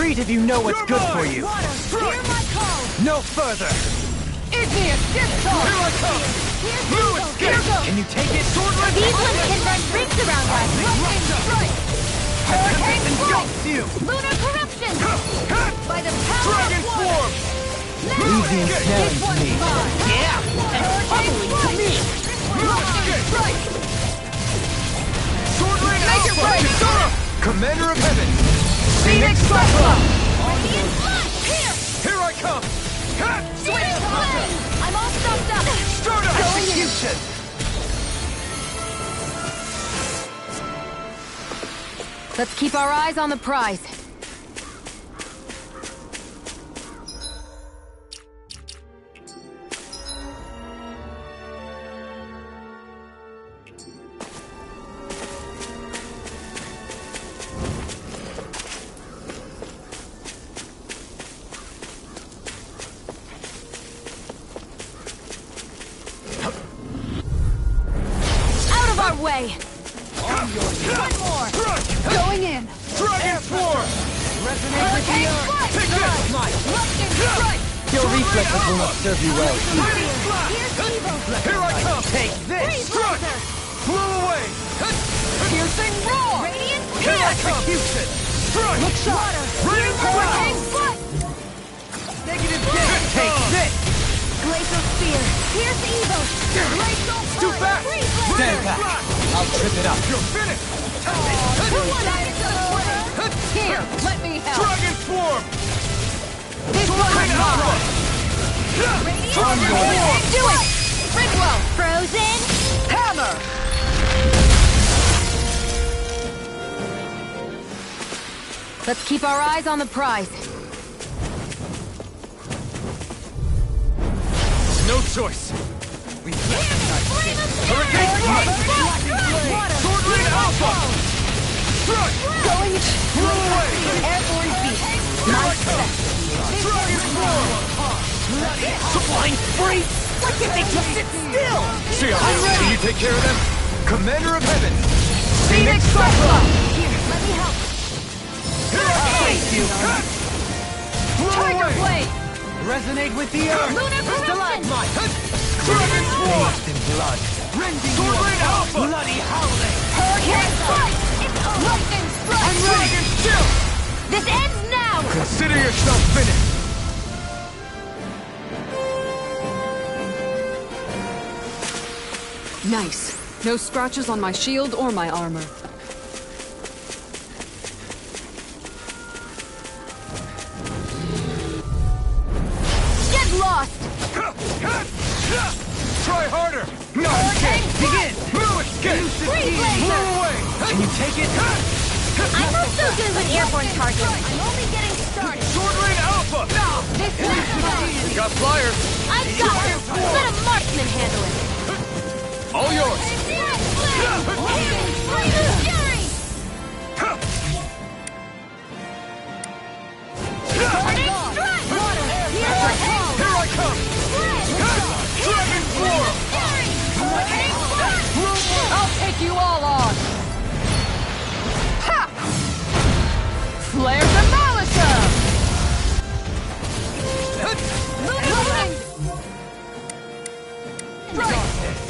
Retreat if you know what's good for you. Hear my call! No further. Igneous Discharge! Here I come. Blue escape. Can you take it? Swordless. These ones can run rings around us! Lightning Strike! Hurricane Strike! Engulfs you. Lunar Corruption! By the power Dragon of water! Swarm. Leave the ensnaring This to one's me. mine! Yeah. And Hurricane bubbling to Strike! me. Lightning Strike! Sword Rain Make it Alpha. right. Kisara. Commander of Heaven. Phoenix Phoenix Cyclone! Cyclone. Radiant Blood! Here! Here I come. Switch Blade! I'm all stocked up! Start execution. Let's keep our eyes on the prize. Out of our way! One more! Going in! Dragon Swarm. Resonate with the Hurricane earth. Strike! Take this. Lightning Strike! Your reflexes will not serve you well. Here's evil! Here I come. Take this. Freeze laser! Flew away. Piercing roar! Radiant Kill pierce! execution. Strike. Look water! Rain Hurricane Foot! Negative damage. Take this. Glacial spear! Pierce evil! Glacial Scoop fire! back. Freeze Stand laser! back. I'll trip it up. You're finished. Who dies away? Here, let me help! Dragon Swarm. This one is mine! On your way. Do it! Ringwell! Frozen! Hammer! Let's keep our eyes on the prize. No choice. We Hurricane Strike. Sword Rain Alpha. Strike. Going Flew away. airborne beast. Here I come. Dragon Swarm. Flying free. Why can't they just sit still? See, can you take care of them? Commander of Heaven. Phoenix Cyclone. Here, let me help. Thank you. Tiger Blade! Resonate with the earth. Lunar Corruption! Stalagmite. Dragon Swarm. In blood. Sword Rain Alpha. Bloody howling. Hurricane Strike! Lightning Strike! Dragon Still. This ends now! Consider yourself finished. Nice. No scratches on my shield or my armor. Get lost! Try harder. No escape. Begin. Blue escape. Freeze laser. Flew away. Can you take it? I'm not so good with airborne targets. I'm only getting started. Sword Rain Alpha. This is We got flyers. I've got it! Let a marksman handle it! All yours. Here I come. Dragon Swarm. I'll take you all on! Ha! Flare Demolisher!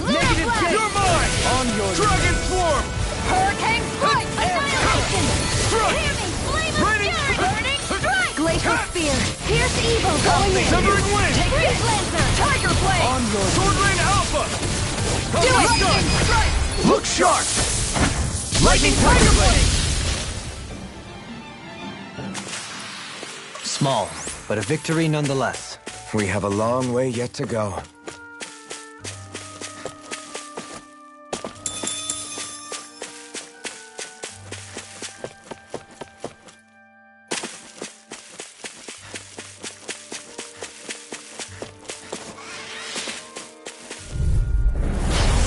Negative Blast! You're mine. On your Dragon Swarm. Hurricane Strike! Annihilation! Strike. Hear me! Flame of Raining fury! Burning Strike! Glacial Glacial Spear! Pierce evil! Going in! Severing Wind. Freeze Lancer! Tiger Blade! On your Sword Rain Alpha. Do it! Lightning Strike! Look sharp. Lightning Tiger Blade. Small, but a victory nonetheless. We have a long way yet to go.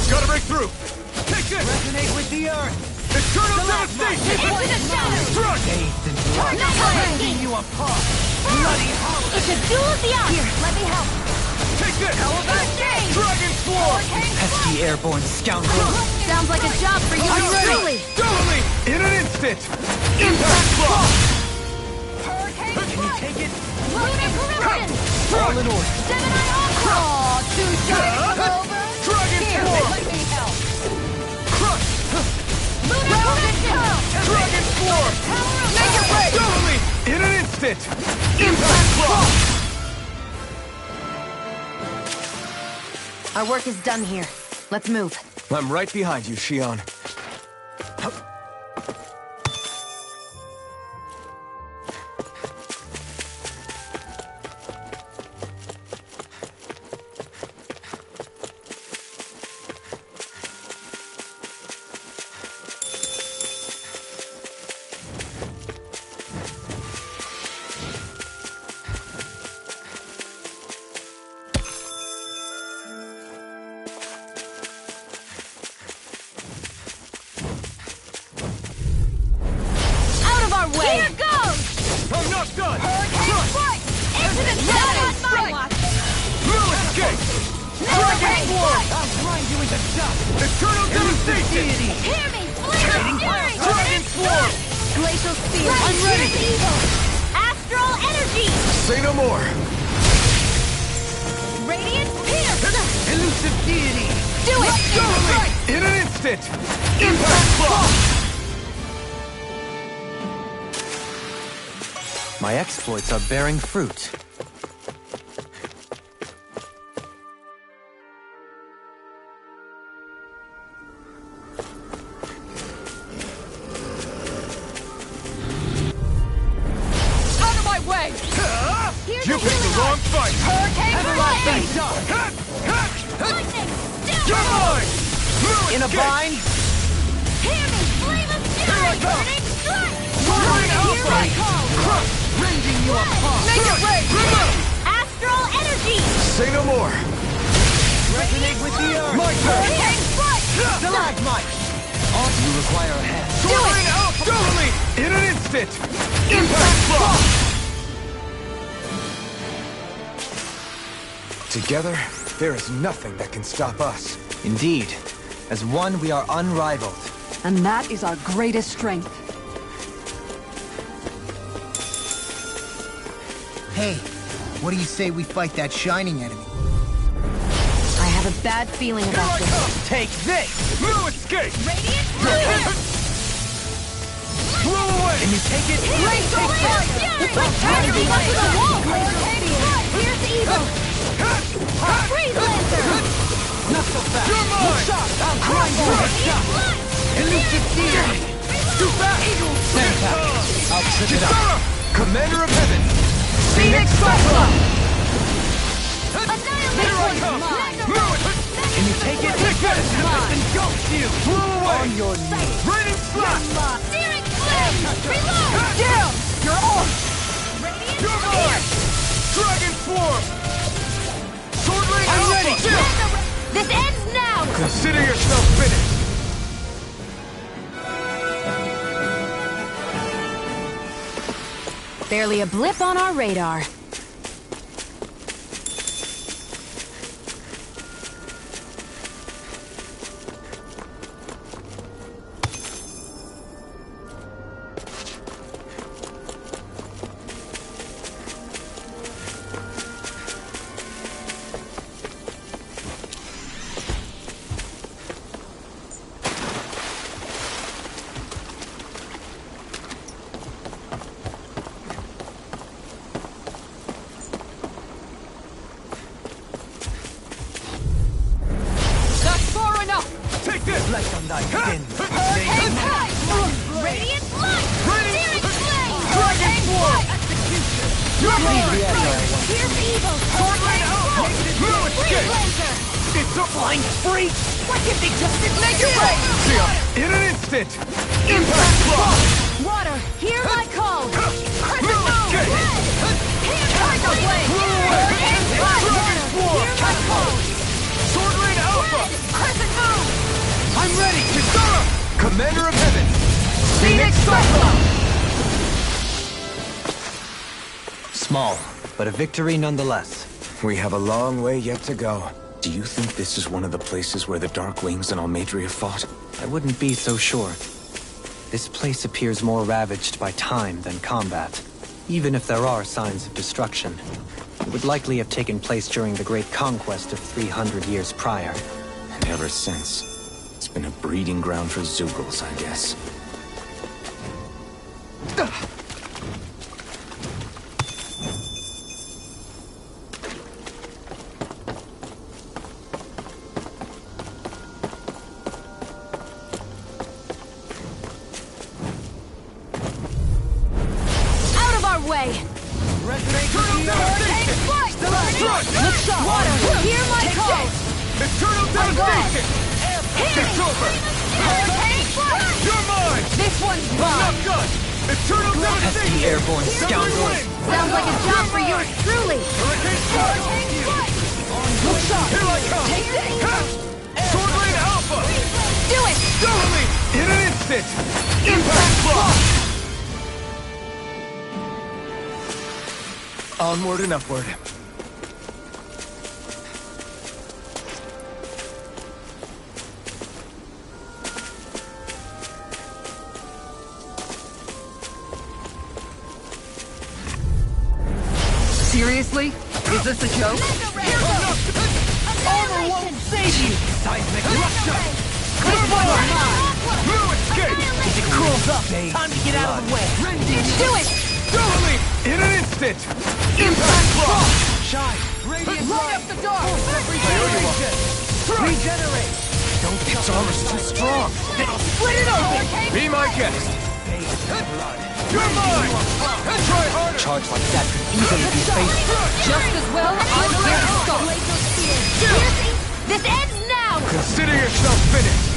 Gotta break through. Take this. Resonate with the earth. Eternal devastation. Into the shadows! Struck. Bathed in blood. Rending you apart. Bloody hollow. It's a duel of the odds! Here, let me help! Take this. First aid! Dragon Swarm. Pesky airborne scoundrel. Sounds like a job for you I'm truly! Totally. In an instant. Impact block. take it? Lunar corruption! All in order. Gemini Ultra! Aw, too sorry to come over. Dragon Here, Form! let me help. Crush! Lunar corruption! Dragon Form! Power of Make it love! rain! Totally! In an instant! Impact Block! Our work is done here. Let's move. I'm right behind you, Shion. Out of our way! Here goes! I'm not done! Hurricane Strike! Into the Dragon Strike! Blue Escape! Dragon Form! I'll grind you into dust! Eternal Devastation! Hear me! Flaming Fury! Dragon Form! Glacial Spear! I'm ready. Here's evil! Astral Energy! Say no more. Radiant Pierce! Elusive Deity! Do it! Totally! In an instant! Impact Block! My exploits are bearing fruit. Out of my way. Here's You the picked the wrong fight! Hurricane Lightning! Hut! Hut! Lightning! You're mine! Blue In a Escape! bind? Hear me! Flaming Here I Fury! come. Burning Strike! Soaring Here Alpha! I come! Crush! Rending you apart! Make it rain. Astral Energy! Say no more. Resonate with the earth! My turn! Hurricane Strike! Stalagmite! You require a hand. Soaring Alpha! Totally! In an instant! Impact Block! Together, there is nothing that can stop us. Indeed. As one, we are unrivaled. And that is our greatest strength. Hey, what do you say we fight that shining enemy? I have a bad feeling Here about I this. come! Take this! Blue Escape! Radiant Fire! Blow away! Can you take it? Glacial Fury! Energy up to the wall! Here's evil! Freeze Lancer! Not so fast! You're mine! I'll grind you into dust! Elusive Deity! Too fast! I'll trip it up. Kisara! Commander of Heaven! Phoenix Cyclone! Here I Annihilation! come! Magnum- Move it! Can you take it? Take that! Engulf you! Blow away! On your knees! Raining Slash! Searing Flame! Reload! Down! You're on! Radiant You're mine! Dragon Swarm! Sword Ring I'm Alpha! ready. Down! This ends now! Consider yourself finished! Barely a blip on our radar. That's far enough. Take this! Let the night begin. Hurricane Strike! Radiant Light! Searing Flame! Dragon Swarm! You're mine! Here's evil! Hurricane Strike! Blue Freeze Escape! Laser! It's a flying freak! What if they just make it rain? In an instant! Impact Block! Water, hear my call! Blue Escape! Tidal Blade! Hurricane Strike! Dragon Swarm! Hear my call! Sword Rain Alpha! Crescent Moon! I'm ready! Kisara! Commander of Heaven! Phoenix Cyclone! Small, but a victory nonetheless. We have a long way yet to go. Do you think this is one of the places where the Dark Wings and Almadria fought? I wouldn't be so sure. This place appears more ravaged by time than combat. Even if there are signs of destruction, it would likely have taken place during the Great Conquest of 300 years prior. And ever since, it's been a breeding ground for Zeugles, I guess. Way. Hurricane Flight! Look sharp! Water, hear my call! Eternal devastation! It's over! Hurricane Flight! You're mine! This one's Not mine! good! Eternal devastation! Pesky airborne scoundrels! Sounds like a job for yours truly! Hurricane Flight! Look sharp! Here I come! Take this! Sword Rain Alpha! Do it! Thoroughly! In an instant! Impact Block! Onward and upward. Seriously? Is this a joke? Armor won't Save you! Seismic rupture! No escape! As it curls up, time to get out of the way! Do it! Thoroughly! In an instant! Impact Block! Shine! Radiant Light up the dark! Regenerate! Its armor's too strong! Split it open! Be my guest! You're mine! Try harder! Charge like that could easily be faced. Just as well, I'm here to stop! This ends now! Consider yourself finished!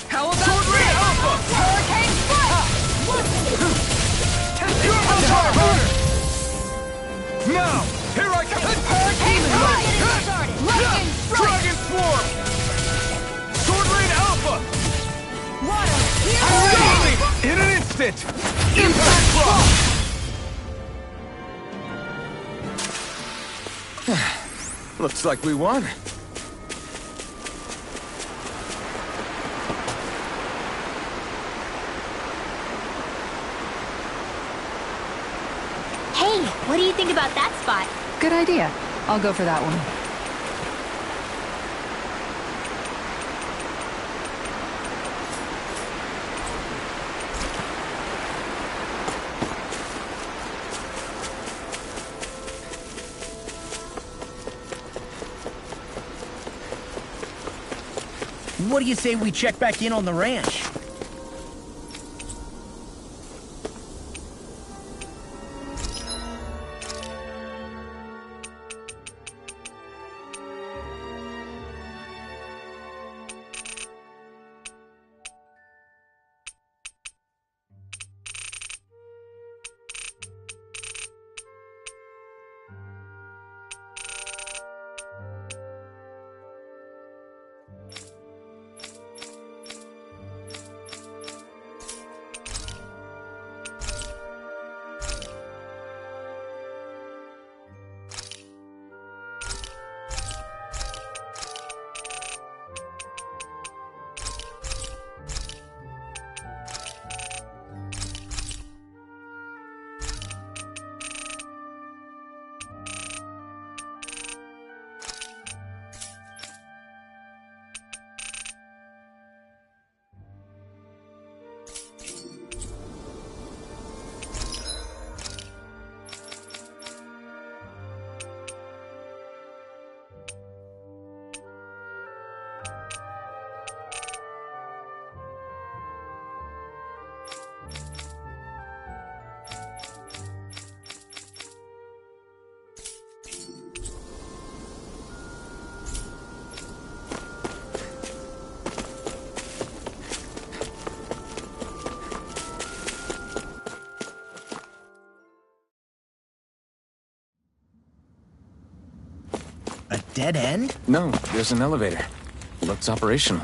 How about Sword Rain this? Alpha! Hurricane Flight! Try harder! Now! Here I come! Hurricane Flight! Lightning strike! Dragon Swarm! Sword Rain Alpha! Water! Thoroughly! In an instant! Impact Block! Looks like we won. Hey, what do you think about that spot? Good idea. I'll go for that one. What do you say we check back in on the ranch? A dead end? No, there's an elevator. Looks operational.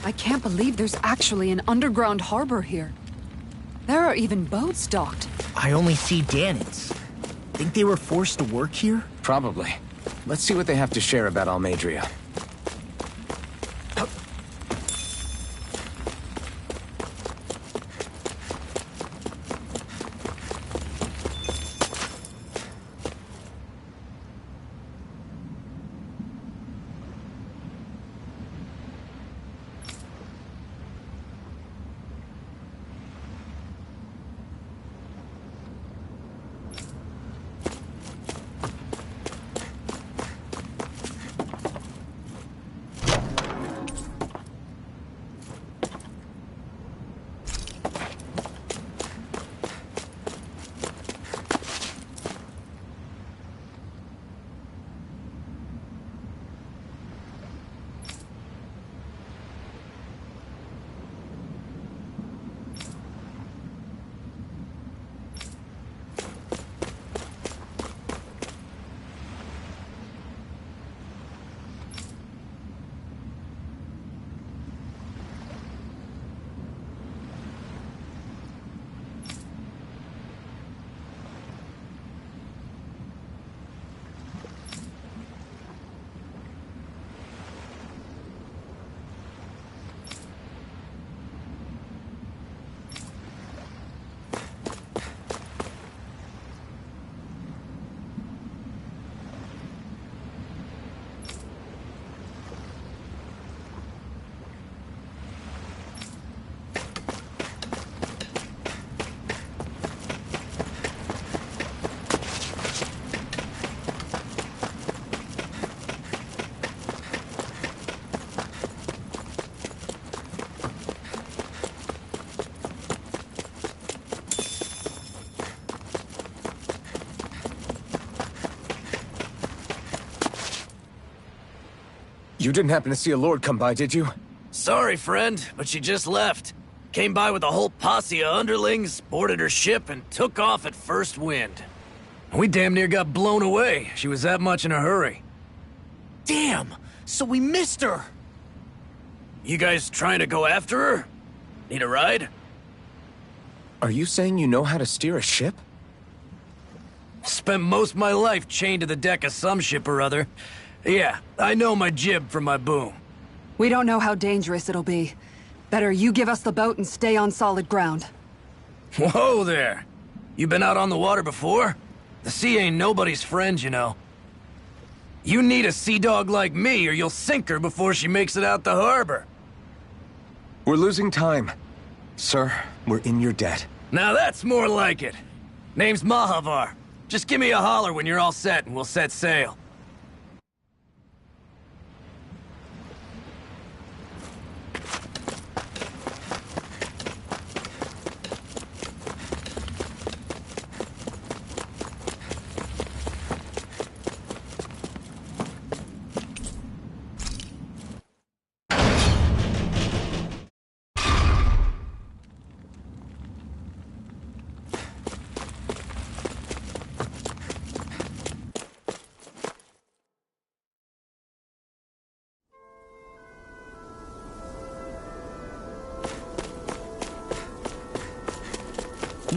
I can't believe there's actually an underground harbor here. There are even boats docked. I only see Danans. Think they were forced to work here? Probably. Let's see what they have to share about Almadria. You didn't happen to see a lord come by, did you? Sorry, friend, but she just left. Came by with a whole posse of underlings, boarded her ship, and took off at first wind. We damn near got blown away. She was that much in a hurry. Damn! So we missed her! You guys trying to go after her? Need a ride? Are you saying you know how to steer a ship? Spent most of my life chained to the deck of some ship or other. Yeah, I know my jib from my boom. We don't know how dangerous it'll be. Better you give us the boat and stay on solid ground. Whoa there! You been out on the water before? The sea ain't nobody's friend, you know. You need a sea dog like me, or you'll sink her before she makes it out the harbor. We're losing time. Sir, we're in your debt. Now that's more like it. Name's Mahavar. Just give me a holler when you're all set and we'll set sail.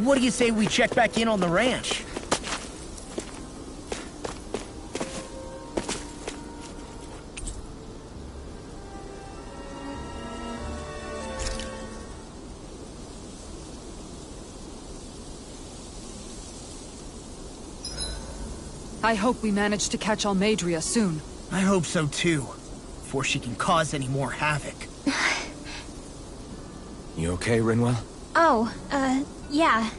What do you say we check back in on the ranch? I hope we manage to catch Almadria soon. I hope so too, before she can cause any more havoc. You okay, Rinwell? Oh, yeah.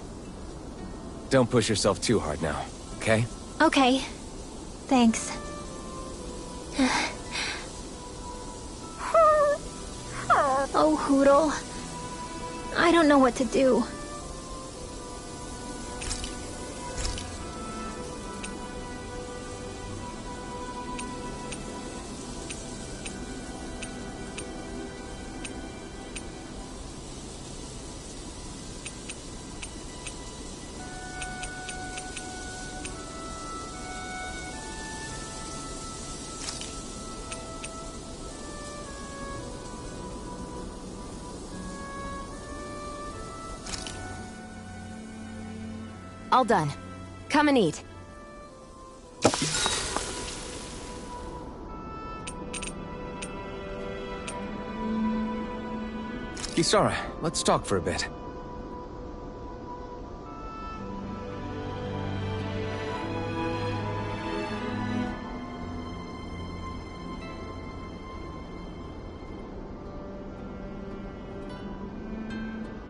Don't push yourself too hard now, okay? Okay. Thanks. Oh, Hootle. I don't know what to do. All done. Come and eat. Kisara, let's talk for a bit.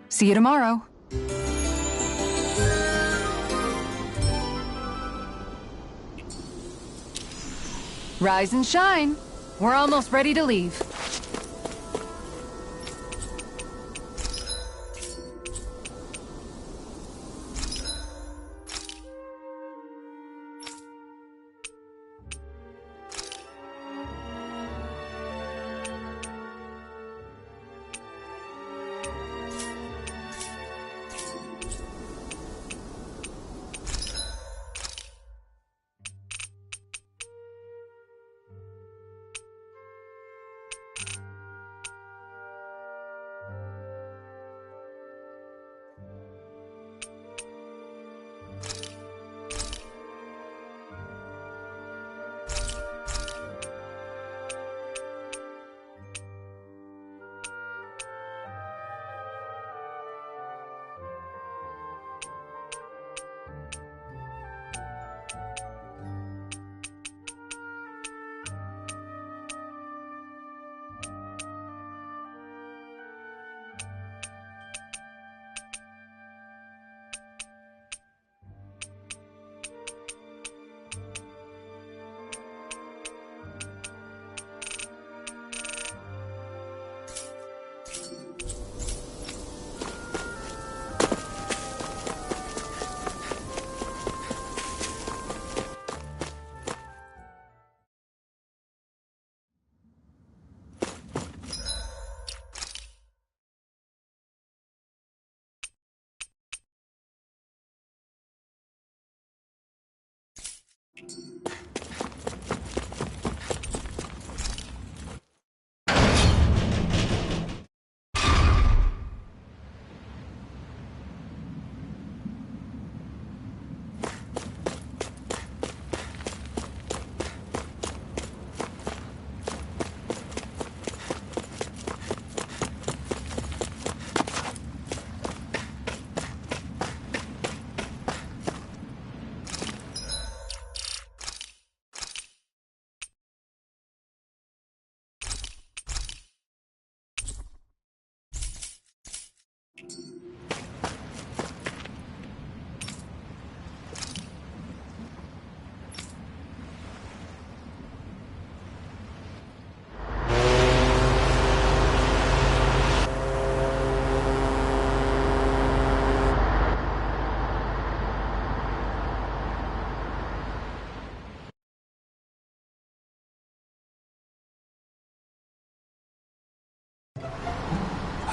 See you tomorrow. Rise and shine. We're almost ready to leave.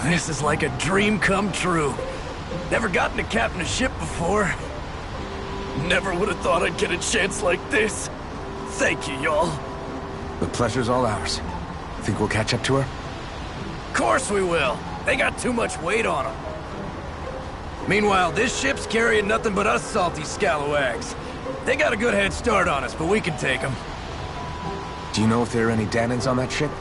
This is like a dream come true. Never gotten to captain a ship before. Never would have thought I'd get a chance like this. Thank you, y'all. The pleasure's all ours. Think we'll catch up to her? Of course we will. They got too much weight on them. Meanwhile, this ship's carrying nothing but us salty scalawags. They got a good head start on us, but we can take them. Do you know if there are any Dahnans on that ship?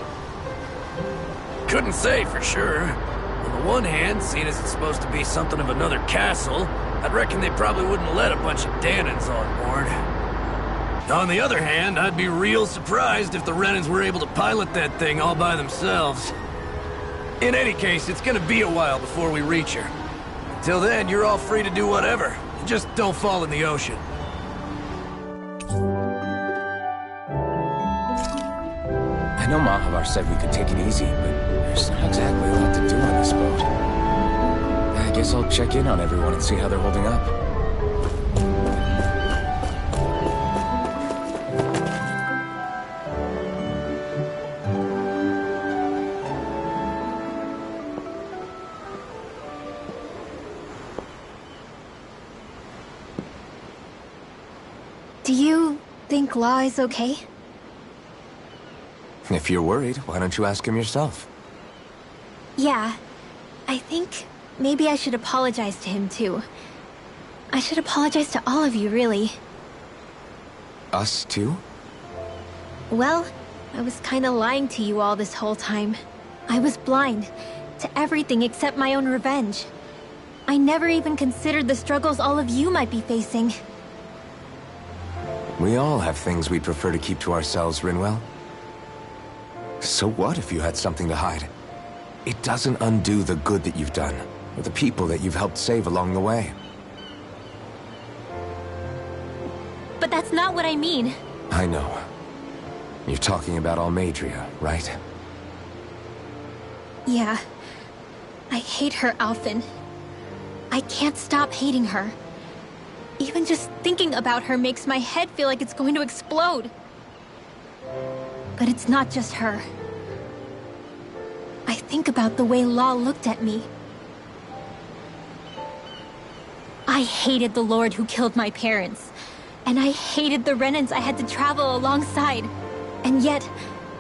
Couldn't say for sure. On the one hand, seeing as it's supposed to be something of another castle, I'd reckon they probably wouldn't let a bunch of Dahnans on board. On the other hand, I'd be real surprised if the Renans were able to pilot that thing all by themselves. In any case, it's gonna be a while before we reach her. Till then, you're all free to do whatever. Just don't fall in the ocean. I know Mahavar said we could take it easy, but there's not exactly a lot to do on this boat. I guess I'll check in on everyone and see how they're holding up. Do you think Law is okay? If you're worried, why don't you ask him yourself? Yeah. I think maybe I should apologize to him too. I should apologize to all of you, really. Us too? Well, I was kinda lying to you all this whole time. I was blind to everything except my own revenge. I never even considered the struggles all of you might be facing. We all have things we'd prefer to keep to ourselves, Rinwell. So what if you had something to hide? It doesn't undo the good that you've done, or the people that you've helped save along the way. But that's not what I mean. I know. You're talking about Almeidrea, right? Yeah. I hate her, Alphen. I can't stop hating her. Even just thinking about her makes my head feel like it's going to explode. But it's not just her. I think about the way Law looked at me. I hated the Lord who killed my parents. And I hated the Renans I had to travel alongside. And yet,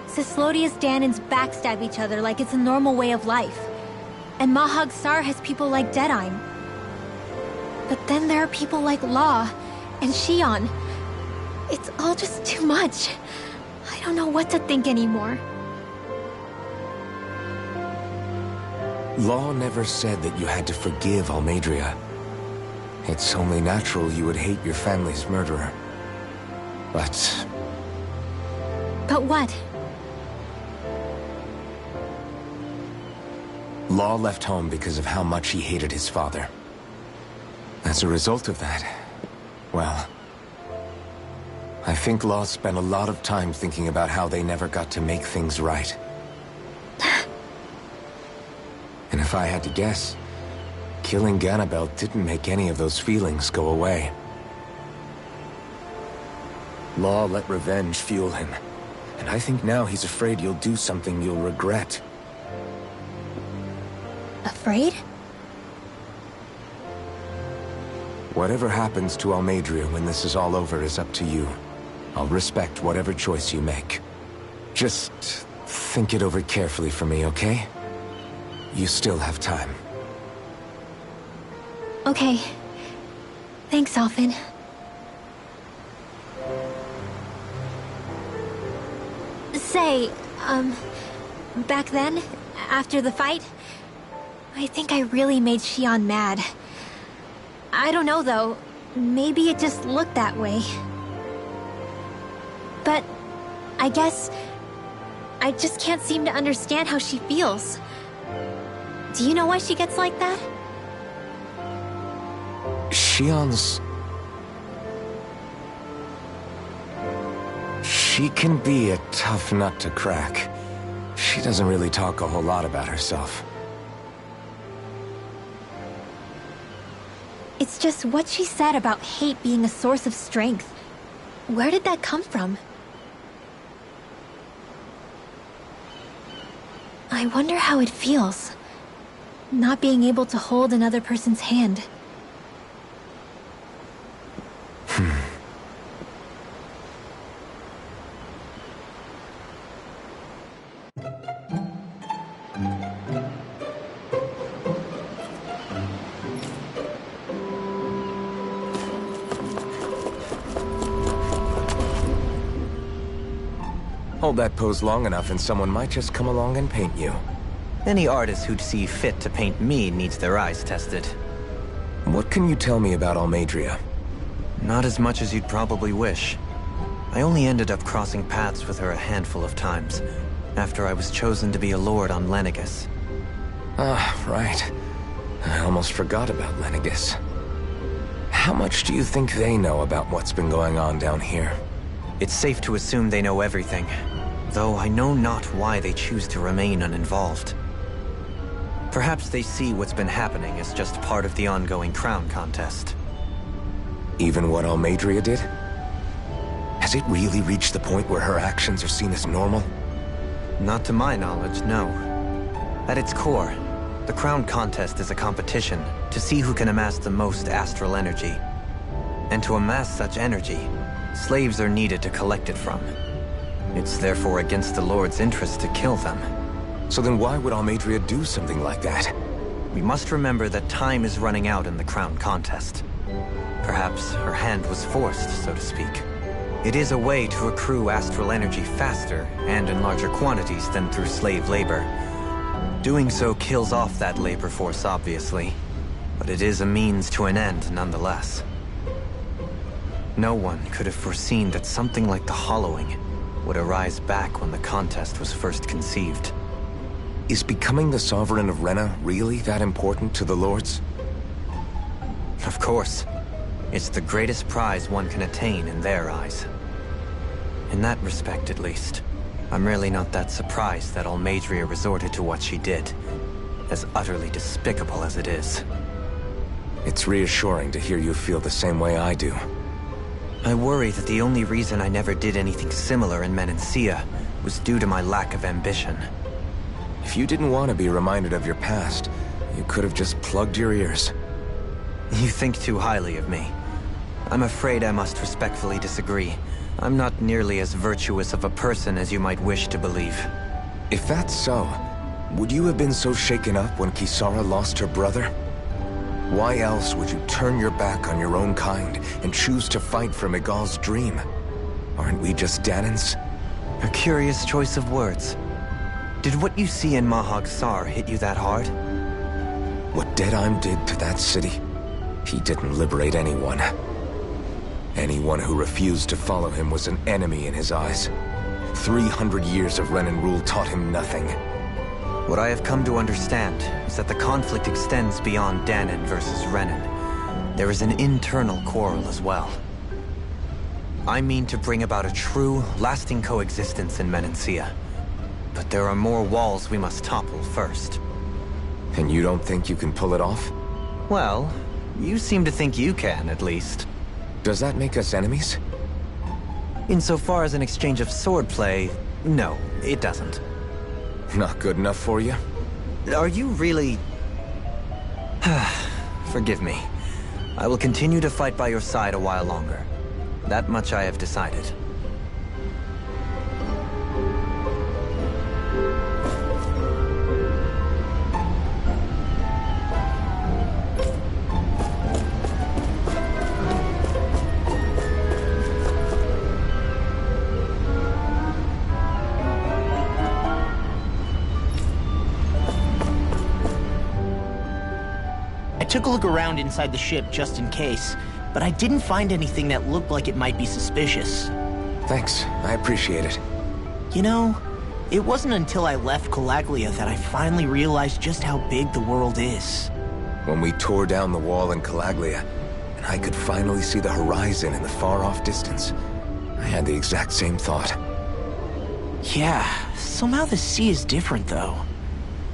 Cyslodius Danans backstab each other like it's a normal way of life. And Mahag Saar has people like Deadeye. But then there are people like Law and Xion. It's all just too much. I don't know what to think anymore. Law never said that you had to forgive Almeidrea. It's only natural you would hate your family's murderer. But what? Law left home because of how much he hated his father. As a result of that, well, I think Law spent a lot of time thinking about how they never got to make things right. And if I had to guess, killing Ganabel didn't make any of those feelings go away. Law let revenge fuel him, and I think now he's afraid you'll do something you'll regret. Afraid? Whatever happens to Almeidrea when this is all over is up to you. I'll respect whatever choice you make. Just think it over carefully for me, okay? You still have time. Okay. Thanks, Alphen. Say, back then, after the fight, I think I really made Xion mad. I don't know, though. Maybe it just looked that way. But I guess I just can't seem to understand how she feels. Do you know why she gets like that? Xion's... She can be a tough nut to crack. She doesn't really talk a whole lot about herself. It's just what she said about hate being a source of strength. Where did that come from? I wonder how it feels, not being able to hold another person's hand. Hold that pose long enough and someone might just come along and paint you. Any artist who'd see fit to paint me needs their eyes tested. What can you tell me about Almeidrea? Not as much as you'd probably wish. I only ended up crossing paths with her a handful of times, after I was chosen to be a lord on Lenegis. Ah, right. I almost forgot about Lenegis. How much do you think they know about what's been going on down here? It's safe to assume they know everything, though I know not why they choose to remain uninvolved. Perhaps they see what's been happening as just part of the ongoing crown contest. Even what Almeidrea did? Has it really reached the point where her actions are seen as normal? Not to my knowledge, no. At its core, the crown contest is a competition to see who can amass the most astral energy. And to amass such energy, slaves are needed to collect it from. It's therefore against the Lord's interest to kill them. So then why would Almeidrea do something like that? We must remember that time is running out in the crown contest. Perhaps her hand was forced, so to speak. It is a way to accrue astral energy faster and in larger quantities than through slave labor. Doing so kills off that labor force, obviously, but it is a means to an end nonetheless. No one could have foreseen that something like the Hollowing would arise back when the contest was first conceived. Is becoming the Sovereign of Rena really that important to the Lords? Of course. It's the greatest prize one can attain in their eyes. In that respect, at least, I'm really not that surprised that Almeidrea resorted to what she did, as utterly despicable as it is. It's reassuring to hear you feel the same way I do. I worry that the only reason I never did anything similar in Menancia was due to my lack of ambition. If you didn't want to be reminded of your past, you could have just plugged your ears. You think too highly of me. I'm afraid I must respectfully disagree. I'm not nearly as virtuous of a person as you might wish to believe. If that's so, would you have been so shaken up when Kisara lost her brother? Why else would you turn your back on your own kind and choose to fight for Miguel's dream? Aren't we just Dahnans? A curious choice of words. Did what you see in Mahag Saar hit you that hard? What Deadheim did to that city, he didn't liberate anyone. Anyone who refused to follow him was an enemy in his eyes. 300 years of Renan rule taught him nothing. What I have come to understand is that the conflict extends beyond Dahnan versus Renan. There is an internal quarrel as well. I mean to bring about a true, lasting coexistence in Menancia. But there are more walls we must topple first. And you don't think you can pull it off? Well, you seem to think you can, at least. Does that make us enemies? Insofar as an exchange of swordplay, no, it doesn't. Not good enough for you? Are you really... Forgive me. I will continue to fight by your side a while longer. That much I have decided. I took a look around inside the ship just in case, but I didn't find anything that looked like it might be suspicious. Thanks, I appreciate it. You know, it wasn't until I left Calaglia that I finally realized just how big the world is. When we tore down the wall in Calaglia, and I could finally see the horizon in the far-off distance, I had the exact same thought. Yeah, somehow the sea is different though.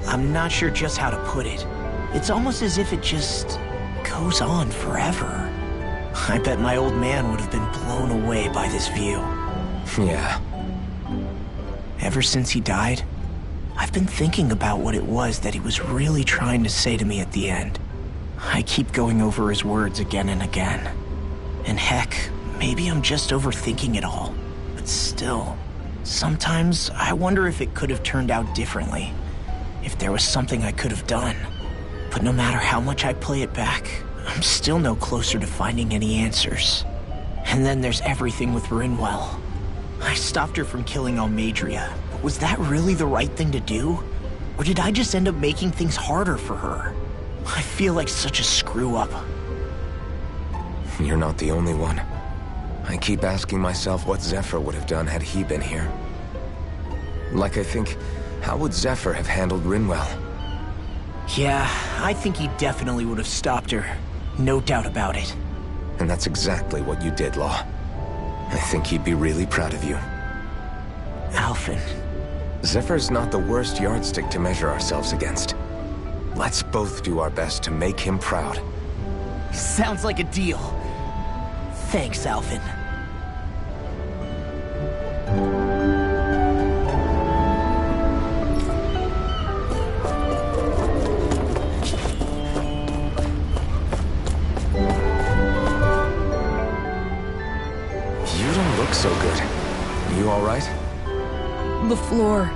I'm not sure just how to put it. It's almost as if it just goes on forever. I bet my old man would have been blown away by this view. Yeah. Ever since he died, I've been thinking about what it was that he was really trying to say to me at the end. I keep going over his words again and again. And heck, maybe I'm just overthinking it all. But still, sometimes I wonder if it could have turned out differently. If there was something I could have done. But no matter how much I play it back, I'm still no closer to finding any answers. And then there's everything with Rinwell. I stopped her from killing Almeidrea, but was that really the right thing to do? Or did I just end up making things harder for her? I feel like such a screw-up. You're not the only one. I keep asking myself what Zephyr would have done had he been here. Like I think, how would Zephyr have handled Rinwell? Yeah, I think he definitely would have stopped her. No doubt about it. And that's exactly what you did, Law. I think he'd be really proud of you. Alphen. Zephyr's not the worst yardstick to measure ourselves against. Let's both do our best to make him proud. Sounds like a deal. Thanks, Alphen. So good. You all right? The floor.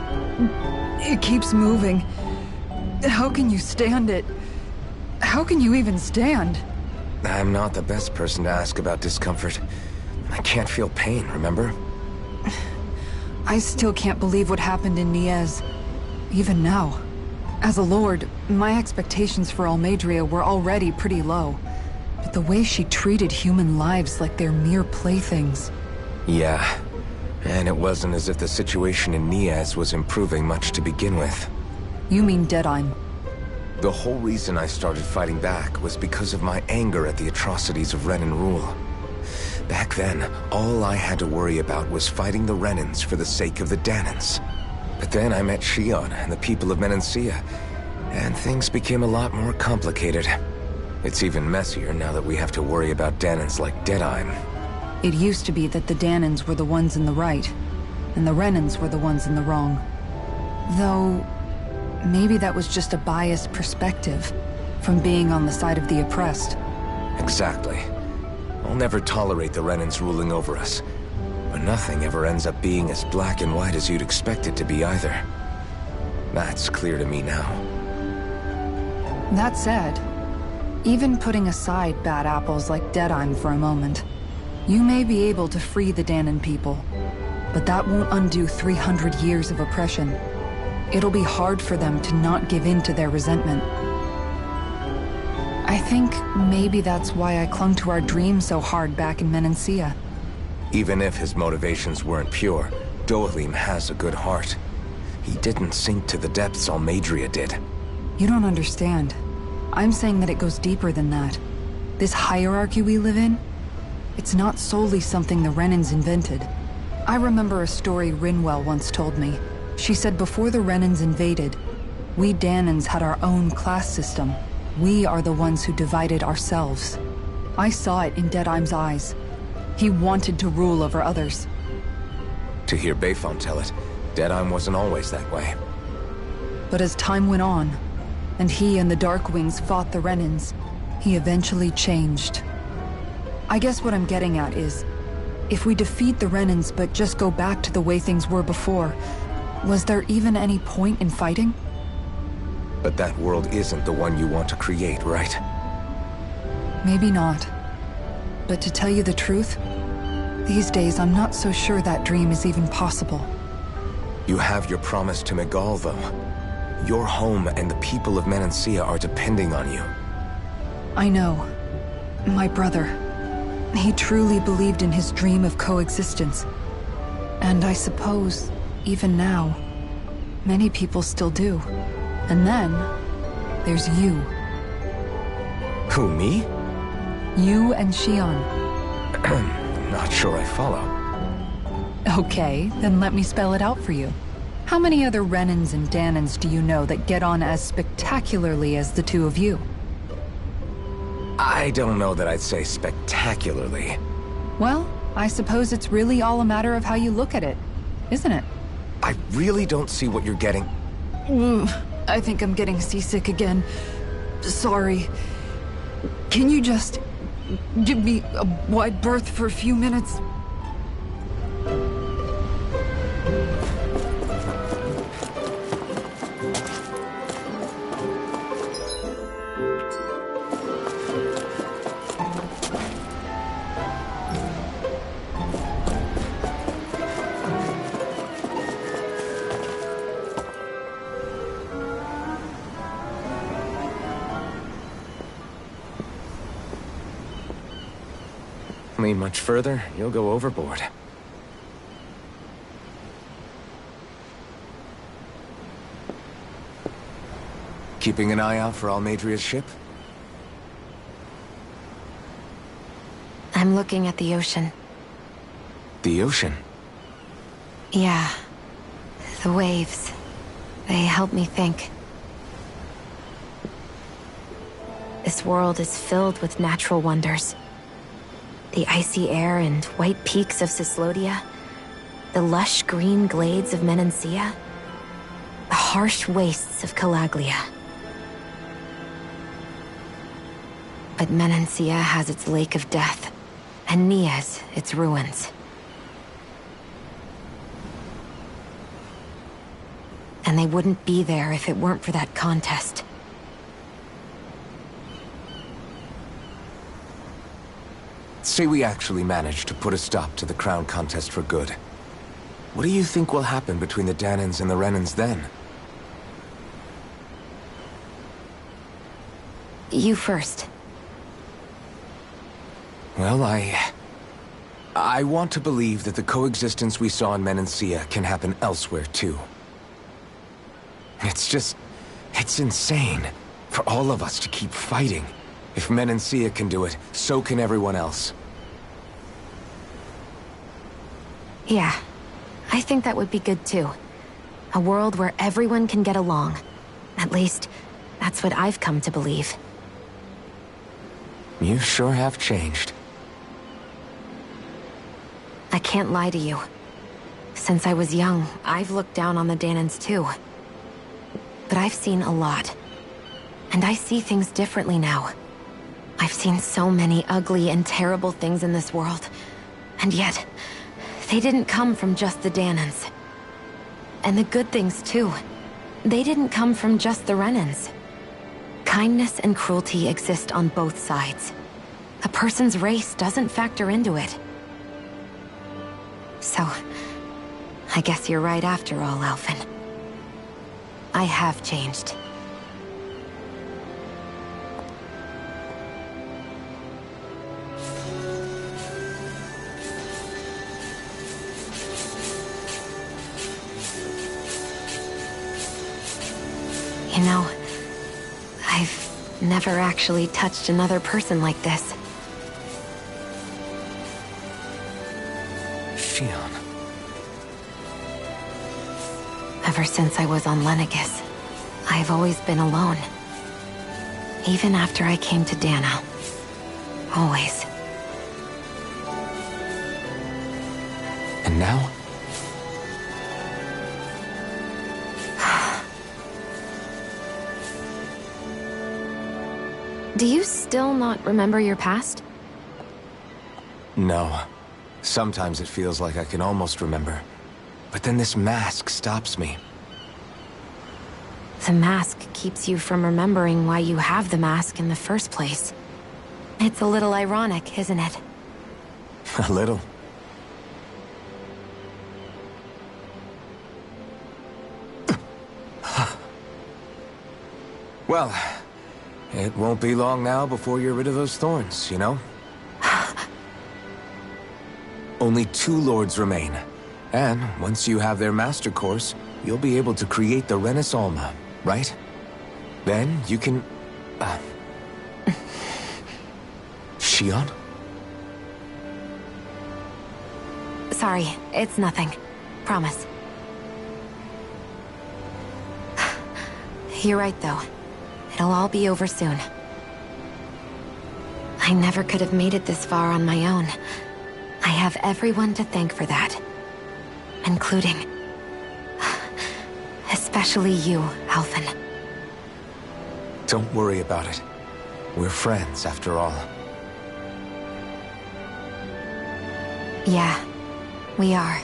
It keeps moving. How can you stand it? How can you even stand? I'm not the best person to ask about discomfort. I can't feel pain, remember? I still can't believe what happened in Niez. Even now. As a lord, my expectations for Almeidrea were already pretty low. But the way she treated human lives like they're mere playthings... Yeah. And it wasn't as if the situation in Niez was improving much to begin with. You mean Deadheim? The whole reason I started fighting back was because of my anger at the atrocities of Renan rule. Back then, all I had to worry about was fighting the Renans for the sake of the Dahnans. But then I met Shionne and the people of Menancia, and things became a lot more complicated. It's even messier now that we have to worry about Dahnans like Deadheim. It used to be that the Dahnans were the ones in the right, and the Renans were the ones in the wrong. Though, maybe that was just a biased perspective from being on the side of the oppressed. Exactly. I'll never tolerate the Renans ruling over us. But nothing ever ends up being as black and white as you'd expect it to be either. That's clear to me now. That said, even putting aside bad apples like Deadheim for a moment, you may be able to free the Dahnan people, but that won't undo 300 years of oppression. It'll be hard for them to not give in to their resentment. I think maybe that's why I clung to our dream so hard back in Menancia. Even if his motivations weren't pure, Dohalim has a good heart. He didn't sink to the depths Almeidrea did. You don't understand. I'm saying that it goes deeper than that. This hierarchy we live in, it's not solely something the Renans invented. I remember a story Rinwell once told me. She said before the Renans invaded, we Dahnans had our own class system. We are the ones who divided ourselves. I saw it in Deadheim's eyes. He wanted to rule over others. To hear Bayfon tell it, Deadheim wasn't always that way. But as time went on, and he and the Darkwings fought the Renans, he eventually changed. I guess what I'm getting at is, if we defeat the Renans but just go back to the way things were before, was there even any point in fighting? But that world isn't the one you want to create, right? Maybe not. But to tell you the truth, these days I'm not so sure that dream is even possible. You have your promise to Miguel, though. Your home and the people of Menancia are depending on you. I know. My brother. He truly believed in his dream of coexistence. And I suppose, even now, many people still do. And then, there's you. Who, me? You and Shionne. Not sure I follow. Okay, then let me spell it out for you. How many other Renans and Dahnans do you know that get on as spectacularly as the two of you? I don't know that I'd say spectacularly. Well, I suppose it's really all a matter of how you look at it, isn't it? I really don't see what you're getting. I think I'm getting seasick again. Sorry. Can you just give me a wide berth for a few minutes? Lean much further, you'll go overboard. Keeping an eye out for Almeidrea's ship? I'm looking at the ocean. The ocean? Yeah. The waves. They help me think. This world is filled with natural wonders. The icy air and white peaks of Cyslodia, the lush green glades of Menancia, the harsh wastes of Calaglia. But Menancia has its Lake of Death, and Niez its ruins. And they wouldn't be there if it weren't for that contest. say we actually manage to put a stop to the crown contest for good. What do you think will happen between the Dahnans and the Renans then? You first. Well, I want to believe that the coexistence we saw in Menancia can happen elsewhere, too. It's insane for all of us to keep fighting. If Menancia can do it, so can everyone else. Yeah, I think that would be good too. A world where everyone can get along. At least, that's what I've come to believe. You sure have changed. I can't lie to you. Since I was young, I've looked down on the Dahnans too. But I've seen a lot. And I see things differently now. I've seen so many ugly and terrible things in this world. And yet, they didn't come from just the Dahnans. And the good things too. They didn't come from just the Renans. Kindness and cruelty exist on both sides. A person's race doesn't factor into it. So, I guess you're right after all, Alphen. I have changed. You know, I've never actually touched another person like this. Shionne. Ever since I was on Lenegis, I've always been alone. Even after I came to Dahna. Always. And now? Do you still not remember your past? No. Sometimes it feels like I can almost remember. But then this mask stops me. The mask keeps you from remembering why you have the mask in the first place. It's a little ironic, isn't it? A little. Well, it won't be long now before you're rid of those thorns, you know? Only 2 lords remain. And once you have their master course, you'll be able to create the Renis Alma, right? Then you can... Shionne? Sorry, it's nothing. Promise. You're right, though. It'll all be over soon. I never could have made it this far on my own. I have everyone to thank for that. Including... especially you, Alphen. Don't worry about it. We're friends, after all. Yeah, we are.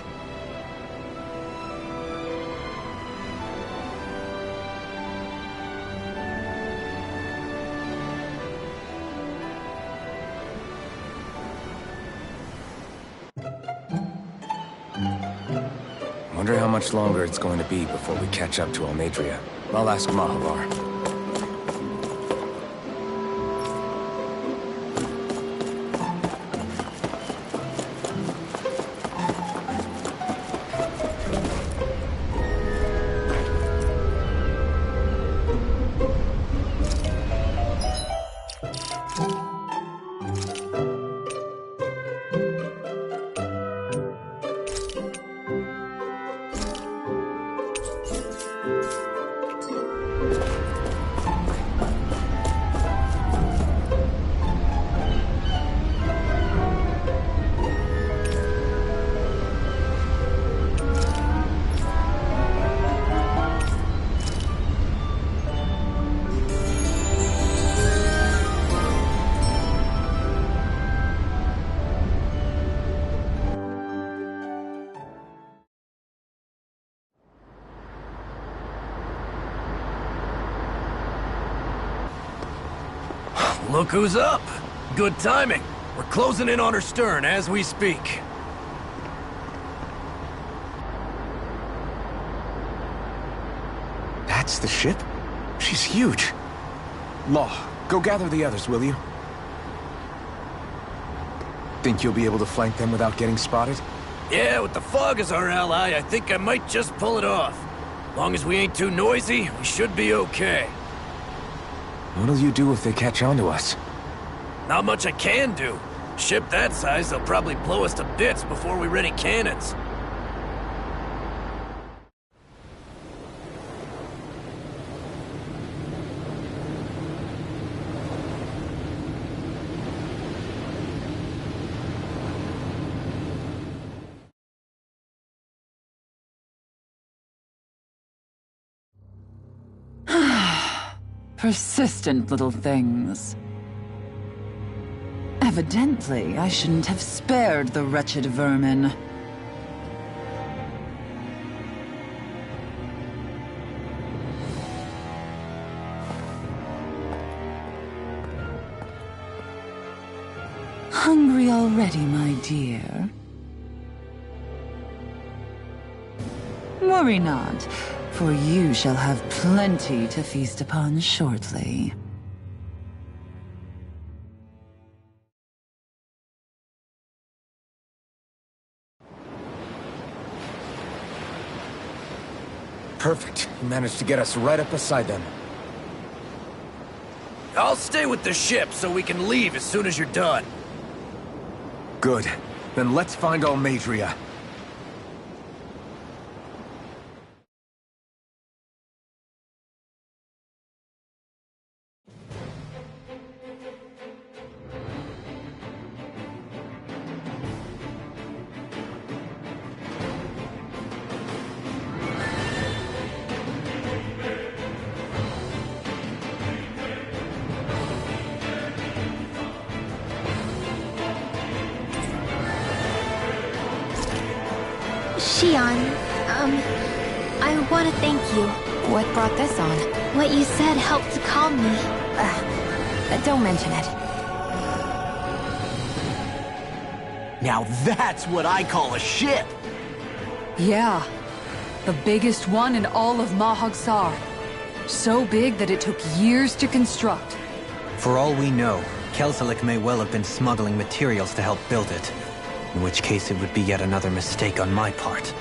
Wonder how much longer it's going to be before we catch up to Almeidrea. I'll ask Mahavar. Look who's up! Good timing. We're closing in on her stern as we speak. That's the ship? She's huge. Law, go gather the others, will you? Think you'll be able to flank them without getting spotted? Yeah, with the fog as our ally, I think I might just pull it off. Long as we ain't too noisy, we should be okay. What'll you do if they catch on to us? Not much I can do. Ship that size, they'll probably blow us to bits before we ready cannons. Persistent little things. Evidently, I shouldn't have spared the wretched vermin. Hungry already, my dear? Worry not, for you shall have plenty to feast upon shortly. Perfect. You managed to get us right up beside them. I'll stay with the ship so we can leave as soon as you're done. Good. Then let's find Almeidrea. Xion, I want to thank you. What brought this on? What you said helped to calm me. Don't mention it. Now that's what I call a ship! Yeah. The biggest one in all of Mahag Saar. So big that it took years to construct. For all we know, Kelselik may well have been smuggling materials to help build it. In which case it would be yet another mistake on my part.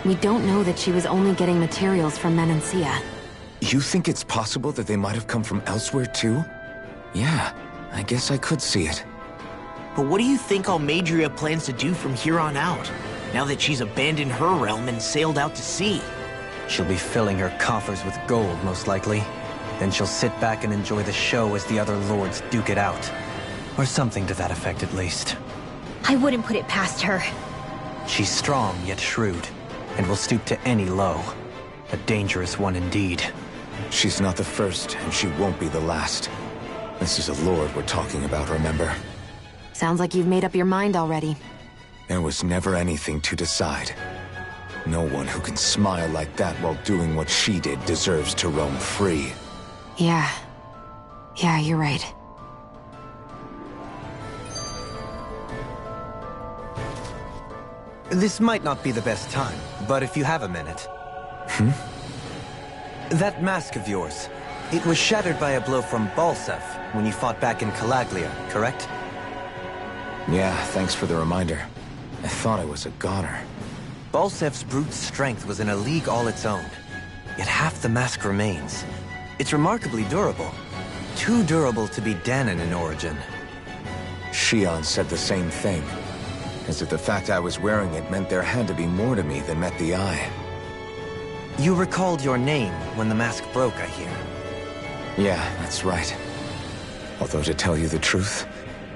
We don't know that she was only getting materials from Menancia. You think it's possible that they might have come from elsewhere too? Yeah, I guess I could see it. But what do you think Almeidrea plans to do from here on out, now that she's abandoned her realm and sailed out to sea? She'll be filling her coffers with gold, most likely. Then she'll sit back and enjoy the show as the other lords duke it out. Or something to that effect, at least. I wouldn't put it past her. She's strong, yet shrewd, and will stoop to any low. A dangerous one indeed. She's not the first, and she won't be the last. This is a lord we're talking about, remember? Sounds like you've made up your mind already. There was never anything to decide. No one who can smile like that while doing what she did deserves to roam free. Yeah, you're right. This might not be the best time, but if you have a minute... That mask of yours, it was shattered by a blow from Balseph when you fought back in Calaglia, correct? Yeah, thanks for the reminder. I thought I was a goner. Balsef's brute strength was in a league all its own. Yet half the mask remains. It's remarkably durable. Too durable to be Dahnan in origin. Xion said the same thing. As if the fact I was wearing it meant there had to be more to me than met the eye. You recalled your name when the mask broke, I hear. Yeah, that's right. Although to tell you the truth,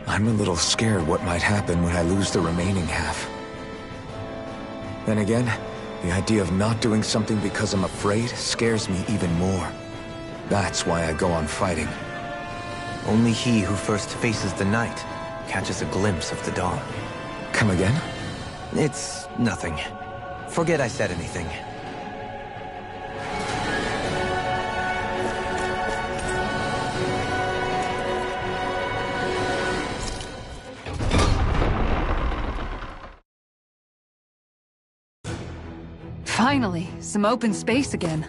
I'm a little scared what might happen when I lose the remaining half. Then again, the idea of not doing something because I'm afraid scares me even more. That's why I go on fighting. Only he who first faces the night catches a glimpse of the dawn. Come again? It's nothing. Forget I said anything. Finally, some open space again.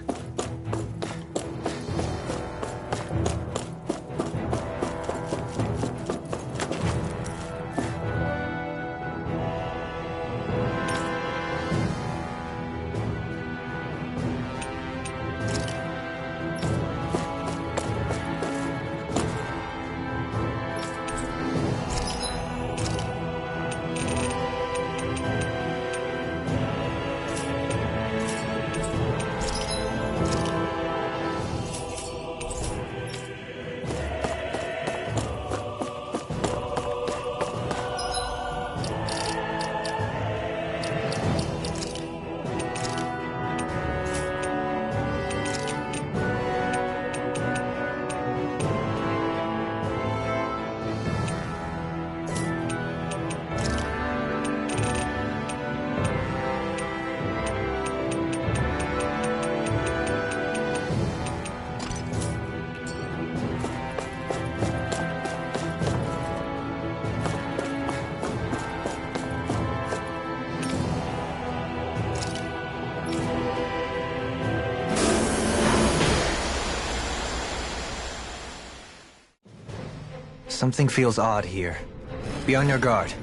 Something feels odd here. Be on your guard.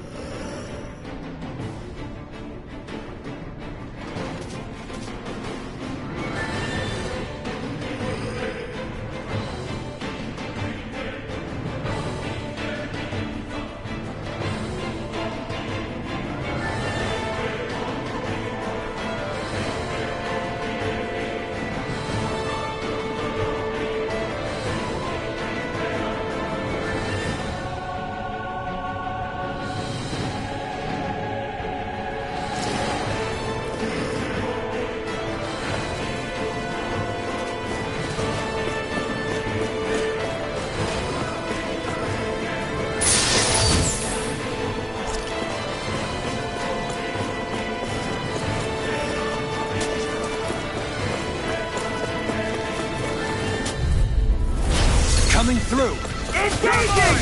Coming through! Engaging!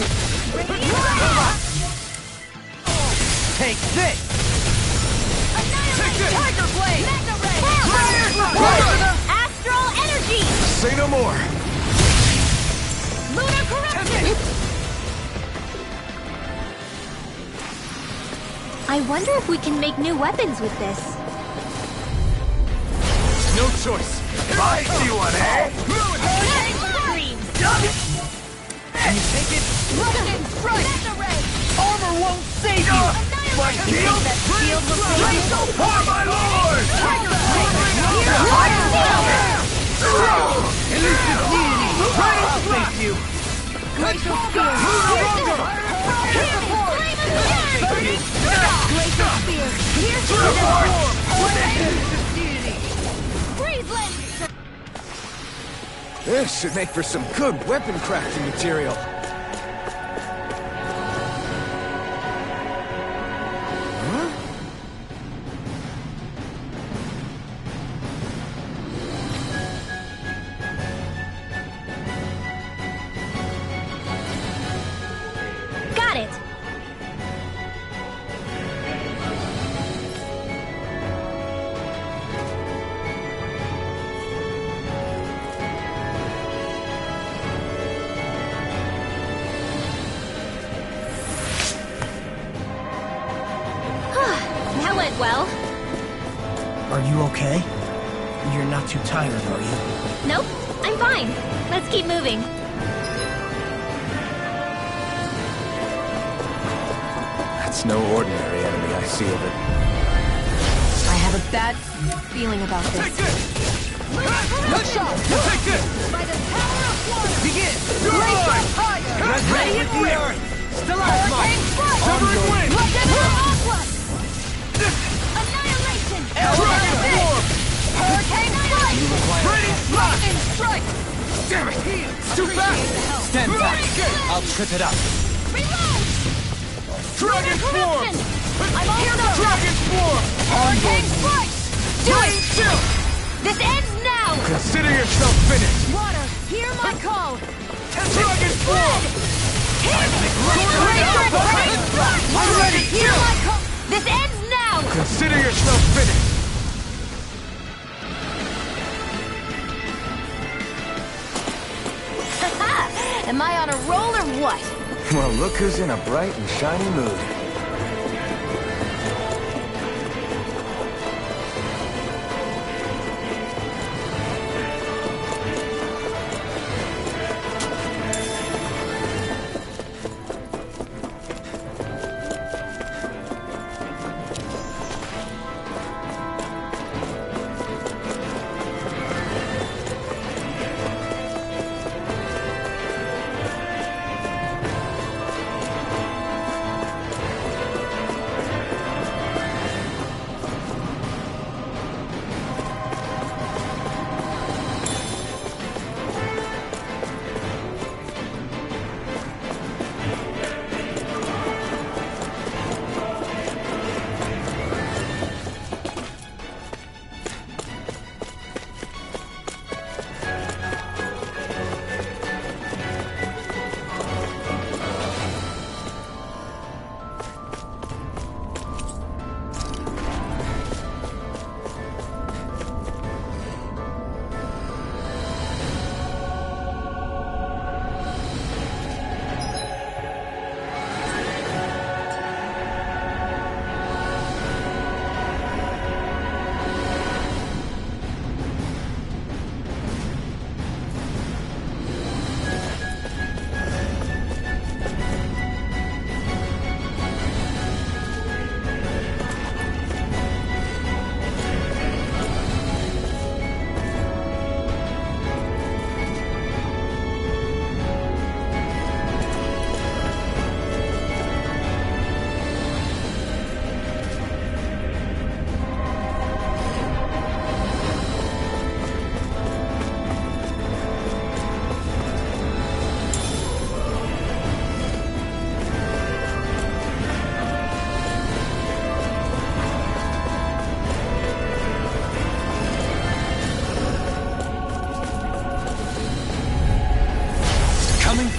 Take this! Take this! Tiger Blade! Mega Ray! Astral Energy! Say no more! Lunar Corruption! I wonder if we can make new weapons with this. No choice! I see one, eh? Can you take it? Lightning Strike! Mega Ray! Armor won't save you! My shield? Shield will save you! For my lord! Tiger Elusive deity! I'll face you! Glacial Spear! Glacial Spear! Here's Freezeland! This should make for some good weapon crafting material. Got it! That went well. Are you okay? You're not too tired, are you? Nope, I'm fine. Let's keep moving. That's no ordinary enemy I see of it. I have a bad feeling about this. Take this! Good shot! Take this! By the power of water! Begin! Glacial Fire! Ready with the earth! Stalagmite! Severing Wind! Aqua! Annihilation! Dragon Form! Hurricane Strike! Ready Slash! Lightning Strike! Damn it! It's too fast! Stand back! I'll trip it up! Reload! Dragon Form! I'm all done! Dragon Form! Hurricane Strike! Do Rain it! Chill! This ends now! Consider yourself finished! Water, hear my call! Dragon Form! I'm ready! Hear my call! This ends now! Consider yourself finished! Am I on a roll or what? Well, look who's in a bright and shiny mood.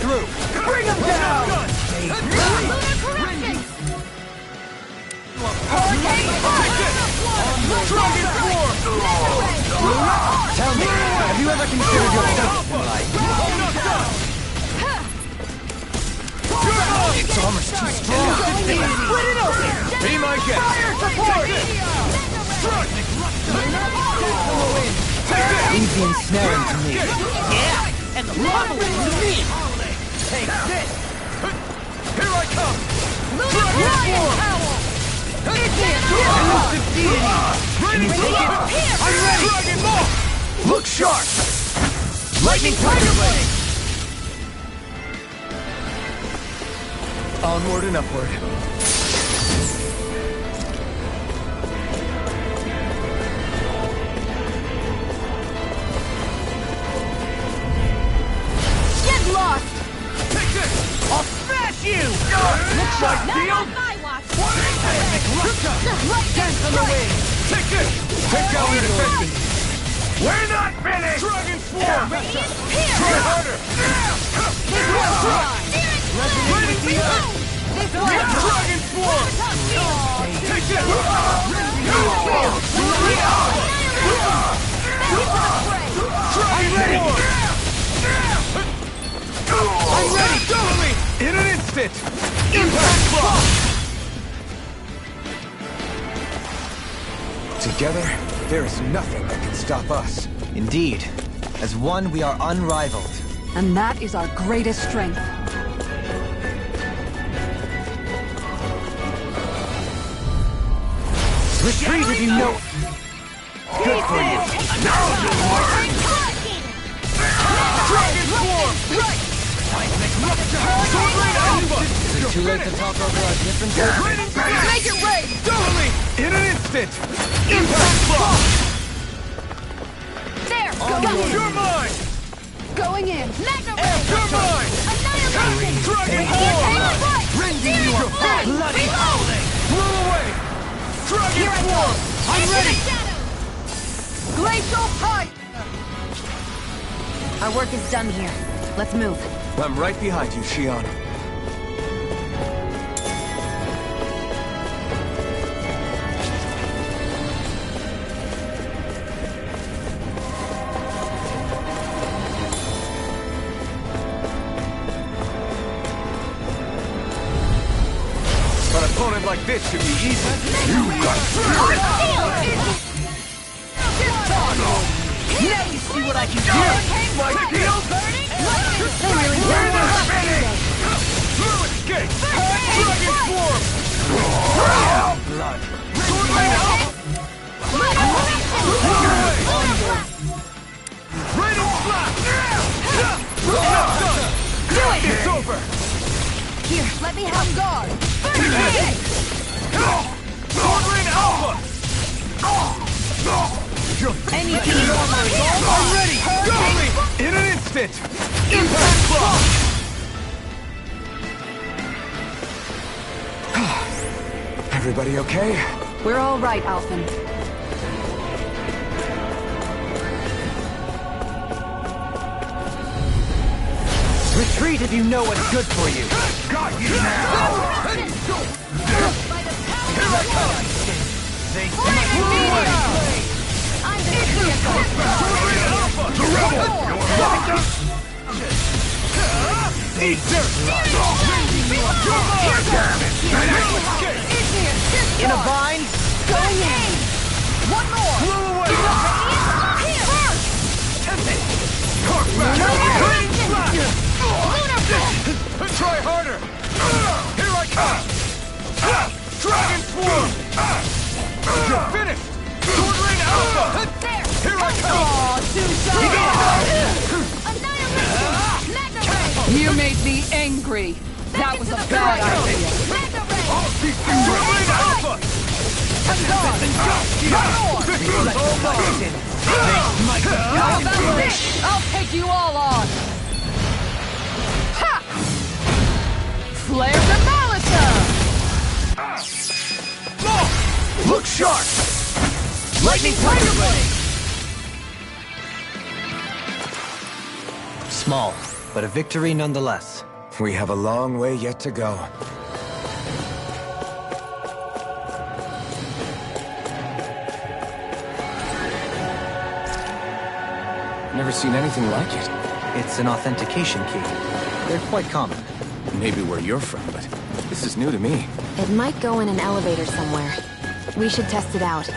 Through! Bring him down! Dragon Form! Tell me, have you ever considered yourself in life? It's almost too strong! Split it open! Be my guest! Fire support! Easy ensnaring to me. Yeah! And the leveling to me! Take this! Here I come! Dragon Form! Elusive deity! Ready to take it! I'm ready! Dragon Ball! Look sharp! Lightning Tiger Blade! Onward and upward. Get lost! Take this! I'll smash you! Looks like deal! Dance on the wing! Take this! Take down your defenses! We're not finished! Dragon Form! Try harder! Ready to go! Dragon Form! Take this! Dragon Form! I'm ready! Follow me! In an instant! Impact Block! Together, there is nothing that can stop us. Indeed. As one, we are unrivaled. And that is our greatest strength. Retreat if you know... Good for you. Now you'll learn! Dragon Form! Right! Is it too late to talk over our differences? Make it rain! Follow me! In an instant! Impact Block! There! You're mine! Going in! Mega You're mine! Annihilation! Dragon Form! Rending you a bloody howling! Blow away! Dragon Form! I'm ready! Glacial Pipe! Our work is done here. Let's move. I'm right behind you, Shion. like this should be easy. You got spirit! Now you see what I can do! My heels! Fluid escape! Dragon Swarm! Blood! Raining Slap! Do it! It's over! Here, let me have guard! Sword Rain Alpha! Anything normal is all I'm ready! Go me! In an instant! Impact Block! Everybody okay? We're all right, Alphen. Retreat if you know what's good for you. Got you now! Here I come! The rebel! Eat dirt! In a bind? One more! Blow away! Try harder! Here I come! Dragon Swarm! You're finished! Sword Rain Alpha! Here I come! You made me angry. That was a bad idea. Sword Rain Alpha! I'll take you all on. Ha! Flare Demolitor! Look sharp! Lightning Tiger Blade! Small, but a victory nonetheless. We have a long way yet to go. Never seen anything like it. It's an authentication key. They're quite common. Maybe where you're from, but this is new to me. It might go in an elevator somewhere. We should test it out.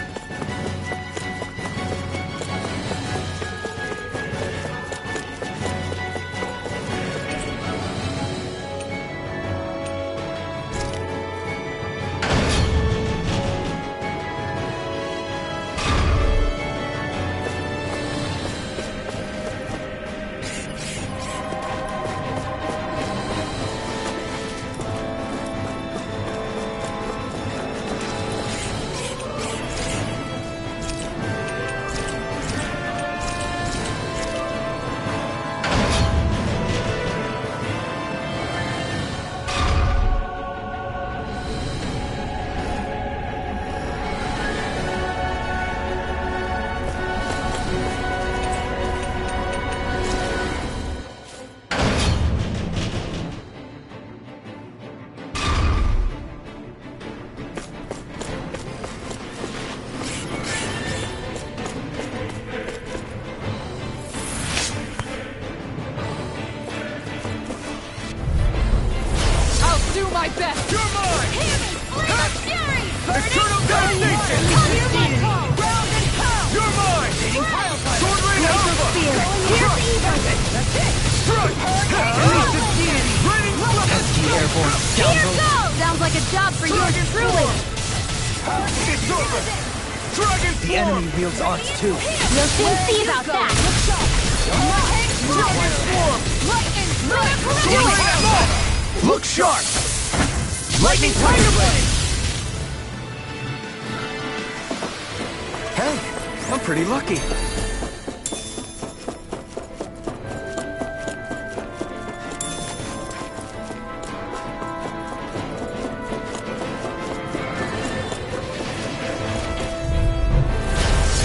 My best! You're mine! Fury! Eternal Damnation! You're mine! Sword Rain Alpha! Strike! Raining Slap! Pesky airborne scoundrel. Sounds like a job for yours truly. It's over! Dragon The Swarm! enemy wields arts too. We'll soon see about that. Sword Rain Alpha! Look sharp! Lightning Tiger Blade! Hey, I'm pretty lucky.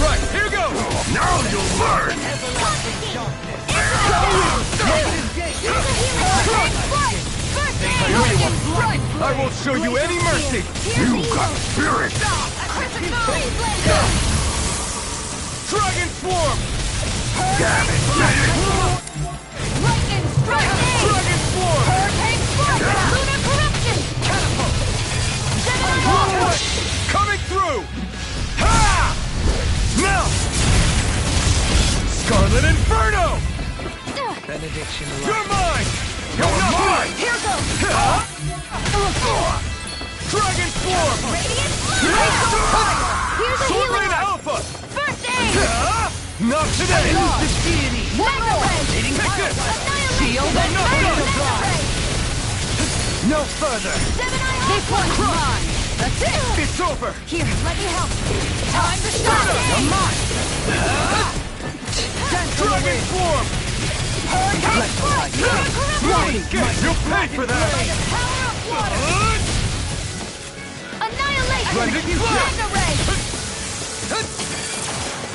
Right, here goes! Now you'll learn! I won't show you any mercy! You got spirit! Dragon Swarm! Damn it, medic! Dragon Swarm! Scarlet Inferno! Benediction You're mine! You're mine! Here goes! Dragon Form! Radiant Here's Here's a Sword healing Rain arc! Alpha! First aid! Not today! Mega Ray! Take this! Shield and No further! This one's mine! That's it! It's over! Here, let me help! Time to stop! You're mine! Dragon Form! You'll pay for that! Annihilation! Blending Mega Ray!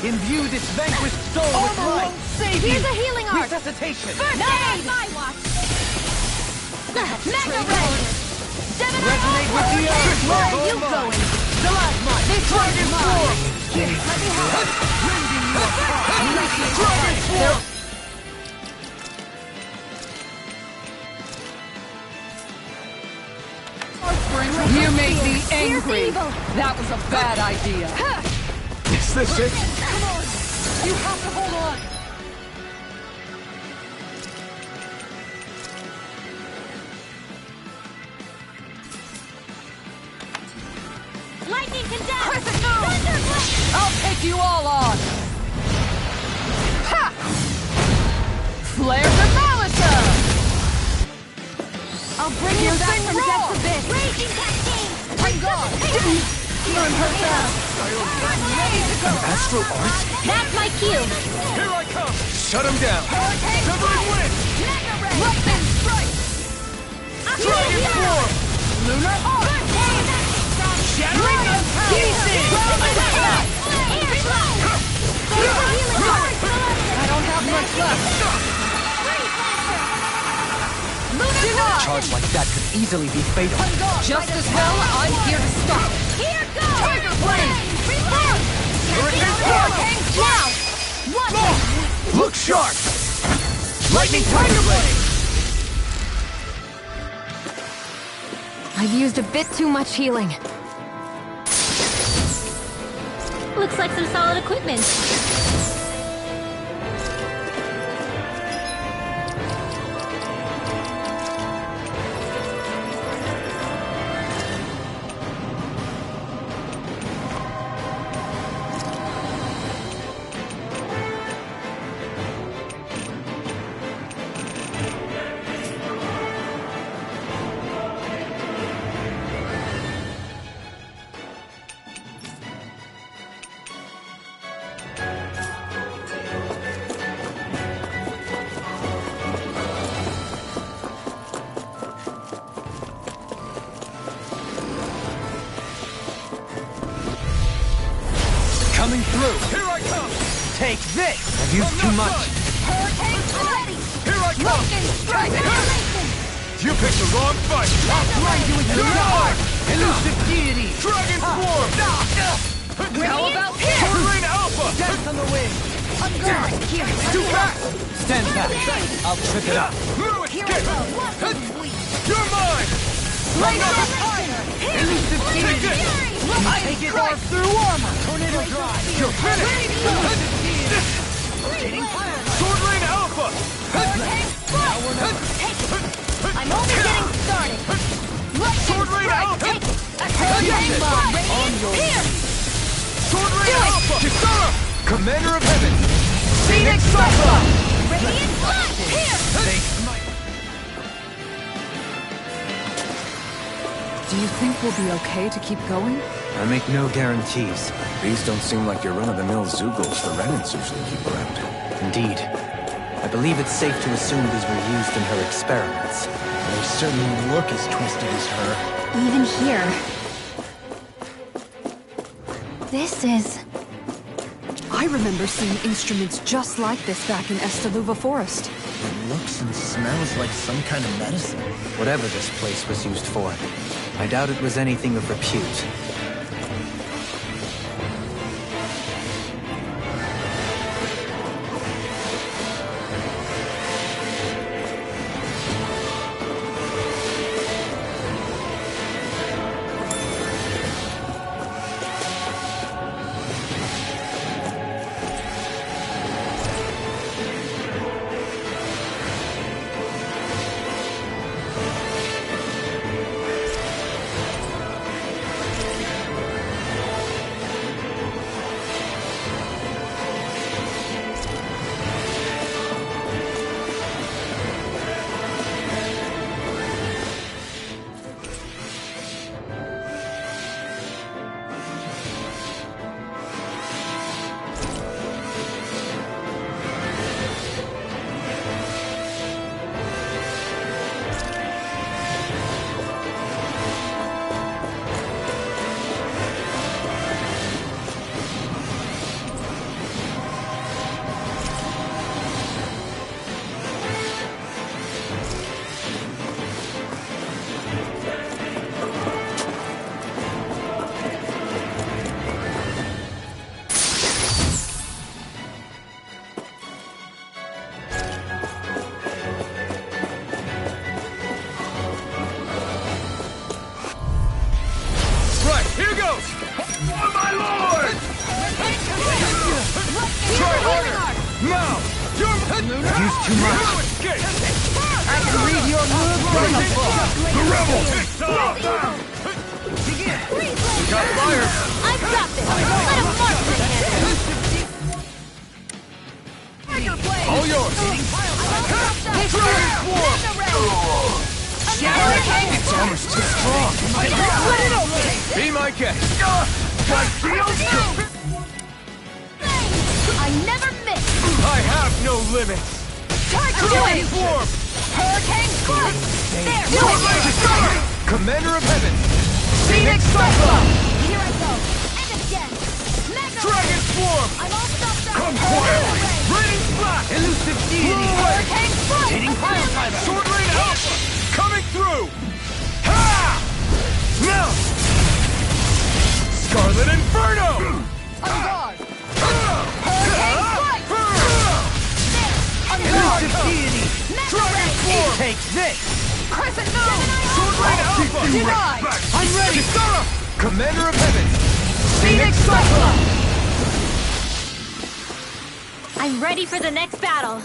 Imbue this vanquished soul with light! Here's a healing arc! Resuscitation! First aid! My watch! Mega Ray! Resonate with the earth! Where are you going? Plasma! This one's mine! Here, let me help! Dragon Form! You made me Here's angry. evil! That was a bad idea. Is this it? Come on. You have to hold on. Lightning condemned! Thunderblast! I'll take you all on. Ha! Flares of Malisa! I'll bring you back from death's abyss! Raging cascade! I'm gone! Burn her down! Ready to go! Astral Arts? That's my cue! Here I come! Shut him down! Severing Wind! Mega Ray! Lightning strike! Dragon Form! Lunar Arc! Shattering Pieces! I don't have much left. Charge like that could easily be fatal. Just as well, I'm here to stop. Here goes! Tiger Blade! Hurricane Strike! Now! One! Look sharp! Lightning Tiger Blade! I've used a bit too much healing. Looks like some solid equipment. Coming through! Here I come! Take this! I've used too much! Hurricane ready! Here I come! Strike! Annihilation! You picked the wrong fight! I'll grind you into your arm! Elusive deity! Dragon Form! How about here? Sword Rain Alpha! Death on the wind! I'm gone! Here, Too fast! Stand back. I'll trip it up. No Here escape! we go! What is weak? You're mine! Another fire! Elusive deity! Take it off through armor! Tornado Drive! You're finished! Sword Rain Alpha! I'm only getting started! Sword Rain Alpha! On your here! Sword Rain Alpha! Kisara! Commander of Heaven! Phoenix Cyclone! Radiant Blast! Here! They smite! Do you think we'll be okay to keep going? I make no guarantees. These don't seem like your run-of-the-mill Zoogles the Renans usually keep around. Indeed. I believe it's safe to assume these were used in her experiments. They certainly look as twisted as her. Even here. This is... I remember seeing instruments just like this back in Estaluva Forest. It looks and smells like some kind of medicine. Whatever this place was used for, I doubt it was anything of repute. Use too much. I can read your moves from afar. The rebel! We got fire! I've got this! Let him mark the hand! All yours! Dragon Swarm! Its armor's too strong! Be my guest! I never miss! I have no limits! Dragon Swarm! Hurricane Strike! There! Do it! Commander of Heaven! Phoenix Cyclone! Here I go! And again! Mega Dragon Swarm! I'm all stopped up! Come quietly! Raining Blast! Elusive deity! Hurricane Strike! Hitting pile driver! Sword Rain Alpha! Coming through! Ha! Now! Scarlet Inferno! On guard! Hurricane Strike! On guard! Elusive deity! Dragon Swarm! Take this! Crescent Moon! Sword Rain Alpha! Denied! I'm ready! Kisara! Commander of Heaven! Phoenix Cyclone! I'm ready for the next battle!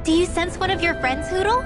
Do you sense one of your friends, Hootle?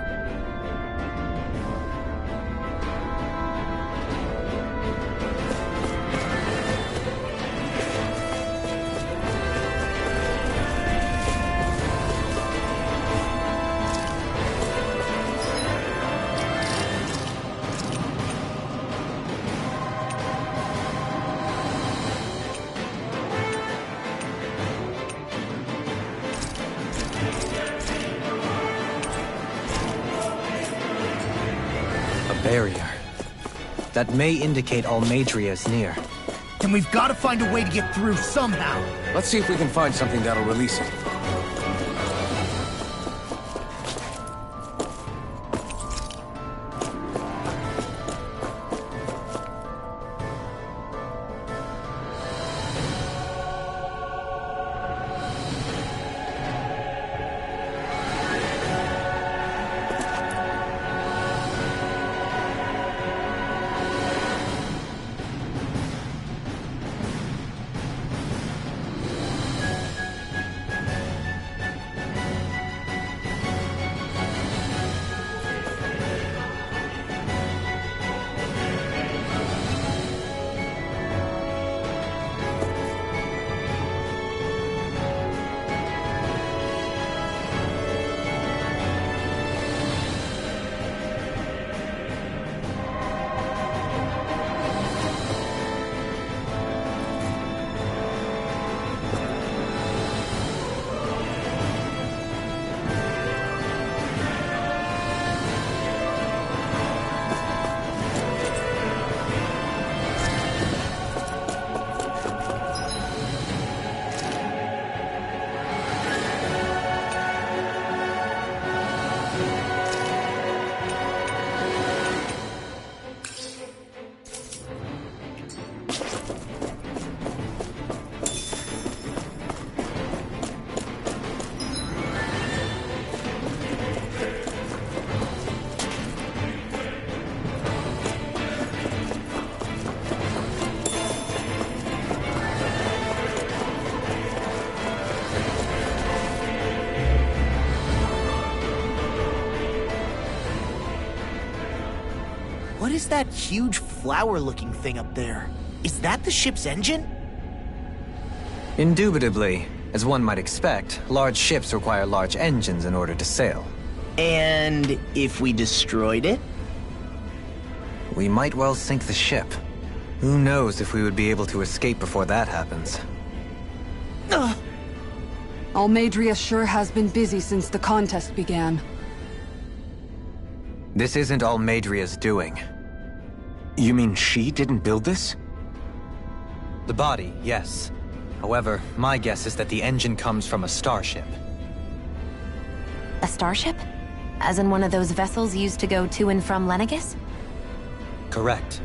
Barrier. That may indicate Almadria is near. Then we've got to find a way to get through somehow. Let's see if we can find something that'll release it. What is that huge flower-looking thing up there? Is that the ship's engine? Indubitably. As one might expect, large ships require large engines in order to sail. And if we destroyed it? we might well sink the ship. Who knows if we would be able to escape before that happens. Almeidrea sure has been busy since the contest began. This isn't Almeidrea's doing. You mean she didn't build this? The body, yes. However, my guess is that the engine comes from a starship. A starship? As in one of those vessels used to go to and from Lenegis? Correct.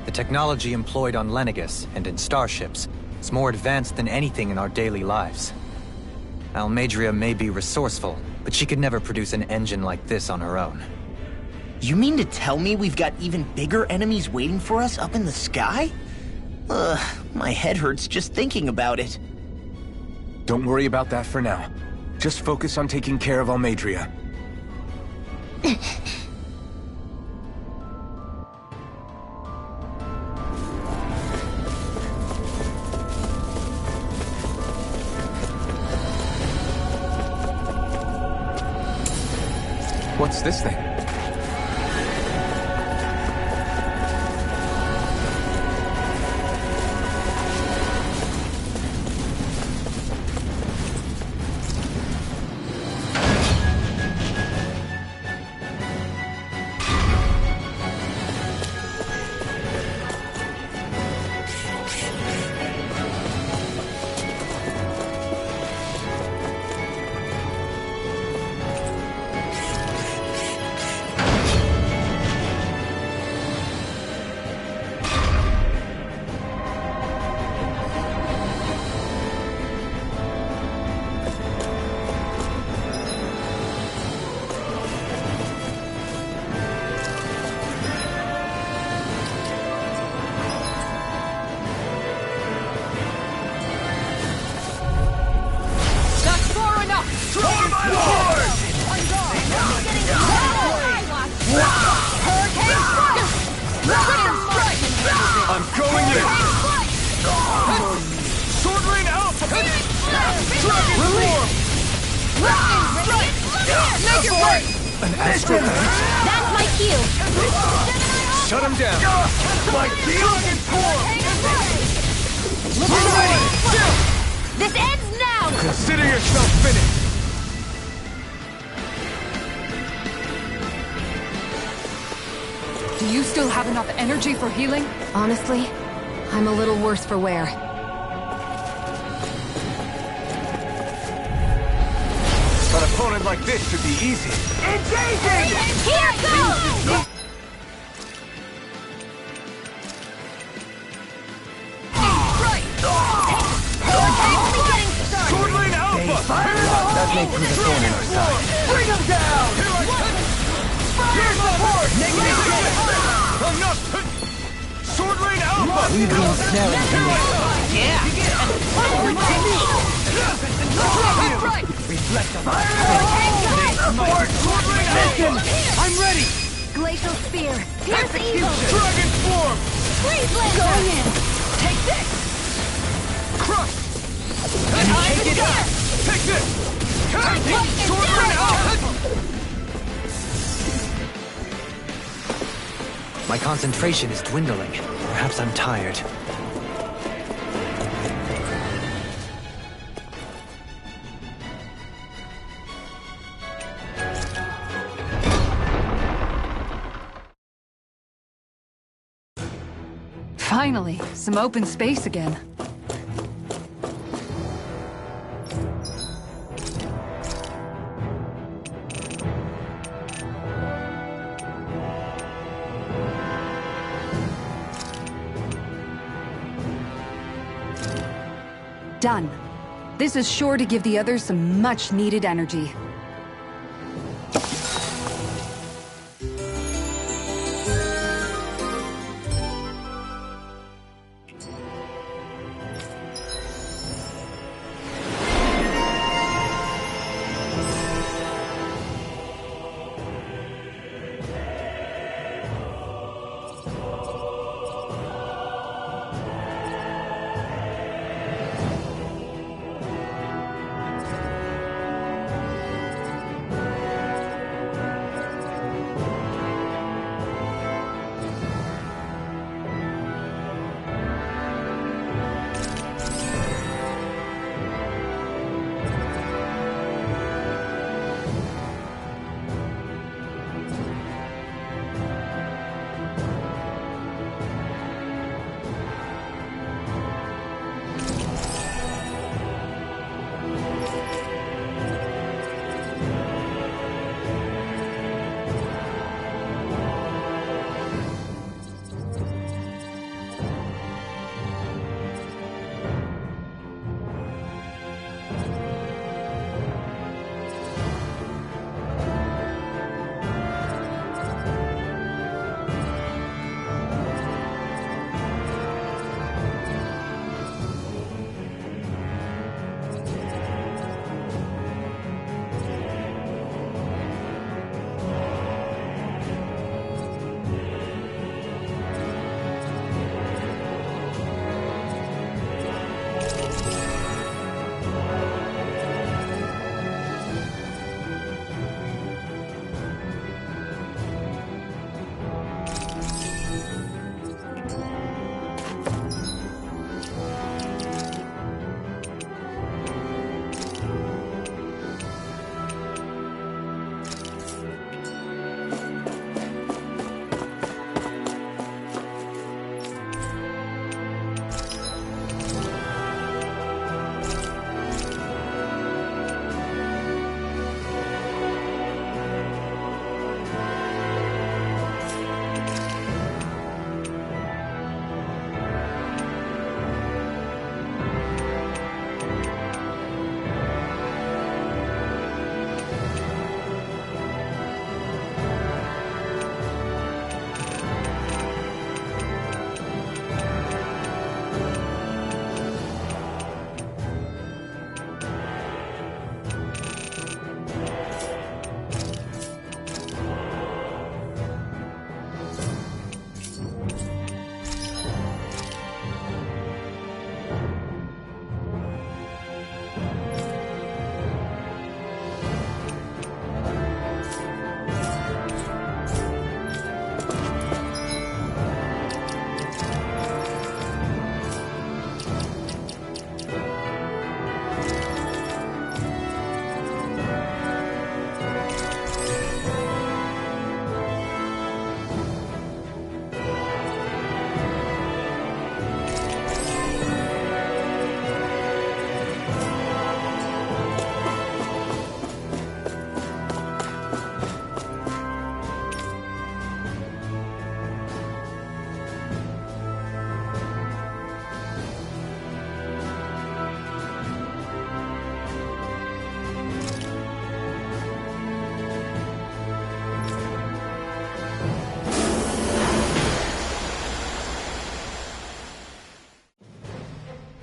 The technology employed on Lenegis and in starships is more advanced than anything in our daily lives. Almeidrea may be resourceful, but she could never produce an engine like this on her own. You mean to tell me we've got even bigger enemies waiting for us up in the sky? My head hurts just thinking about it. Don't worry about that for now. Just focus on taking care of Almeidrea. What's this thing? I'm going in! Sword Rain Alpha! Dragon Form! Make it right! An Astral Lance? That's my cue! Shut him down! My Dragon Form! This ends now! Consider yourself finished! Do you still have enough energy for healing? Honestly, I'm a little worse for wear. An opponent like this should be easy. Engaging! Here goes! Sword Rain Alpha! That may prove a thorn in our side. Bring him down! Here's the horse! I'm not... Sword Rain Alpha! We've been snaring him. Reflect on my Sword Rain Alpha! I'm ready! Glacial Spear! Pierce Evil! Dragon Form! Freeze Lancer! Going in! Take this! Crush! Take it! Take this! Sword Rain Alpha! My concentration is dwindling. Perhaps I'm tired. Finally, some open space again. Done. This is sure to give the others some much-needed energy.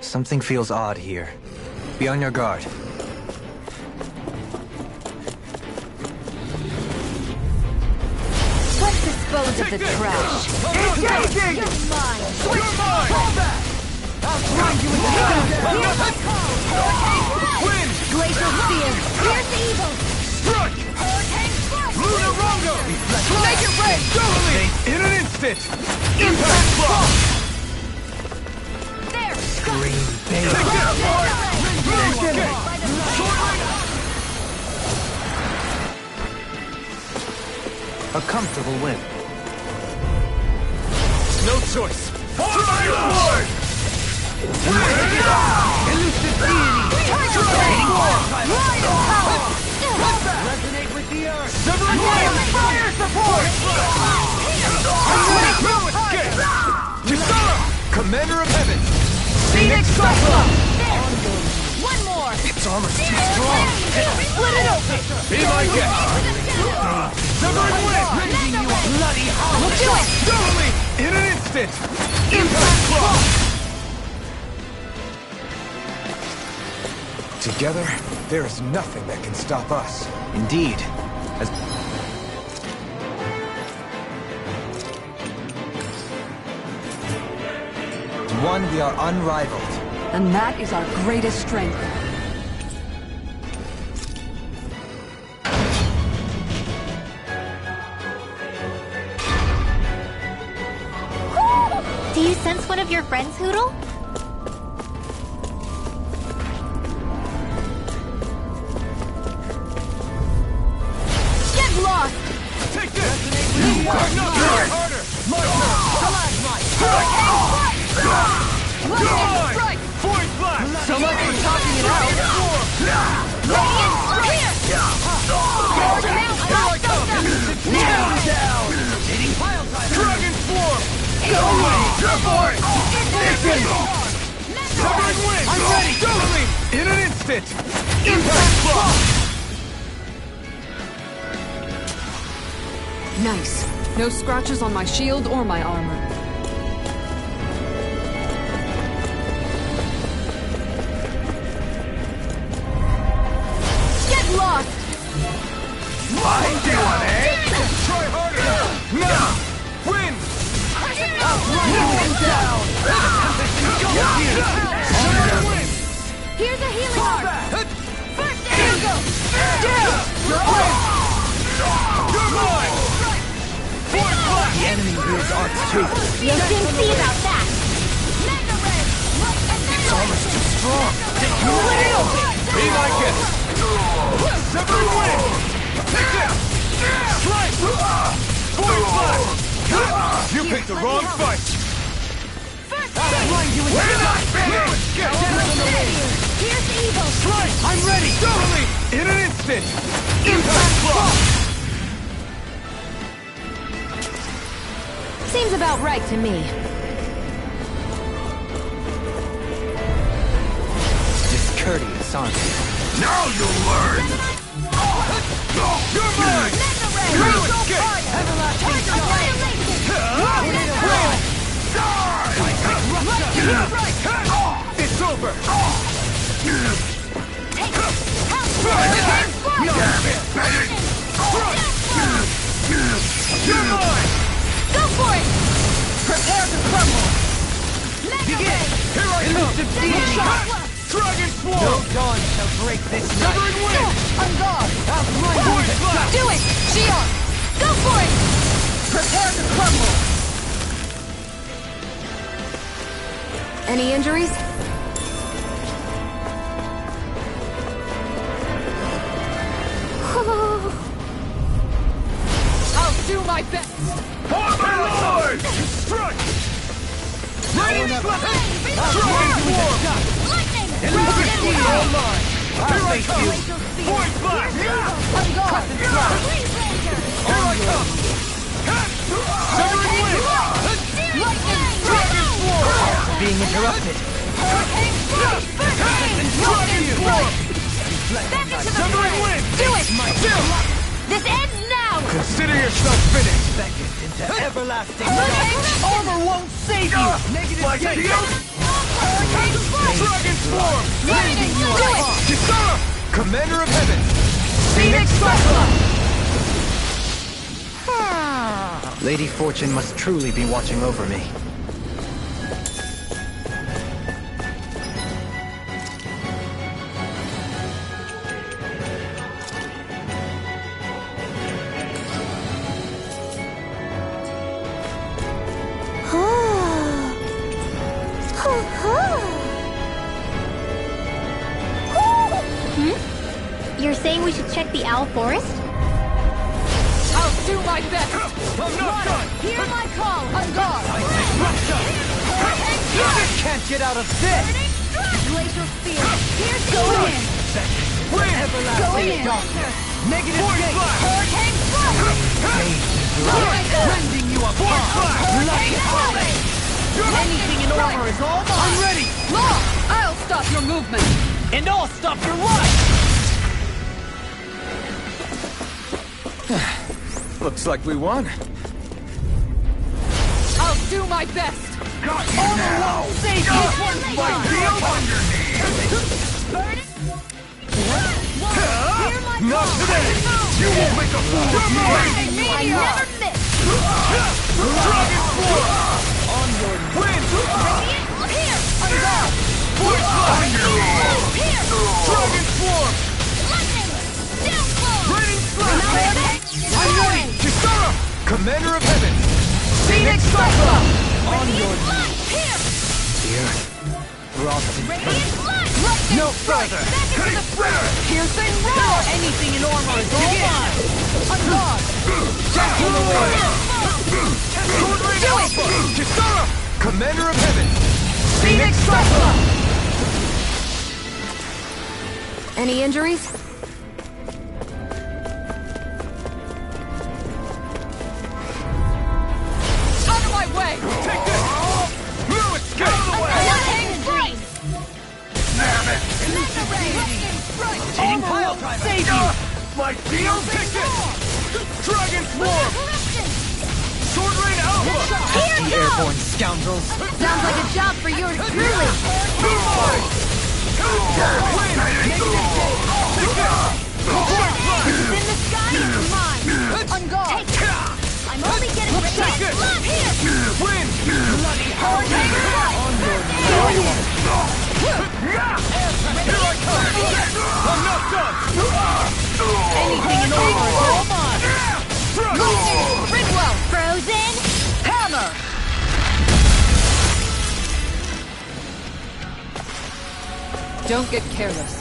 Something feels odd here. Be on your guard. Let's dispose of the trash. Engaging! You're mine. You're mine! Fall back! I'll grind you into Win! Glacial Spear. Here's the evil. Strike! Lunarongo! Make it rain. Totally! In an instant! Impact block! There. Green Bay. Take this, boy! Okay. A comfortable win. No choice! Forward! Elusive deity! Resonate with the earth! Severing wind! Fire support! No escape! Kisara! Commander of Heaven! Phoenix Cyclops! One more. Its armor's too strong! Split it open. Be my guest! Severing wind! Bloody hell. We'll do it. Totally! In an instant! Impact block! Together, there is nothing that can stop us. Indeed. As one, we are unrivaled. And that is our greatest strength. Do you sense one of your friends, Hootle? Get lost! Take this! Harder! My turn! Void blast! So much for talking it out. Dragon form! Go away! Support! Severing wind! I'm ready! Totally! In an instant! Impact block! Nice. No scratches on my shield or my armor. Get lost! Fine doing, eh? Try harder! Now! Win! Down! Here's a healing arm! First aid! You're mine! Void blast! The enemy wields arts too. You'll soon see about that! Its armor's too strong! Be my guest! Severing wind! Take this! Strike! Void blast! You picked the wrong fight! We're not finished! Here's evil! Strike! I'm ready! Totally! In an instant! Impact block! Seems about right to me. Discourteous, aren't you? Now you'll learn! You're mine! No escape! It's over! You're mine! Go for it! Prepare to crumble. Begin! Here I come! Dragon Swarm! No dawn shall break this night. Severing wind! On guard. Void blast! Do it! Shion! Go for it! Prepare to crumble. Any injuries? I'll do my best. Overlord! Strike! Ready to Dragon Swarm! Lightning! Elusive Round Here and I come! Void blast! On guard. Here I come! Severing wind! Dragon Swarm! Being interrupted. Dragon Swarm! Severing wind! Do it! Still! This ends now! Consider yourself finished! Into everlasting night. Armor won't save you. Negative Like gate. you! Dragon Swarm! Landing you on Kisara! Commander of Heaven! Phoenix Cyclone! Lady Fortune must truly be watching over me. You're saying we should check the Owl Forest? I'll do my best! I'm not done! Hear my call! On guard! You just can't get out of this! Glacial Steel! Here's going in! Win! Going in! Negative Blast! Hurricane Flash! Rending you apart! Bloody holiday! Anything in armor is all mine! I'm ready! Law! I'll stop your movement! And I'll stop your life! Looks like we won. I'll do my best! Got you now! Save My you! deal on your knees! Not today! You won't make a fool of me! I never miss! Dragon Swarm! On your win! Here! On guard! Force on your knees! Dragon Swarm! Raining Slash! I'm ready! Kisara! Commander of Heaven! Phoenix Cyclone! On your knees! Here. Robin. No further! Piercing roar! Anything in armor is all mine! On guard! Tackle away! Sword Rain Alpha! Kisara! Commander of Heaven! Phoenix Cyclone! Any injuries? Out of my way! Take this! No escape! Out of the way! Damn it! Rotating pile driver! Save you! My deal ticket! Dragon Swarm! Sword Rain Alpha! Here Airborne scoundrels. Sounds like a job for you truly! It's in the sky, it's mine! On guard! I'm only getting ready! Here! Win! Bloody Hurricane Here I come! I'm not done! Anything in armor is all mine! Ridwell! Frozen? Hammer! Don't get careless.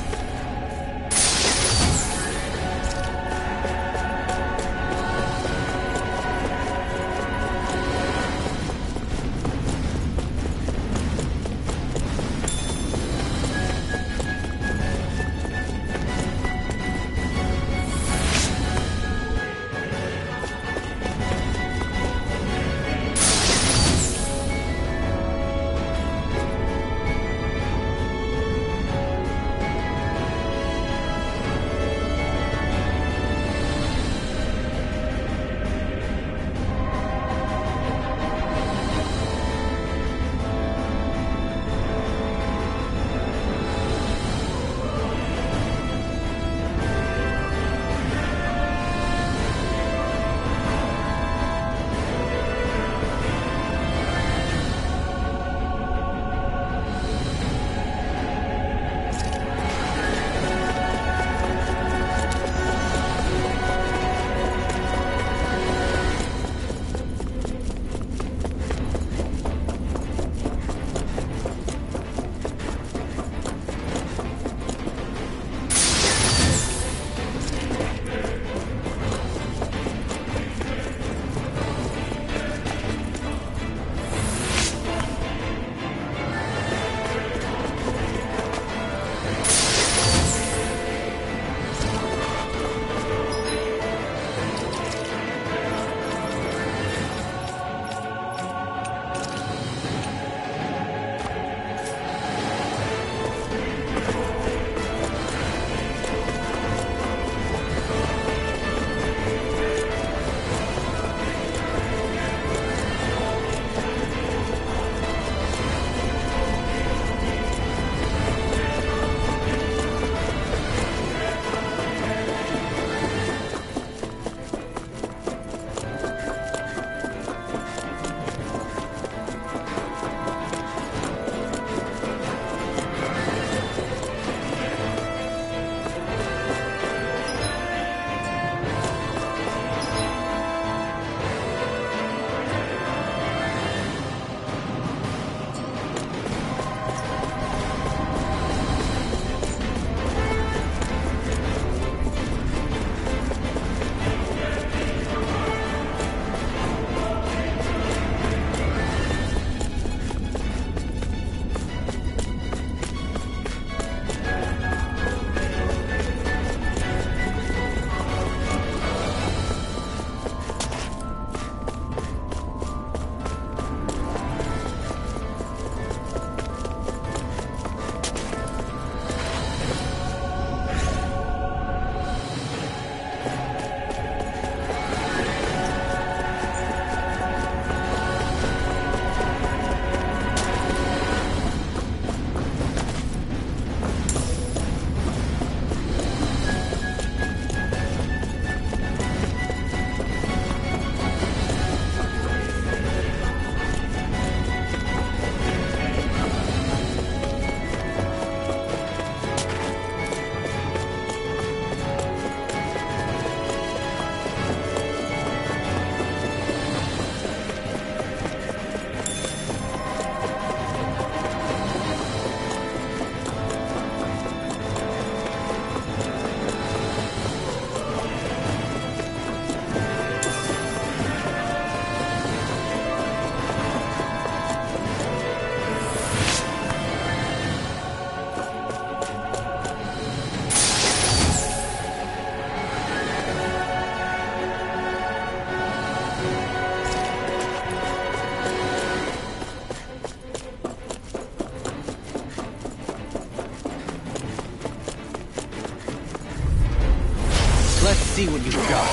see what you've got.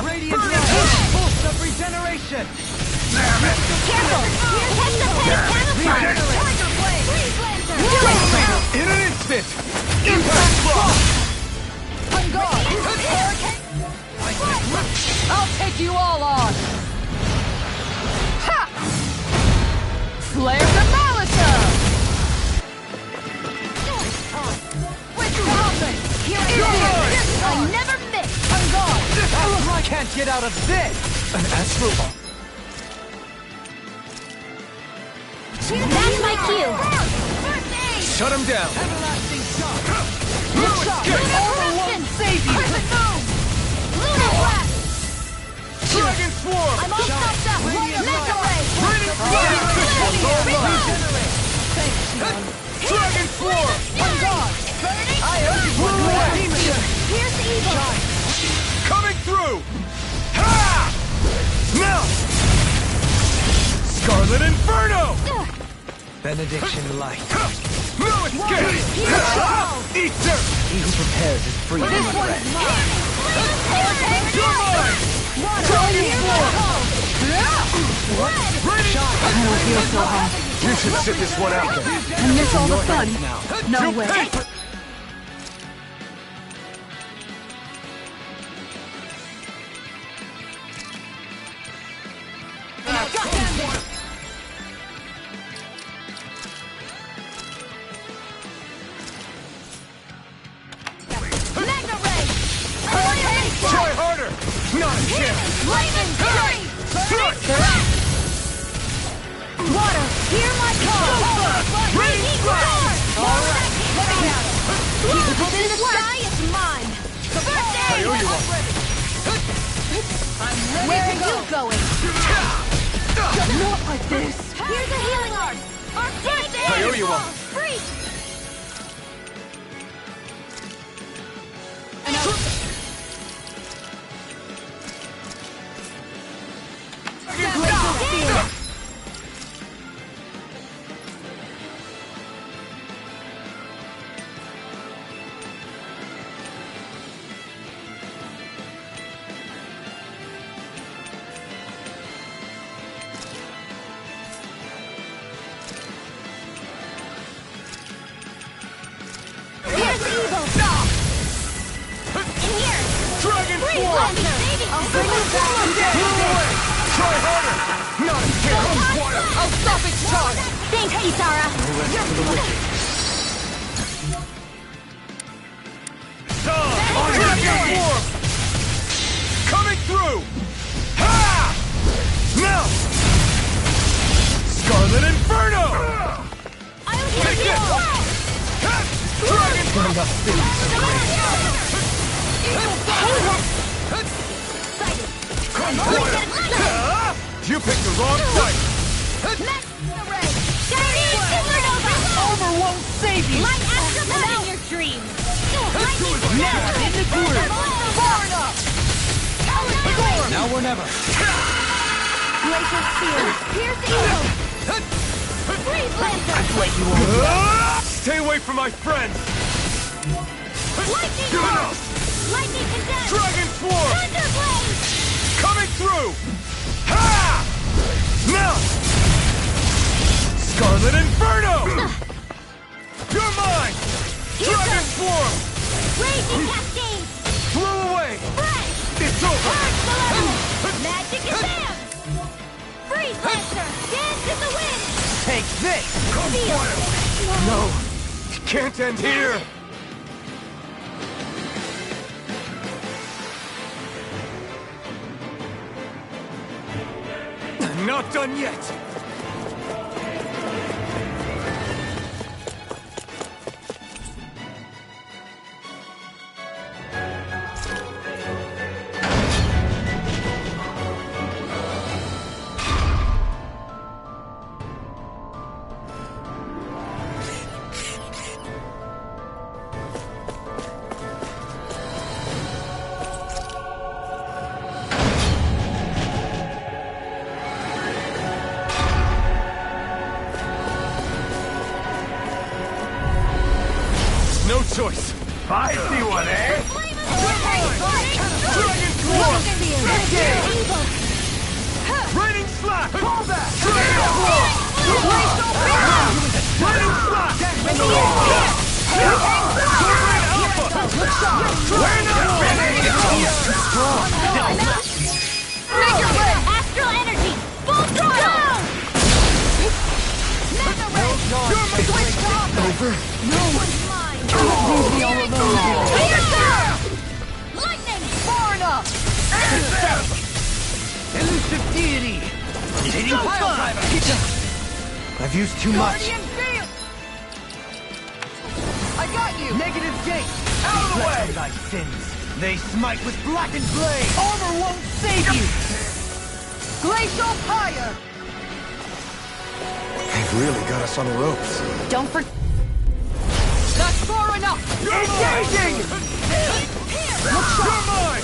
Radiant pulse of regeneration! Careful! Catch the panic camouflage! In an instant! Impact block! On guard! I'll take you all on! Ha! Flare the Malisa! I never miss! On guard! I can't get out of this! An astral... That's my cue! First aid! Shut him down! Everlasting shock! No escape! Lunar won't save you! Perfect move! Lunar blast! Dragon swarm! I'm all stopped up! Mega ray! Radiant Dragon swarm! On guard! I owe you one more! Here's the evil! Coming through! Ha! Now! Scarlet Inferno! Benediction light. No escape! Eat dirt! He who prepares is free from threat. You're mine! Dragon swarm! I don't feel so hot. You should sit this one out. And miss all the fun. No You way. pay for... Mega ray! Try harder! Not a chance! Lightning fury! Water, hear my call! Raging roar! Alright, let me have it! Keep it in the sky, it's mine! First aid! I owe you one. Where are you going? Not like this. Here's a healing art! Our first aid! I owe you one. Freeze! Here's evil! In here! Dragon Freeze, swarm! Lancer! I'll bring you down! Try harder! Not a chance! Water! I'll stop its charge! Thanks, Kisara! Dragon swarm! Coming through! Ha! Now! Scarlet Inferno! I'll Take heal this! you! Dragon You picked the wrong fight! Over won't save you! Light after in your dreams! Now in the group! Far enough! Now or never. Glacial Steel! Here's evil! Freeze, Lancer! Stay away from my friends! Lightning Good Bolt! enough! Lightning Condensed! Dragon Swarm! Thunderblade! Coming through! Ha! Now! Scarlet Inferno! You're mine! Dragon Swarm! Raging Cascade! Blow away! Fresh! It's over! Purge the level! Magic advance! Freeze, Lancer! Dance in the wind! Take this! Feel! No! It can't end here! Not done yet! choice. I see one, eh? Dragon Swarm! Raining Slash! Call back! Dragon Swarm! Raining Slash! We're not ready! Make your way! Astral energy! Full throttle! Mega ray! Switch off! Over? No! Mine! Leave me all alone. Here goes! Lightning! Far enough! Elusive deity! Hitting pile driver! I've used too much. Guardian field! I got you! Negative gate! Out of the way! Thy sins! They smite with blackened blade! Armor won't save you! Glacial fire! They've really got us on the ropes. Don't forget. That's far enough! Engaging! Look shot!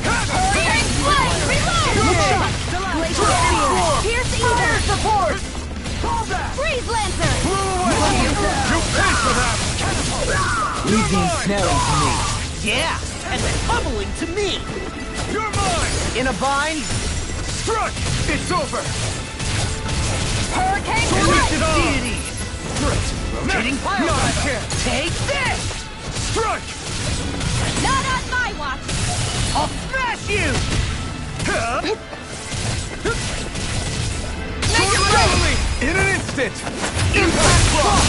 Hurricane Blade! Reload! Glacial Spear! Pierce Ether! Support! Call back! Freeze Lancer! You pay for that! Easy and smelling to me. Yeah, and then bubbling to me. You're mine! In a bind? Struck! It's over! Hurricane Elusive Blade! deity! Threat! Rotating pile Not a driver! chance. Take this! Struck! Not on my watch! I'll smash you! Make it ready! In an instant! Impact block!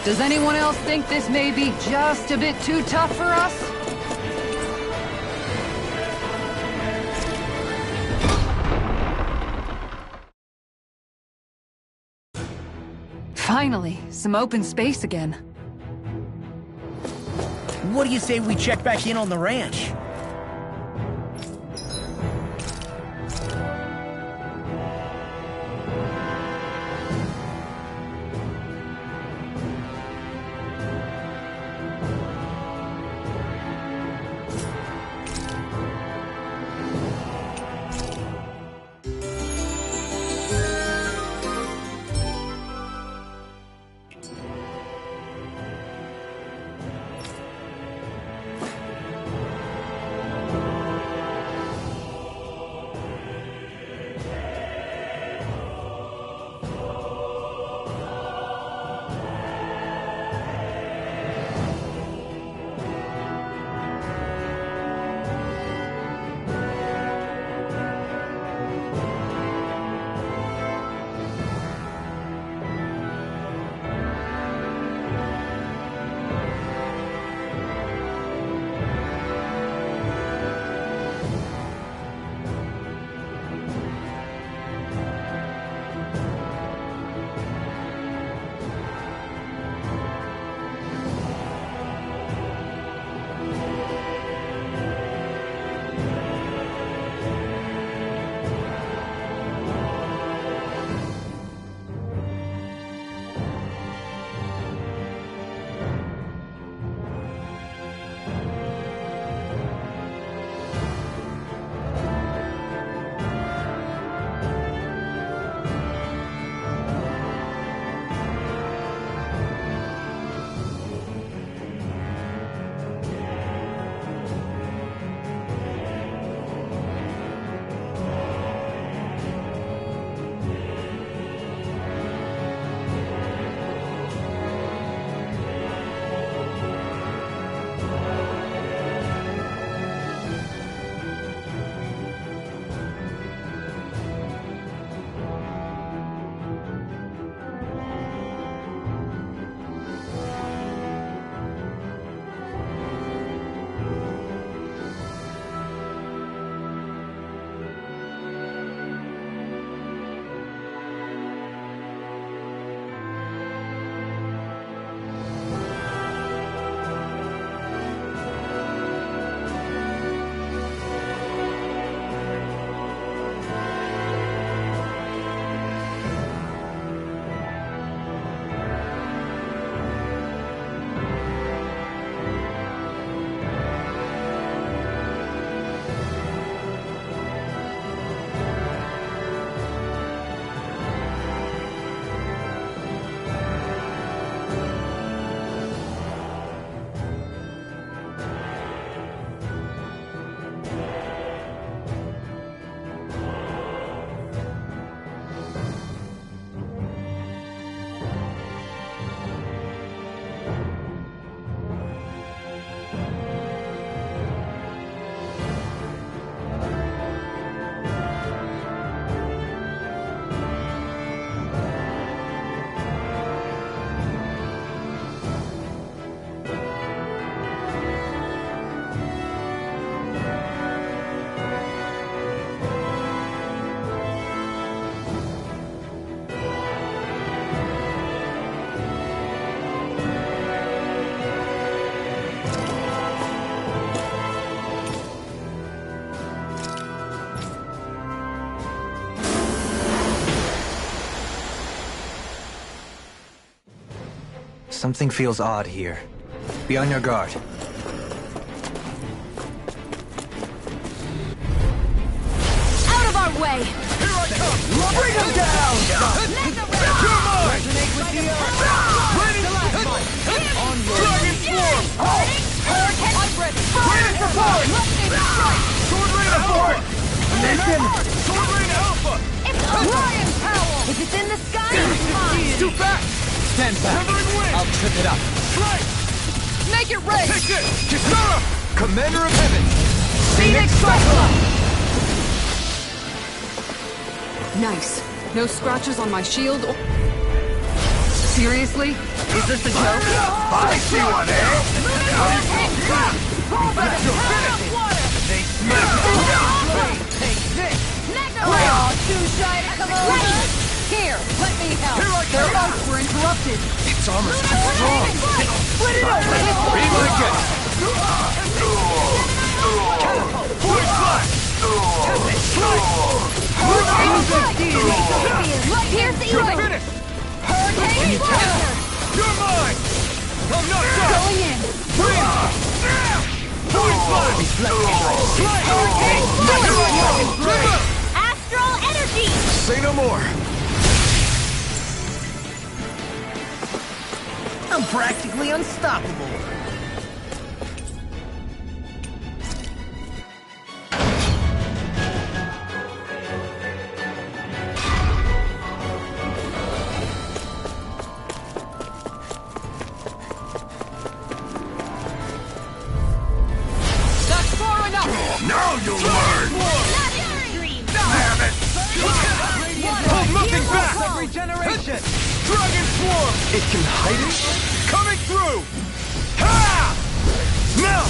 Does anyone else think this may be just a bit too tough for us? Finally, some open space again. What do you say we check back in on the ranch? Something feels odd here. Be on your guard. Out of our way! Here I come! Bring him down! You're mine! Resonate with the earth! Ready? On your Dragon Swarm! I'm ready! Rain support! Sword Rain Alpha! Listen! Sword Rain Alpha! It's Orion Power! If it's in the sky, it's mine! Too fast! Stand back. Severing Wind! I'll trip it up. Strike! Make it rain! Take this! Kisara! Commander of Heaven! Phoenix Cyclops! Nice. No scratches on my shield or... Seriously? Is this a joke? I see one, eh? They take this! Too shy to come over! Here, let me help! Here I Their come! arcs were interrupted. Its armor's too strong! Split it open! Be my guest! Force Flash! Here's the You're eagle! finished! Hurricane Blaster! You're mine! I'm not done! Going in. Force Flash! Hurricane! Astral Energy! Say no more! I'm practically unstoppable. That's far enough! Now you'll learn! Damn it! Hold nothing back! Regeneration! Dragon Swarm! It can hide it? Coming through! Ha! Now!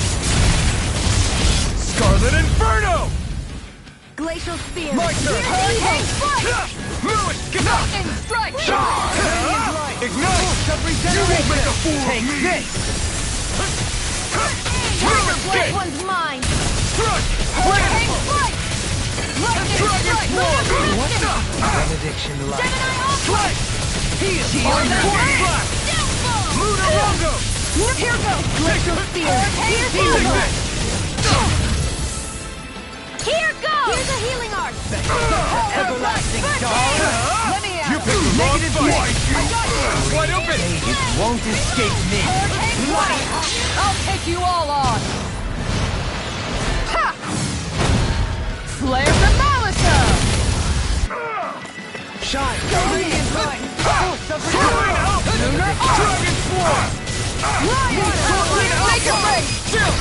Scarlet Inferno! Glacial Spear! My turn! Hurricane Strike! Lewis, get out! Lightning Strike! Ignite! You won't make a fool of me! this! This one's mine! Strike! Hurricane Strike! Lightning Dragon Strike! Swarm! Benediction light. Gemini Ultra! Strike! Force Flash! Lunar Rondo! Here goes! Glacial Spear! Here's Take Eagle! this! Here goes! Here's a healing arc! Everlasting Dawn! Let me out! You picked the wrong fight! Wide open! It won't escape me. Hurricane Blast! I'll take you all on! Ha! Flare the Malisa! Shine! Radiant Light! Swirling Alpha! Dragon Swarm! Make it rain! Chill!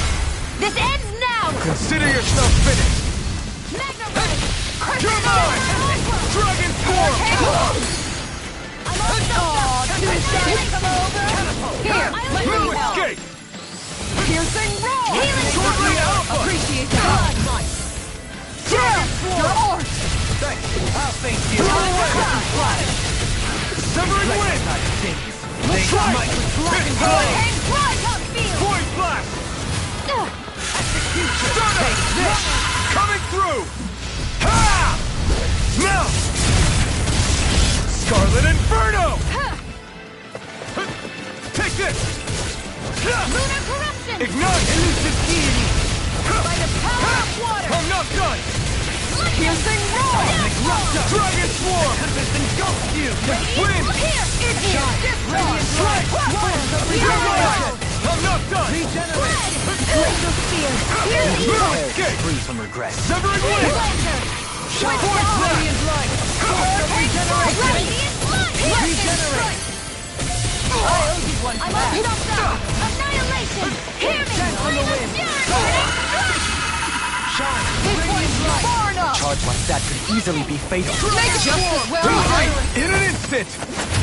This ends now! Consider yourself finished! Magna Ray! You're mine! Dragon Swarm! I'm all too shy to come over! Here, let me No help! escape! Piercing roll! Healing Swirling Alpha! Appreciate that! Chill! Your orc! I'll face you. Severing Wind! They Strike! might Hit And hard! fly top field! Void Blast! Stunner! Coming through! Ha! Now! Scarlet Inferno! Take this! Lunar Corruption! Ignite! Elusive Deity! By the power of water! I'm not done! Piercing roll! Dragon Swarm! Engulf you! Wind! Here! It's here! Discharge! Strike! You're mine! I'm not done! Glacial Spear! Here's the No eagle! escape! Free from regret. Severing Wind! Blazer! Void Blast! Radiant Light! Lightning Strike! I'm on top now! Annihilation! Hear me! Blazer Fury! This one's far enough! Charge like that could easily be fatal. Make it just as well! Die in an instant!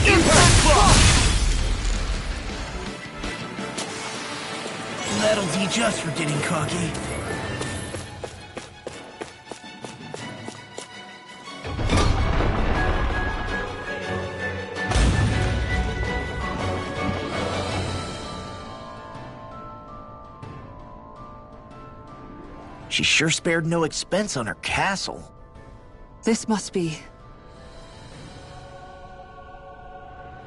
Impact Block! That'll teach us for getting cocky. She sure spared no expense on her castle. This must be...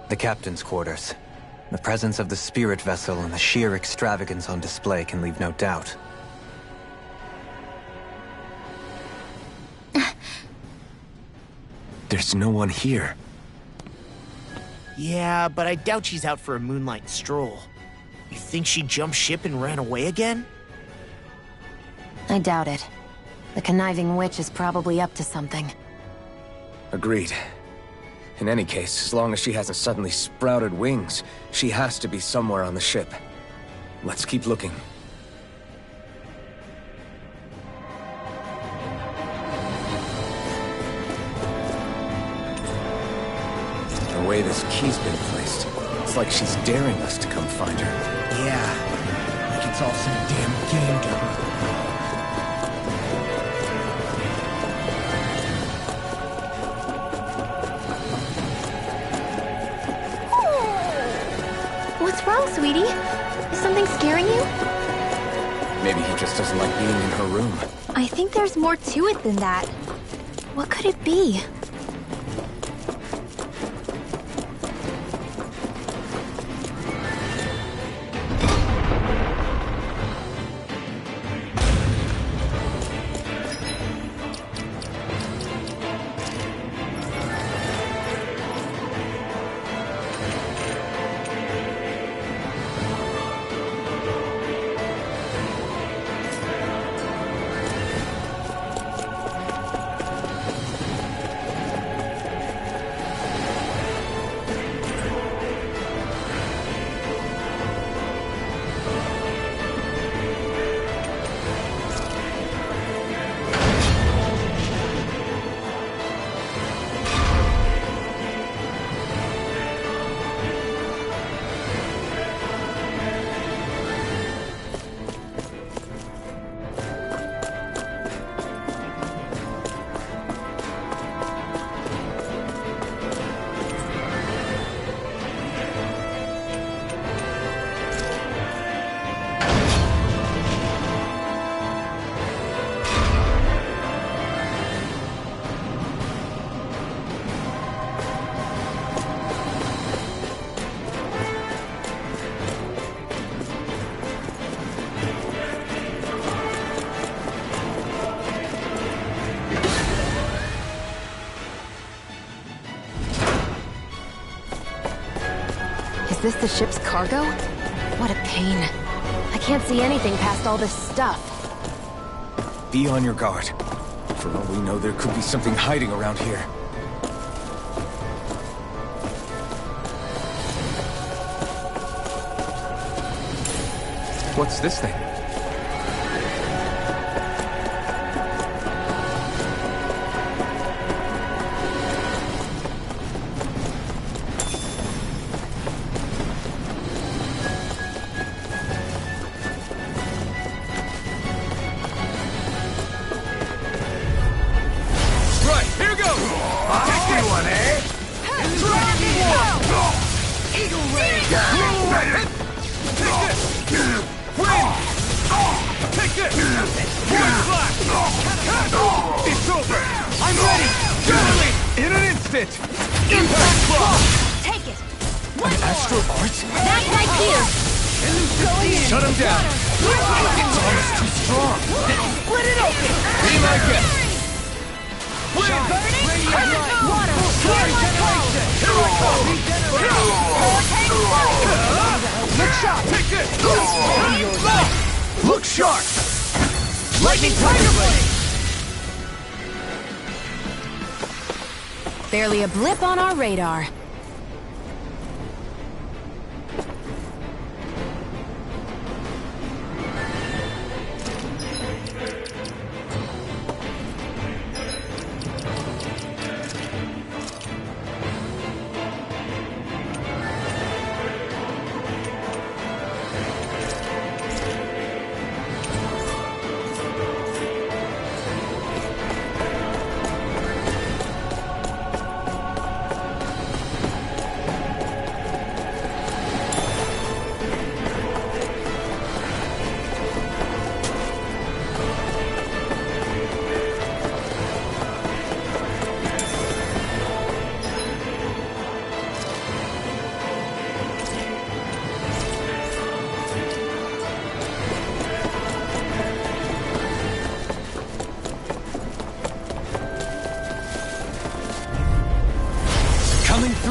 The captain's quarters. The presence of the spirit vessel and the sheer extravagance on display can leave no doubt. There's no one here. Yeah, but I doubt she's out for a moonlight stroll. You think she jumped ship and ran away again? I doubt it. The conniving witch is probably up to something. Agreed. In any case, as long as she hasn't suddenly sprouted wings, she has to be somewhere on the ship. Let's keep looking. The way this key's been placed, it's like she's daring us to come find her. Yeah, like it's all some damn game to her. What's wrong, sweetie? Is something scaring you? Maybe he just doesn't like being in her room. I think there's more to it than that. What could it be? Is this the ship's cargo? What a pain. I can't see anything past all this stuff. Be on your guard. For all we know, there could be something hiding around here. What's this thing? It's over! I'm ready! In an instant! Impact Claw! Take it! An Astral Arts? That's my cue! Shut him down! It's almost too strong! Split it open! Be my guest! Wind! Water! Clear my call! Here I come! Look sharp! Take this! Look sharp! Lightning Tiger Blade! Barely a blip on our radar.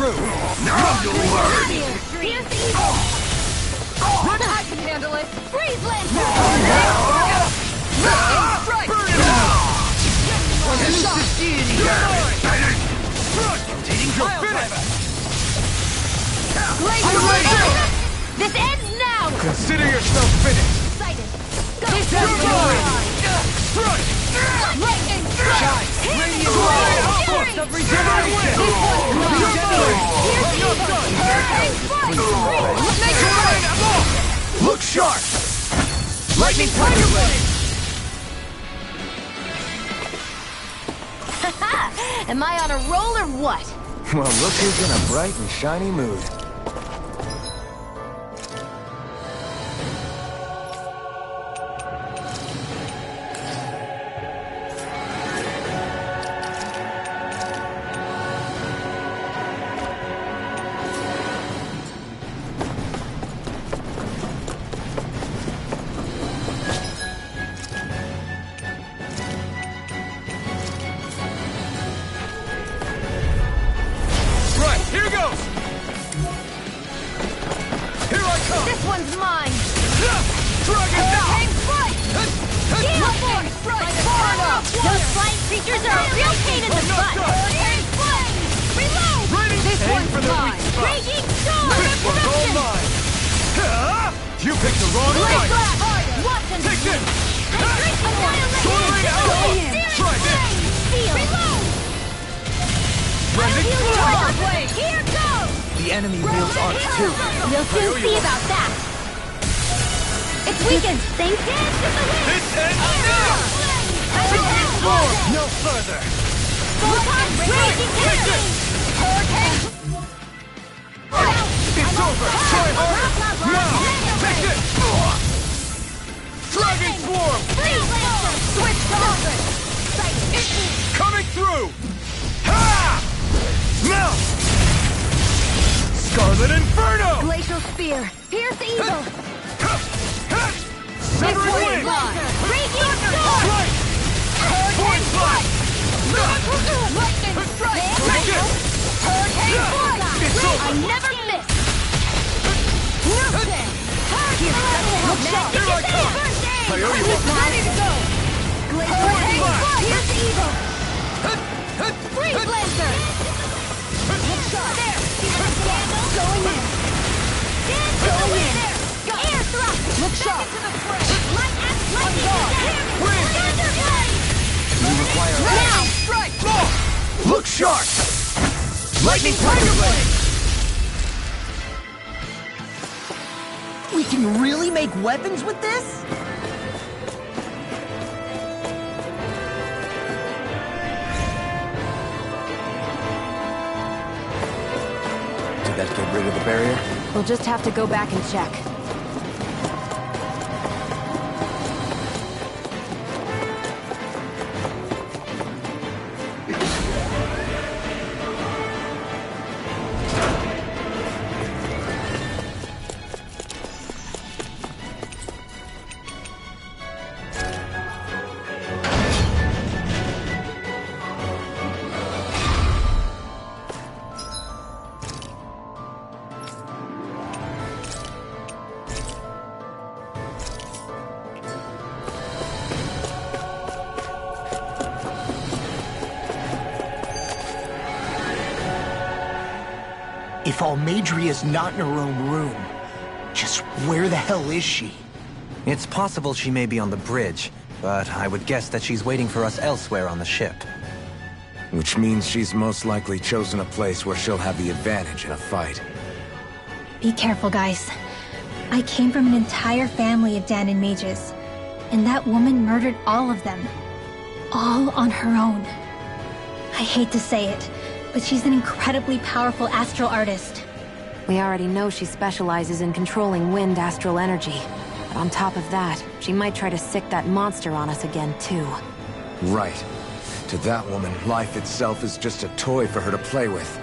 through! Now you'll learn! Here's the evil! I can handle it! Freeze Lancer! Strike! Burn it out! Elusive deity! Rotating your finish! This ends now! Consider yourself finished! Excited! Go! This is Strike! Lightning! Shine! Radiant force of regeneration! Look sharp! Lightning Tiger Blade! Am I on a roll or what? Well, look who's in a bright and shiny mood. Here goes! Here I come! This one's mine! Dragon Hurricane Strike! Gale Force! Far enough! Those flying creatures are a real pain in the butt! Hurricane Flame! Reload! This one's mine! Raging Storm! This one's all mine! You picked the wrong fight! Watson! Take this! Annihilation! Try this! Reload! Rending Blade! Here goes! The enemy wields arcs too. We'll soon see about that! It's weakened! Thank you! This ends now! No further! Raging Hurricane! It's over! Try harder! Now! Take this! Dragon Swarm! Switch target! Coming through! Ha! Now! Scarlet Inferno! Glacial Spear! Pierce evil! Severing Wind! Raging Storm! Strike! Point Blast! Lightning Strike! Take it! Hurricane Force! It's over! I never miss! Nothing! Here I come! I owe you one! Ready to go! Glacial Blast! Pierce evil! Freeze Lancer! There! Going in! Going in! Air thrust! Look sharp! You require now! Strike! Look sharp! Lightning Tiger Blade! We can really make weapons with this? Did that get rid of the barrier? We'll just have to go back and check. If Almadria's not in her own room, just where the hell is she? It's possible she may be on the bridge, but I would guess that she's waiting for us elsewhere on the ship. Which means she's most likely chosen a place where she'll have the advantage in a fight. Be careful, guys. I came from an entire family of Dahnan mages, and that woman murdered all of them. All on her own. I hate to say it, but she's an incredibly powerful astral artist. We already know she specializes in controlling wind astral energy. But on top of that, she might try to sick that monster on us again, too. Right. To that woman, life itself is just a toy for her to play with.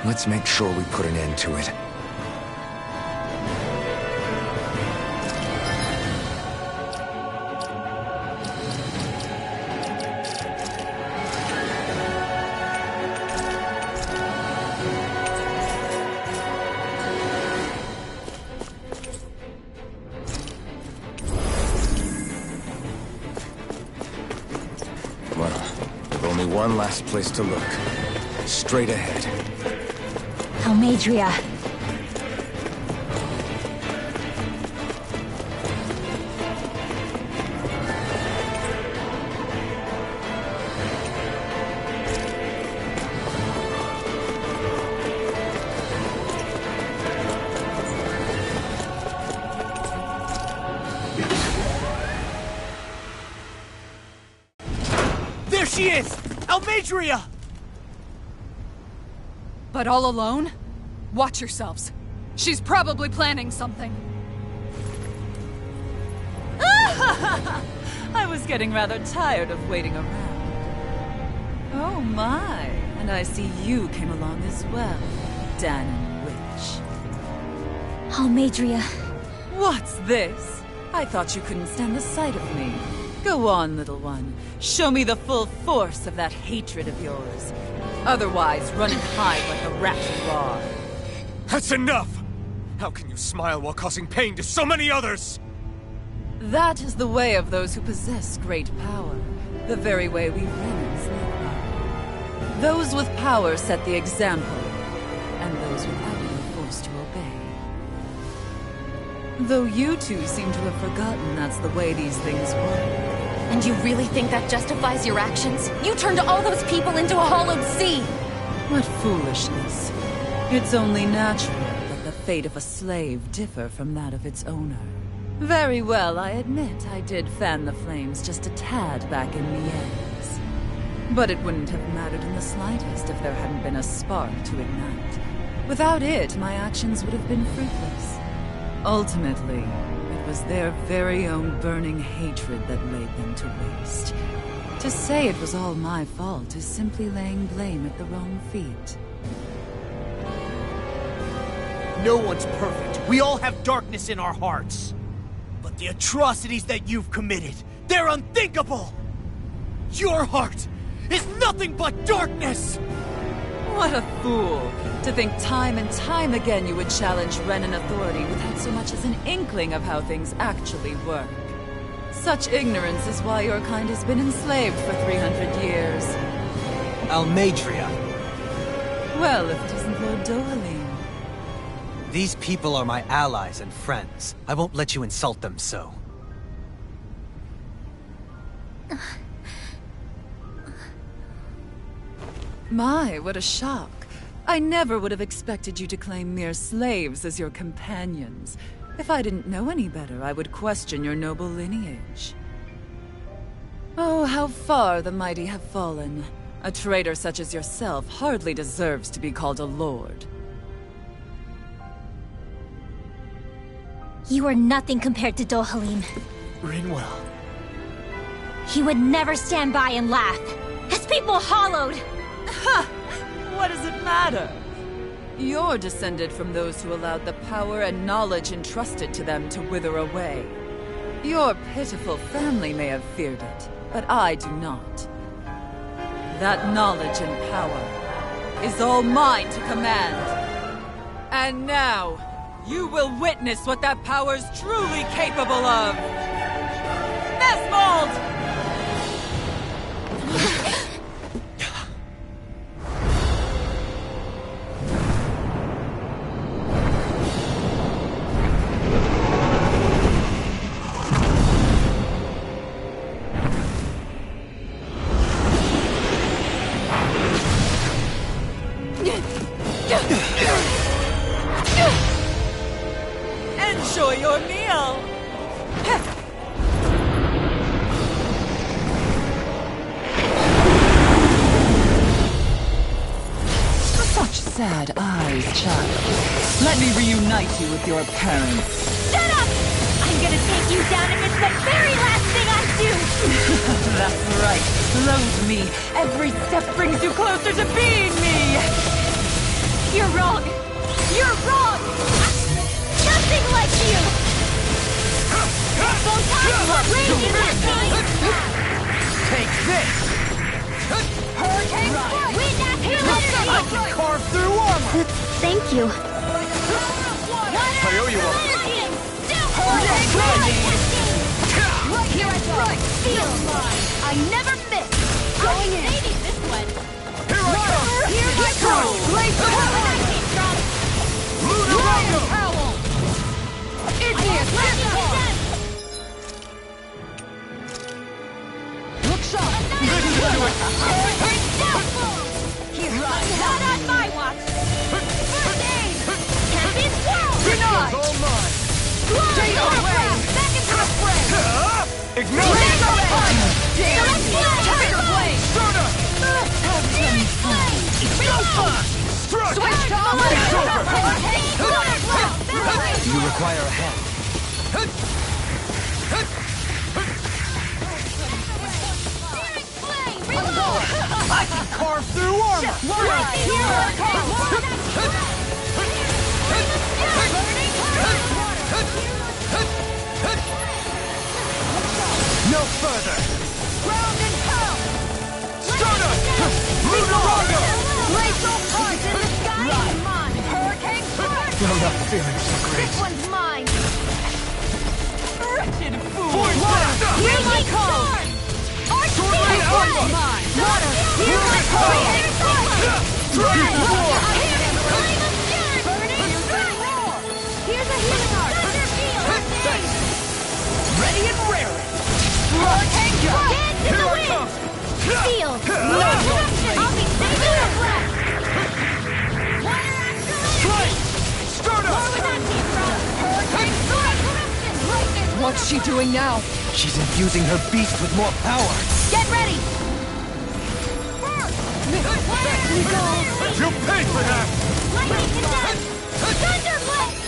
Let's make sure we put an end to it. only one last place to look. Straight ahead. Almeidria. There she is! Almeidria! But all alone? Watch yourselves. She's probably planning something. I was getting rather tired of waiting around. Oh my, and I see you came along as well, Dahnan Witch. Almeidria. What's this? I thought you couldn't stand the sight of me. Go on, little one. Show me the full force of that hatred of yours. Otherwise, run and hide like the rat you are. That's enough! How can you smile while causing pain to so many others? That is the way of those who possess great power. The very way we Renans live by. Those with power set the example, and those without it are forced to obey. Though you two seem to have forgotten that's the way these things work. And you really think that justifies your actions? You turned all those people into a hollowed sea! What foolishness. It's only natural that the fate of a slave differ from that of its owner. Very well, I admit I did fan the flames just a tad back in Mies. But it wouldn't have mattered in the slightest if there hadn't been a spark to ignite. Without it, my actions would have been fruitless. Ultimately, it was their very own burning hatred that laid them to waste. To say it was all my fault is simply laying blame at the wrong feet. No one's perfect. We all have darkness in our hearts. But the atrocities that you've committed, they're unthinkable! Your heart is nothing but darkness! What a fool! To think time and time again you would challenge Renan authority without so much as an inkling of how things actually work. Such ignorance is why your kind has been enslaved for 300 years. Almeidria. Well, if it isn't Lord Dohalim. These people are my allies and friends. I won't let you insult them so. My, what a shock. I never would have expected you to claim mere slaves as your companions. If I didn't know any better, I would question your noble lineage. Oh, how far the mighty have fallen. A traitor such as yourself hardly deserves to be called a lord. You are nothing compared to Dohalim. Rinwell. He would never stand by and laugh. His people hollowed! Ha! What does it matter? You're descended from those who allowed the power and knowledge entrusted to them to wither away. Your pitiful family may have feared it, but I do not. That knowledge and power is all mine to command. And now, you will witness what that power's truly capable of! Nesmold! Enjoy your meal! Such sad eyes, child. Let me reunite you with your parents. Shut up! I'm gonna take you down if it's the very last thing I do! That's right. Loathe me. Every step brings you closer to being me! You're wrong! You're wrong! Nothing like you! Take this! Hurricane Strike! Wind at him! I can carve through armor! Thank you. I owe you one. Hurricane Strike! Right here at strike! Feel mine! I never miss! Going in! This Not on my watch! First aid! Champion swirl! Denied! It's all mine! Stay away! Back into the fray! Ignore it! Tiger blade! Soda! Phoenix blade! Struck! Switch to It's over! Do you require a hand? I can carve through armor! No further! Ground and pound! Stardust! Lunarongo! Glacial punch in the sky is mine! Hurricane strike! I'm not feeling so great. This one's mine! Wretched fool! Hear my call! Sword Alpha! Mine! Water! Hear my call! Dragon Roar! Here's a healing art! Ready and raring! Hurricane strike! Dance in the Here I wind! come! Steel! I'll be saving your breath! Water Strike! Stardust! Hurricane strike! Lightning! What's she doing now? She's infusing her beast with more power. Get ready! You'll pay for that! Lightning condense! Thunderblade!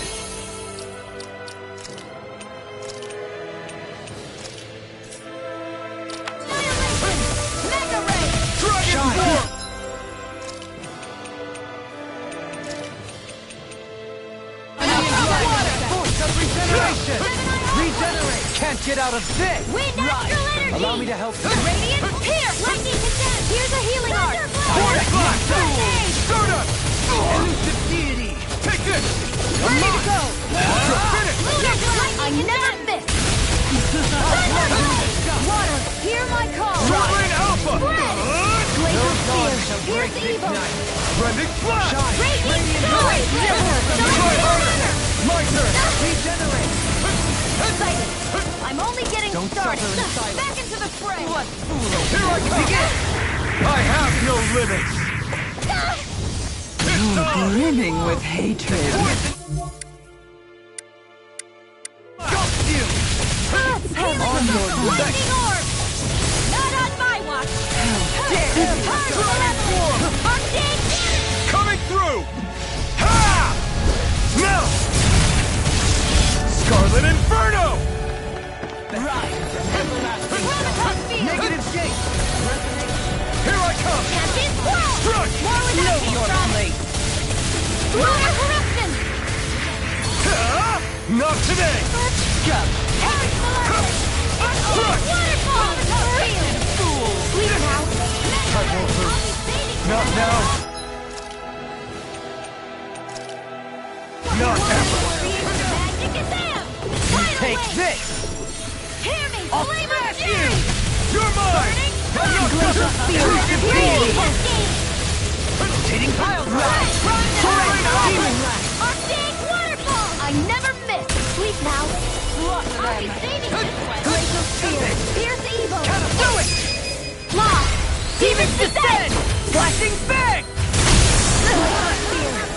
Mega ray! Dragon Roar! Force of regeneration! Regenerate! Can't get out of this! Wind astral energy! Allow me to help you. Radiant pierce! Lightning condense! Here's a healing art! Force Blast! First aid! Stardust! Elusive deity! Take this! Ready to go! Finish! I never miss! Water! Hear my call! Sovereign Alpha! Glacial spear! Here's evil! Rending Flash! Radiant story! My turn! Regenerate! Excited! I'm only getting started! suffer in silence. Back into the fray! What Here I come! Begin! I have no limits! Brimming with hatred. Ghost you! Lightning orb! Not on my watch! Coming through! Ha! Now! Scarlet Inferno! Negative gate! Here I come! Struck! Lunar corruption! Not today! Waterfall! Clear now! Not now! Not ever! Magic is amp! Take this! Hear me! I'll Flame of smash you! fury! You're mine! I'm not Glacial spear! Dragon Hear Beam! me! Cascade! Rotating pile drive! Demon Lash! Arctic waterfall! I never miss! Sleep now! I'll be saving this one! Glacial spear! Pierce evil! Do it! Law! Demons descend! Flashing bang!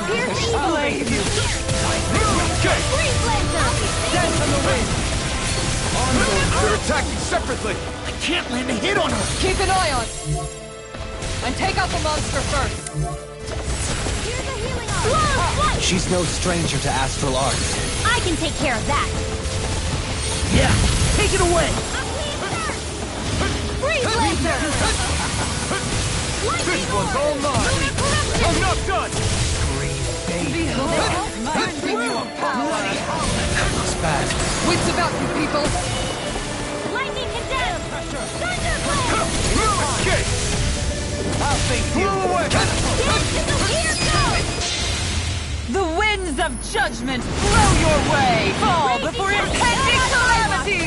Pierce evil! Okay! Freeze laser! Dance on the wind! They're attacking separately! I can't land a hit on her! Keep an eye on. And take out the monster first. Here's a healing art! She's no stranger to astral arts. I can take care of that. Yeah, take it away! Freeze laser! This one's all mine! I'm not done! It's bad. Wits about you, people. Lightning condemned! Thunderblade! Escape! I'll face you! Away! Here goes! The winds of judgment blow your way! Fall before impending calamity!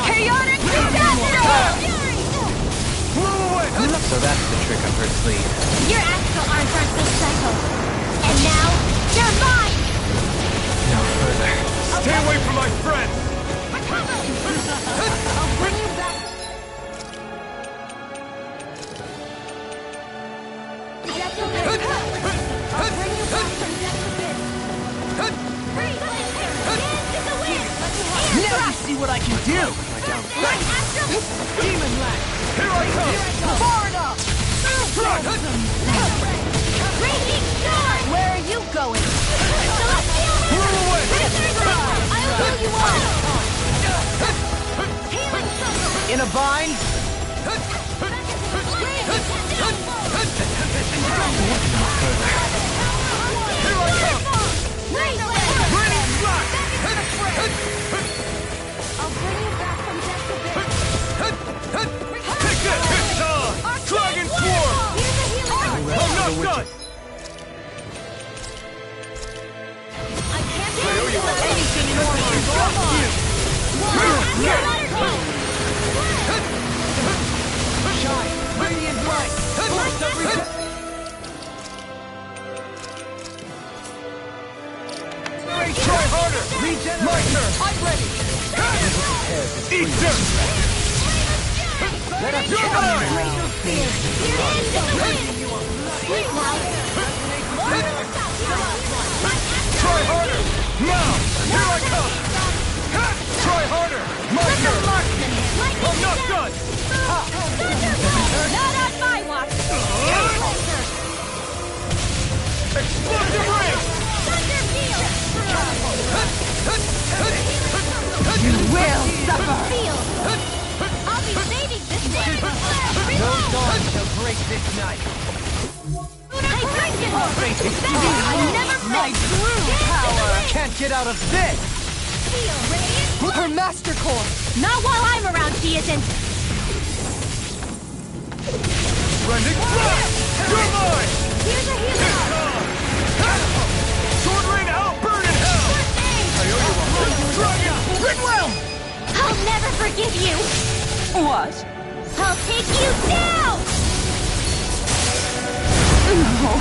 Chaotic disaster! So that's the trick up her sleeve. Your astral arms aren't so special. And now, they're mine! No further. Stay away from my friends! I'll bring you back! Demon Lash! Here I come! Far enough! Raging Storm! Where are you going? Celestial Move away! I'll heal you all! In a bind? Raining Slash! I'll bring you back from death to bit. Take this! It's on! Dragon Swarm! Here's a healing. I'm not done! I can't do anything in order. Come on! Shine! Radiant light! Force of Try harder! My turn! I'm ready! Eat dirt! Let us You're mine! Try harder! Now! Here I come! Try harder! My turn! I'm not done! Not on my watch! Explosive ring! Thunder field! You will suffer! Field! I'll be saving this one! No dawn shall break this night. I never My true power! Can't get out of this! Her Master Core! Not while I'm around, she isn't! Rending Blast! You're mine! Here's a healer! Sword Rain out! Burn in hell! I owe you one. Dragon! Rinwell! I'll never forgive you! What? I'll take you down! No.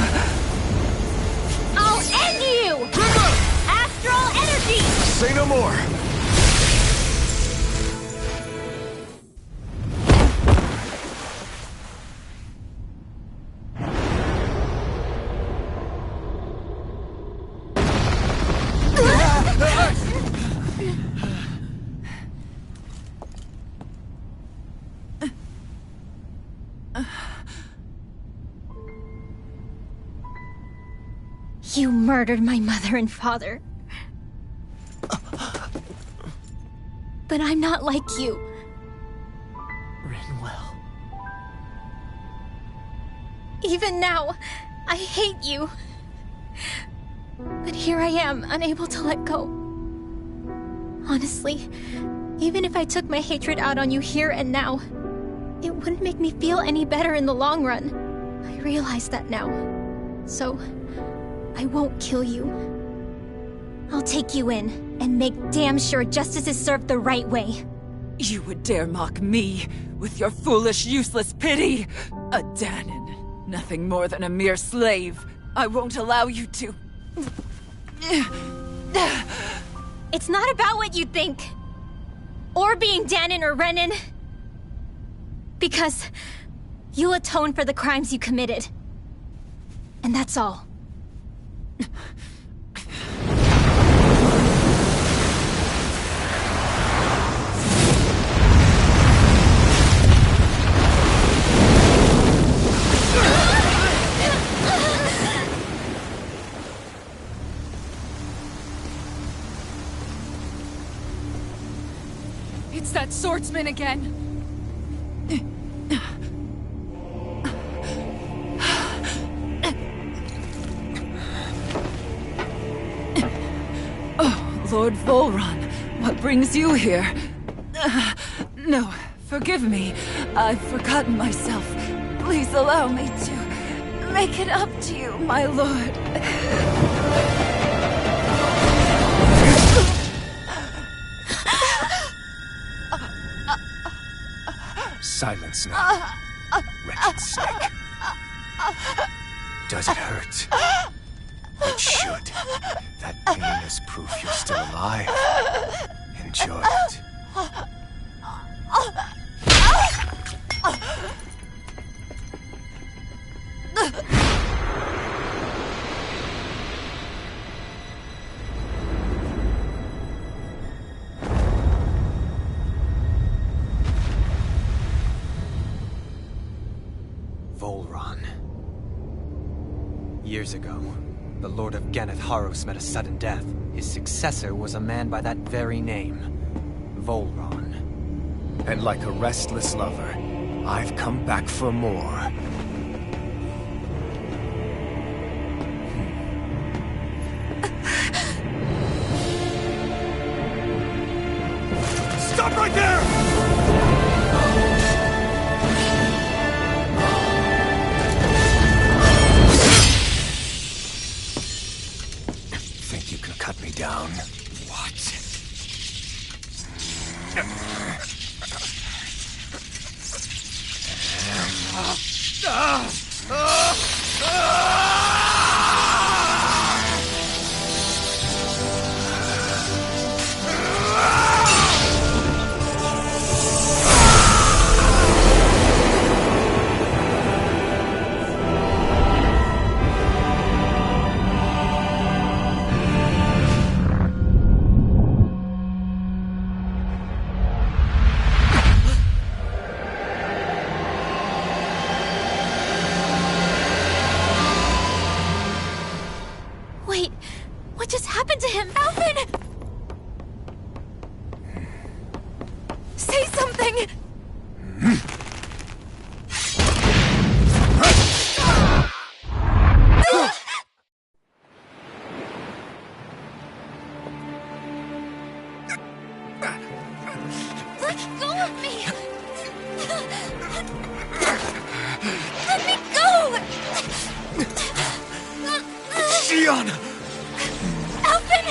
I'll end you! Rinwell! Astral energy! Say no more! You murdered my mother and father. But I'm not like you. Rinwell. Even now, I hate you. But here I am, unable to let go. Honestly, even if I took my hatred out on you here and now, it wouldn't make me feel any better in the long run. I realize that now. So, I won't kill you. I'll take you in and make damn sure justice is served the right way. You would dare mock me with your foolish, useless pity? A Dahnan, nothing more than a mere slave. I won't allow you to... It's not about what you think. Or being Dahnan or Renan. Because you'll atone for the crimes you committed. And that's all. It's that swordsman again! Lord Volron, what brings you here? No, forgive me. I've forgotten myself. Please allow me to make it up to you, my lord. Silence now, wretched snake. Does it hurt? It should. That pain is proof you're still alive. Enjoy it. Years ago, the Lord of Ganeth Haros met a sudden death. His successor was a man by that very name, Volron. And like a restless lover, I've come back for more. Stop right there! Think you can cut me down? What? Wait, what just happened to him? Alvin! Say something! Let go of me! Let me go! Xion! Alvin!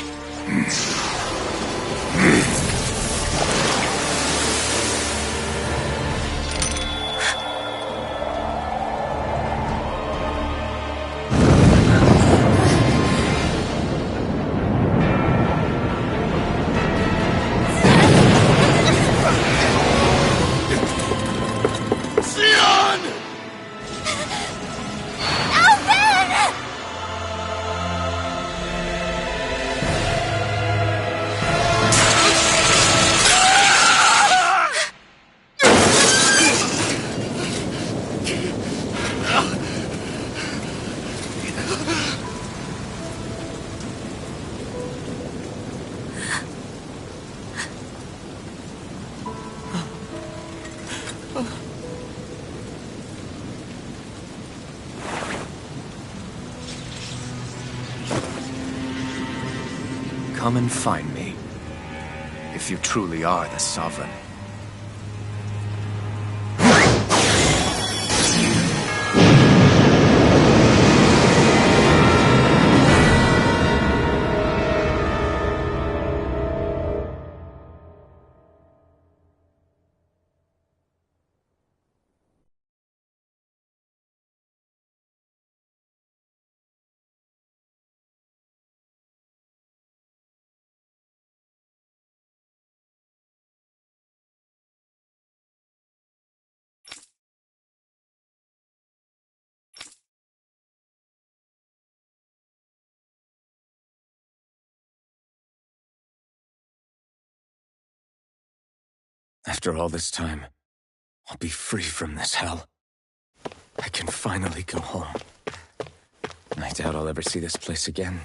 Xion! Alvin! Come and find me, if you truly are the Sovereign. After all this time, I'll be free from this hell. I can finally go home. I doubt I'll ever see this place again.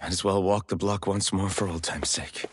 Might as well walk the block once more for old time's sake.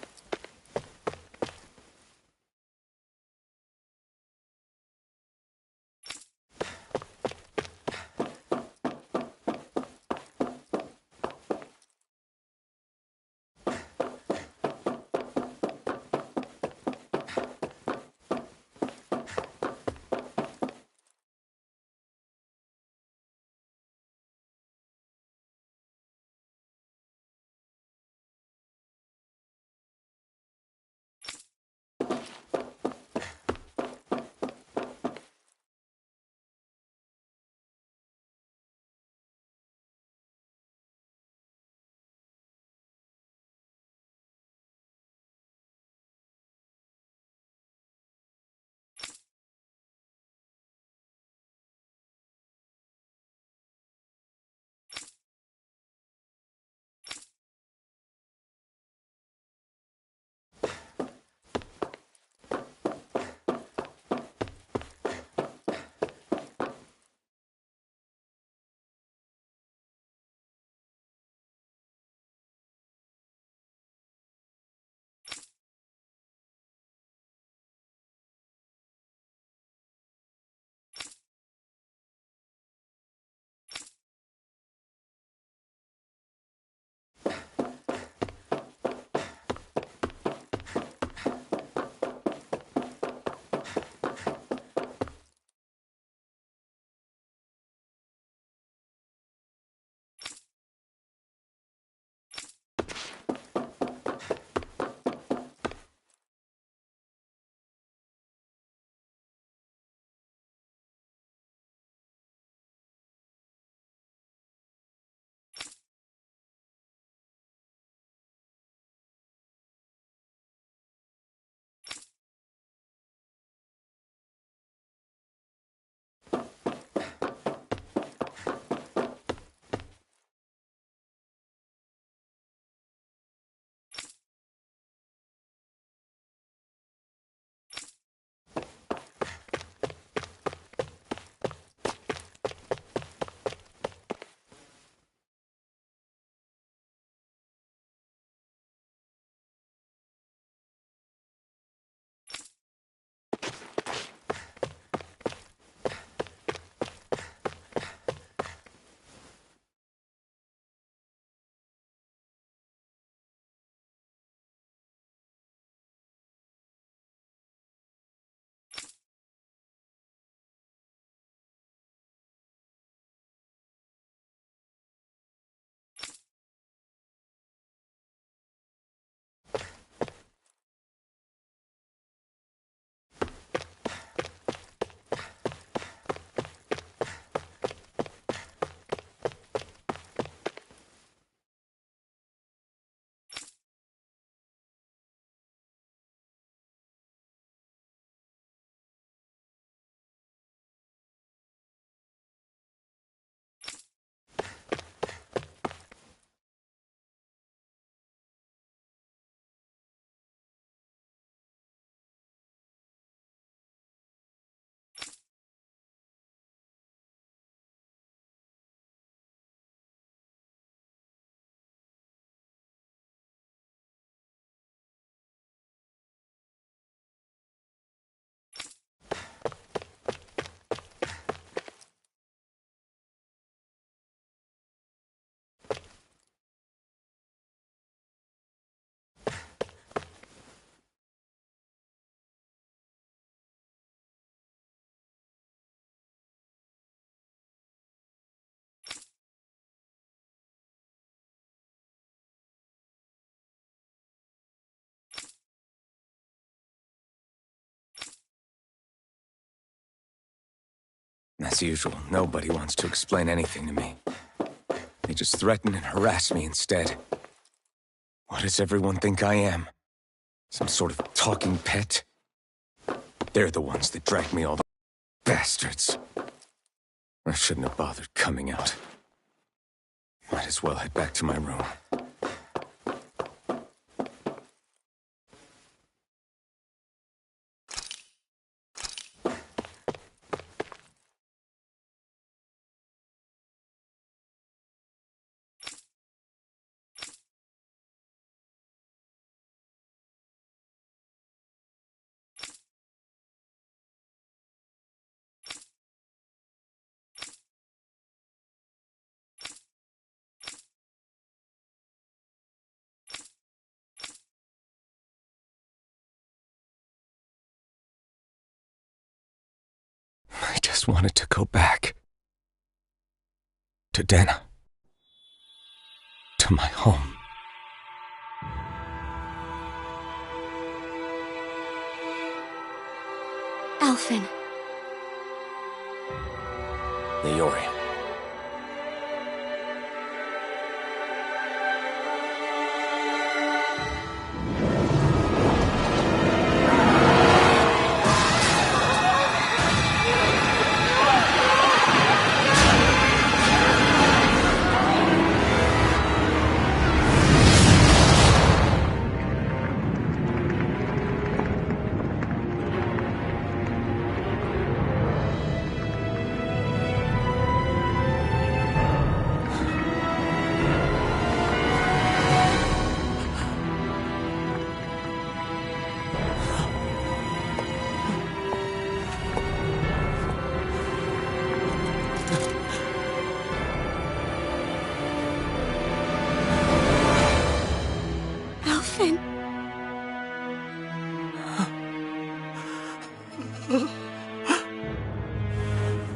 As usual, nobody wants to explain anything to me. They just threaten and harass me instead. What does everyone think I am? Some sort of talking pet? They're the ones that dragged me all the bastards. I shouldn't have bothered coming out. Might as well head back to my room. I just wanted to go back. To Dena. To my home. Alphen. Leori.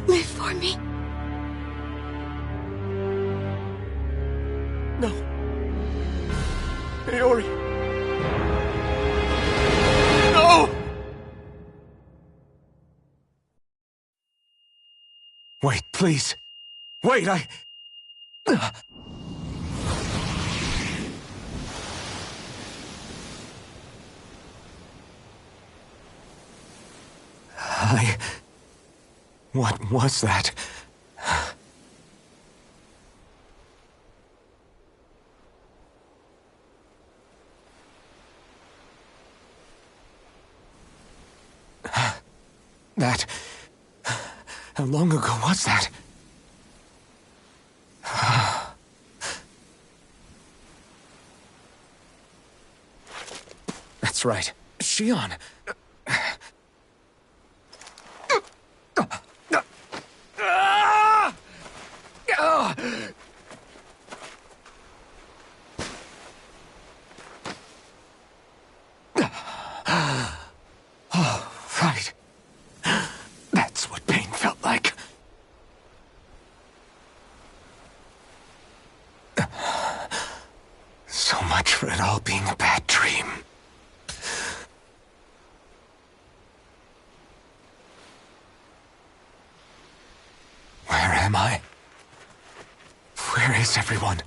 Live for me. No. Leori. No! Wait, please. Wait, What was that? That... How long ago was that? That's right. Shion. Oh, right. That's what pain felt like. So much for it all being a bad dream. Where am I? Where is everyone?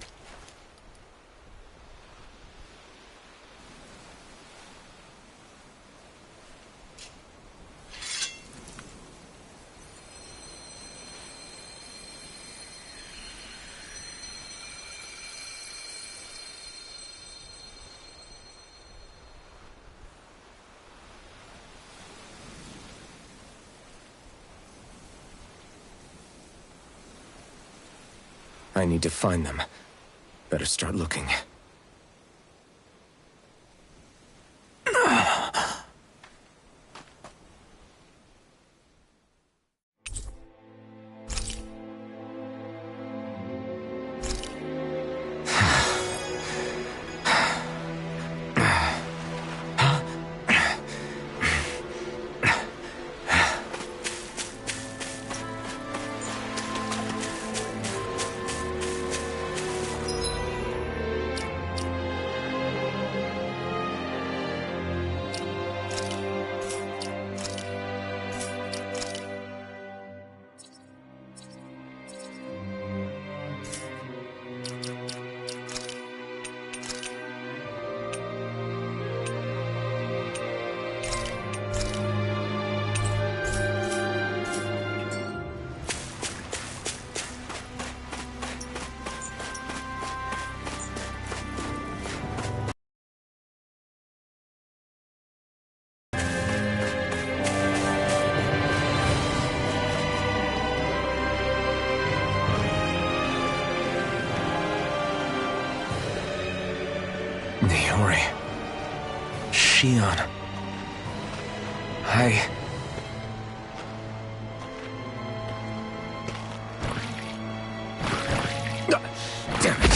I need to find them. Better start looking. Tori. Shion. Damn it!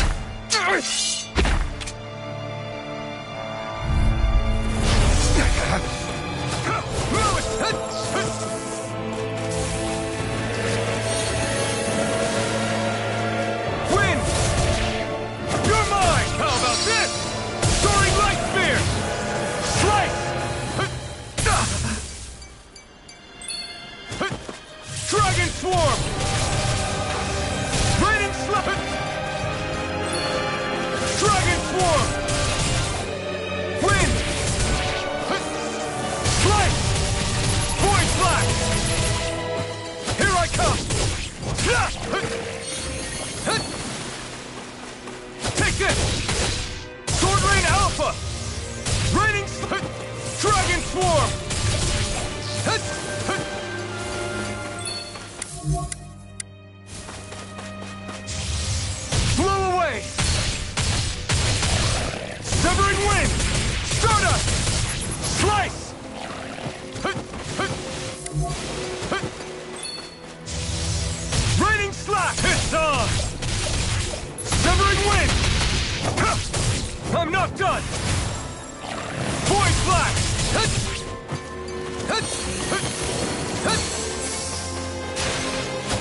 Win! You're mine! How about this? Soaring Light Spear! Slice! Dragon Swarm! Raining Slap! Dragon Swarm! Wind! Slice! Void Blast! Here I come! Take this! Sword Rain Alpha! Raining Dragon Swarm! Blow away! Severing Wind! Stardust! Slice! Raining Slap! It's on! Severing Wind! I'm not done! Void Blast!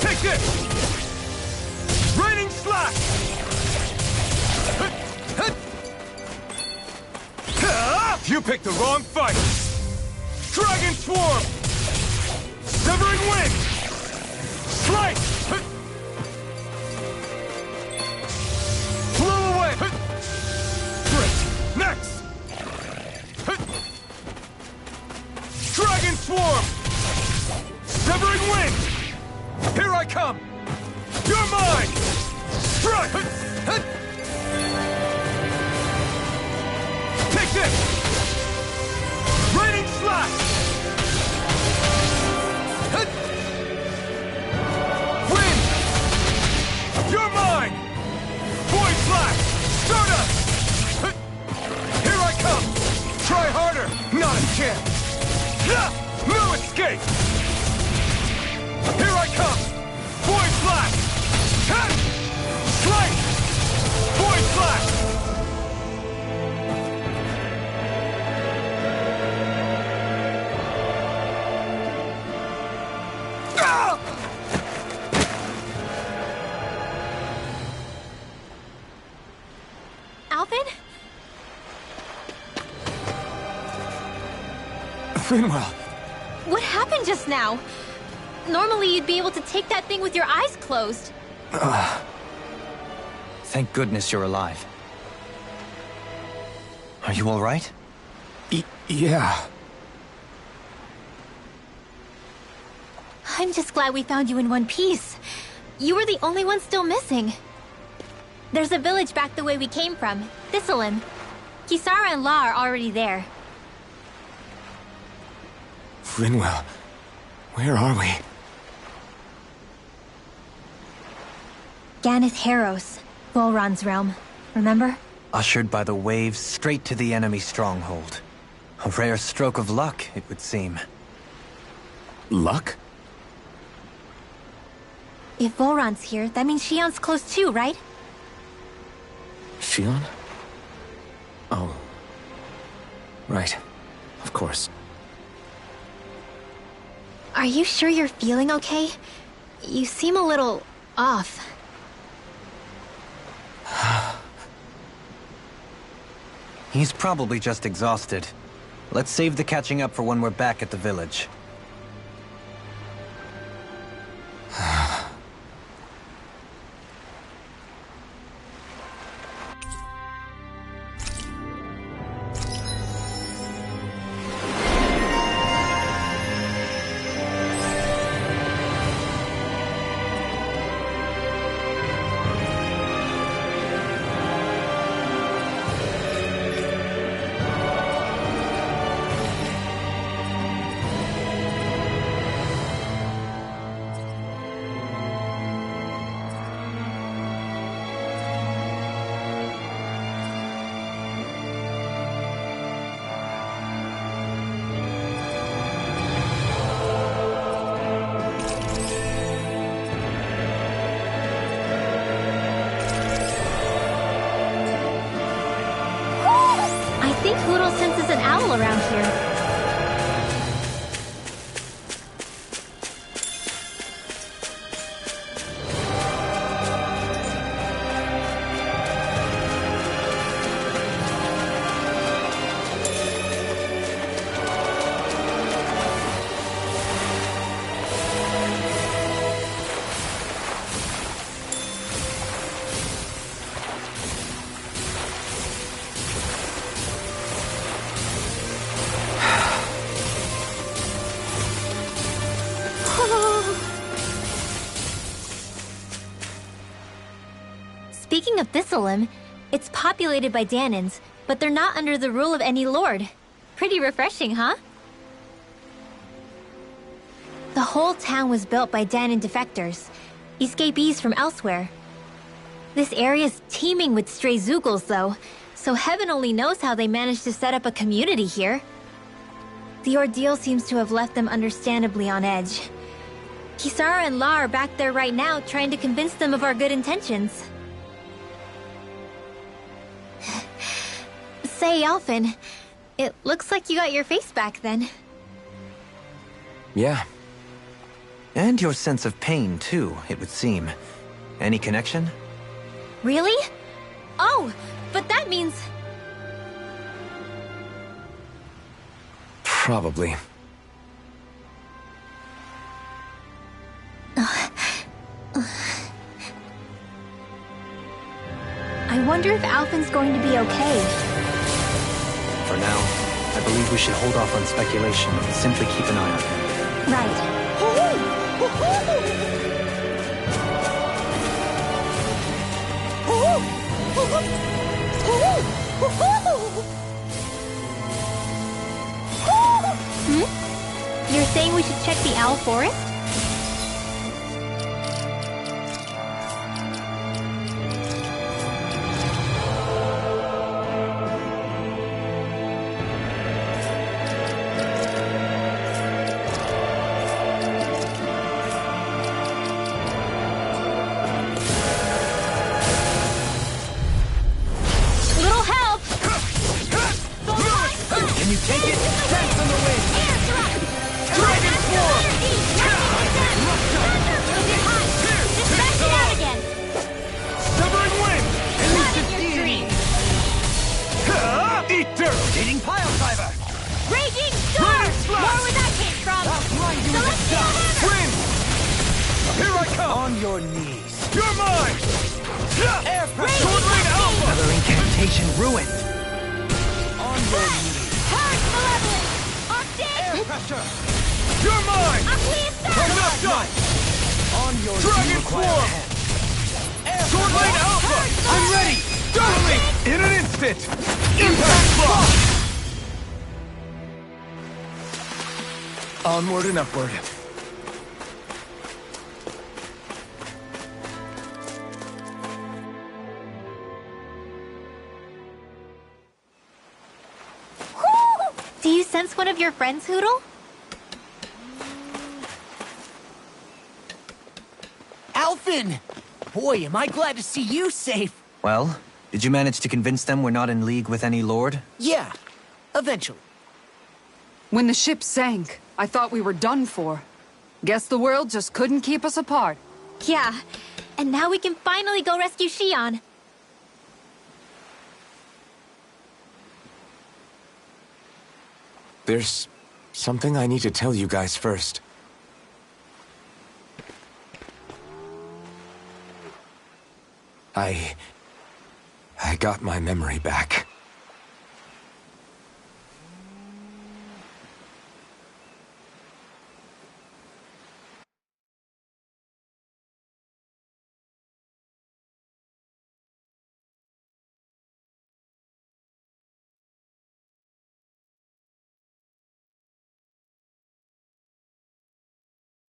Take this! Raining Slash! You picked the wrong fight! Dragon Swarm! Severing Wind! Slice! Blow away! Great! Next! Dragon Swarm! Severing Wind! Here I come! You're mine! Strike! Take this! Raining Slash! Wind! You're mine! Void Flash! Stardust! Here I come! Try harder! Not a chance! No escape! Here I come! Void Flash! Slice! Void Flash! Alvin? Finwell! What happened just now? Normally you'd be able to take that thing with your eyes closed. Thank goodness you're alive. Are you all right? Yeah. I'm just glad we found you in one piece. You were the only one still missing. There's a village back the way we came from, Thistleland. Kisara and La are already there. Finwell, where are we? Ganeth Haros, Volron's realm. Remember? Ushered by the waves straight to the enemy stronghold. A rare stroke of luck, it would seem. Luck? If Volron's here, that means Shion's close too, right? Shion? Oh. Right. Of course. Are you sure you're feeling okay? You seem a little off. He's probably just exhausted. Let's save the catching up for when we're back at the village. Speaking of Thistleum, it's populated by Danans, but they're not under the rule of any lord. Pretty refreshing, huh? The whole town was built by Danan defectors, escapees from elsewhere. This area's teeming with stray Zeugles, though, so heaven only knows how they managed to set up a community here. The ordeal seems to have left them understandably on edge. Kisara and La are back there right now, trying to convince them of our good intentions. Say, Alphen, it looks like you got your face back then. Yeah. And your sense of pain, too, it would seem. Any connection? Really? Oh, but that means... Probably. I wonder if Alphen's going to be okay. For now, I believe we should hold off on speculation and simply keep an eye on him. Right. You're saying we should check the Owl Forest? Little help! Can you take it? Dance on the wind! Dragon Form! Distract it out again! Severing wind! Not in your dream! Eat dirt! Eating pile driver! Raging Storm! More where that came from! Celestial Hammer! Wind! Here I come! On your knees! You're mine! Air pressure! Sword Rain Alpha! Another incantation ruined! On your knees! Purge Malevolence! Octave! Air pressure! You're mine! Aqueous I'm not done! On your Dragon Form! Sword Rain Alpha! I'm ready! Totally! In an instant! Impact Block! Onward and upward. Do you sense one of your friends, Hootle? Alphen! Boy, am I glad to see you safe! Well, did you manage to convince them we're not in league with any lord? Yeah, eventually. When the ship sank, I thought we were done for. Guess the world just couldn't keep us apart. Yeah, and now we can finally go rescue Xion. There's something I need to tell you guys first. I got my memory back.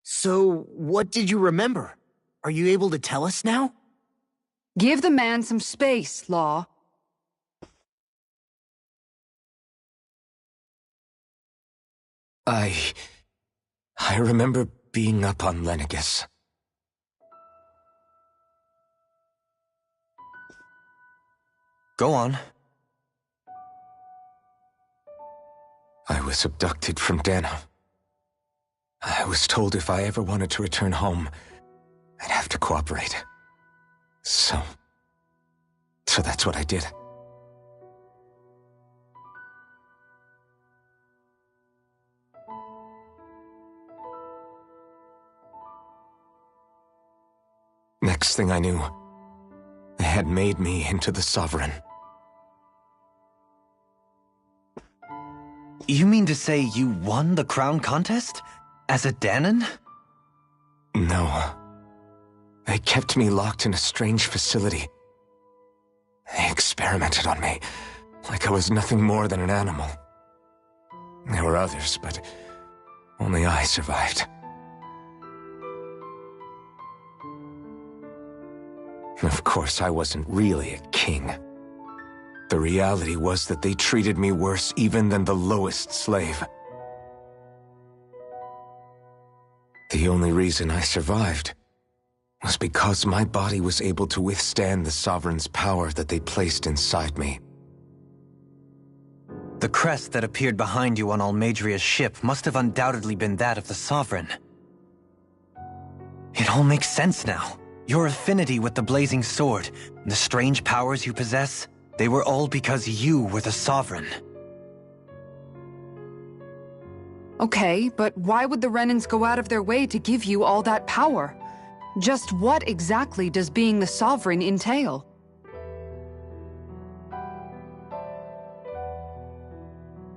So, what did you remember? Are you able to tell us now? Give the man some space, Law. I remember being up on Lenegis. Go on. I was abducted from Dana. I was told if I ever wanted to return home, I'd have to cooperate. So that's what I did. Next thing I knew, they had made me into the Sovereign. You mean to say you won the crown contest? As a Danan? No. They kept me locked in a strange facility, They experimented on me, like I was nothing more than an animal. There were others, but only I survived. Of course, I wasn't really a king. The reality was that they treated me worse even than the lowest slave. The only reason I survived was because my body was able to withstand the Sovereign's power that they placed inside me. The crest that appeared behind you on Almeidria's ship must have undoubtedly been that of the Sovereign. It all makes sense now. Your affinity with the Blazing Sword, and the strange powers you possess, they were all because you were the Sovereign. Okay, but why would the Renans go out of their way to give you all that power? Just what exactly does being the Sovereign entail?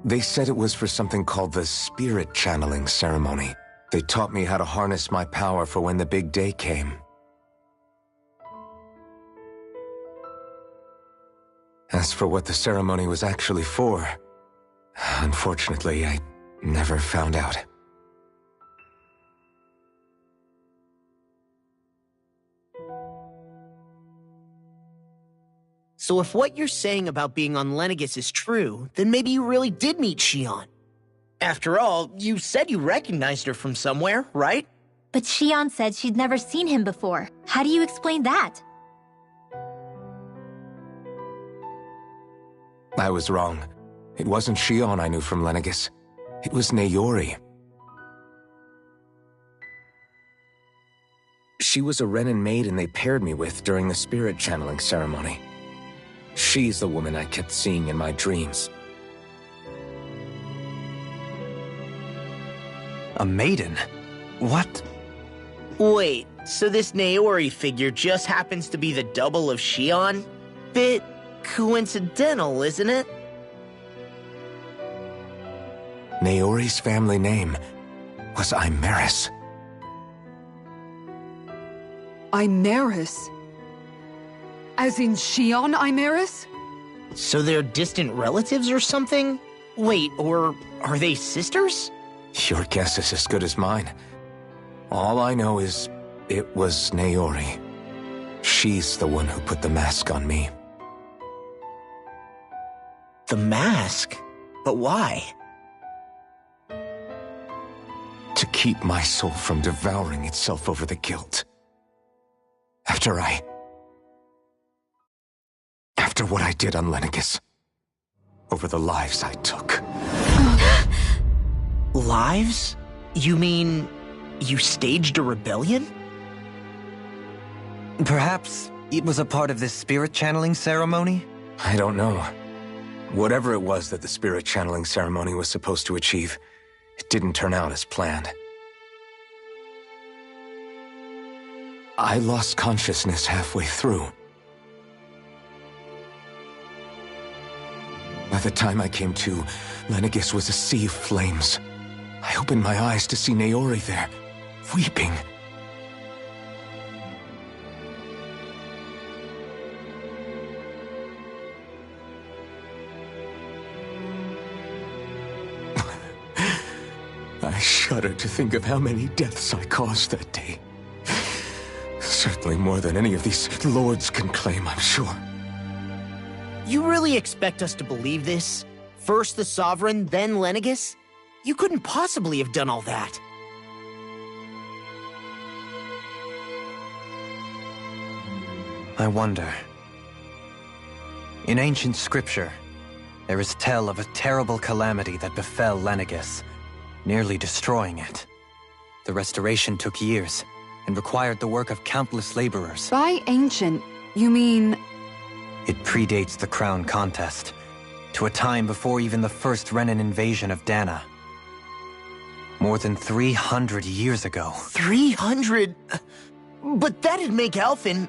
They said it was for something called the Spirit Channeling Ceremony. They taught me how to harness my power for when the big day came. As for what the ceremony was actually for, unfortunately, I never found out. So if what you're saying about being on Lenegis is true, then maybe you really did meet Xion. After all, you said you recognized her from somewhere, right? But Xion said she'd never seen him before. How do you explain that? I was wrong. It wasn't Xion I knew from Lenegis. It was Naori. She was a Renan maiden they paired me with during the Spirit Channeling Ceremony. She's the woman I kept seeing in my dreams. A maiden? What? Wait, so this Naori figure just happens to be the double of Xion? Bit coincidental, isn't it? Naori's family name was Imeris. Imeris? As in Xion Imeris? So they're distant relatives or something? Wait, or are they sisters? Your guess is as good as mine. All I know is it was Naori. She's the one who put the mask on me. The mask? But why? To keep my soul from devouring itself over the guilt. After what I did on Lenegis. Over the lives I took. Lives? You mean you staged a rebellion? Perhaps it was a part of this spirit channeling ceremony? I don't know. Whatever it was that the spirit channeling ceremony was supposed to achieve, it didn't turn out as planned. I lost consciousness halfway through. By the time I came to, Lenegis was a sea of flames. I opened my eyes to see Naori there, weeping. I shudder to think of how many deaths I caused that day. Certainly more than any of these lords can claim, I'm sure. You really expect us to believe this? First the Sovereign, then Lenegis? You couldn't possibly have done all that. I wonder. In ancient scripture, there is tell of a terrible calamity that befell Lenegis, nearly destroying it. The restoration took years, and required the work of countless laborers. By ancient, you mean... It predates the crown contest, to a time before even the first Renan invasion of Dana. More than 300 years ago. 300? But that'd make Alphen...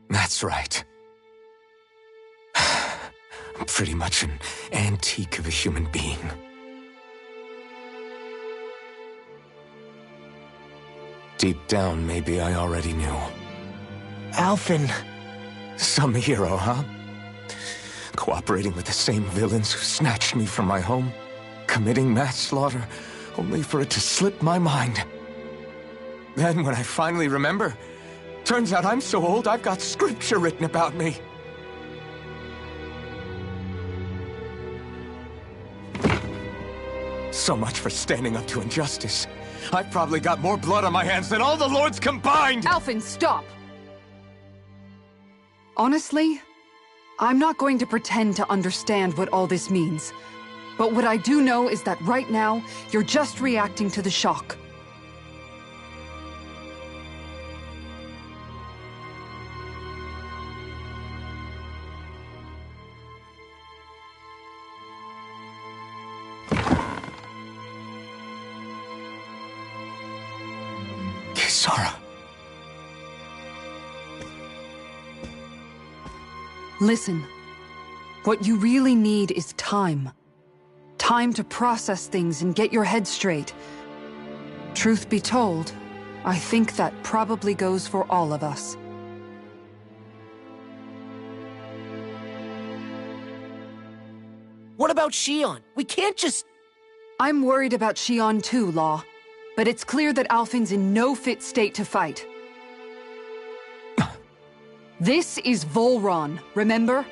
That's right. pretty much an antique of a human being. Deep down, maybe I already knew. Alphen. Some hero, huh? Cooperating with the same villains who snatched me from my home, committing mass slaughter, only for it to slip my mind. Then, when I finally remember, turns out I'm so old I've got scripture written about me. So much for standing up to injustice. I've probably got more blood on my hands than all the lords combined! Alphen, stop! Honestly, I'm not going to pretend to understand what all this means. But what I do know is that right now, you're just reacting to the shock. Kisara. Listen, what you really need is time. Time to process things and get your head straight. Truth be told, I think that probably goes for all of us. What about Shion? We can't just... I'm worried about Shion too, Law. But it's clear that Alphen's in no fit state to fight. This is Volron, remember?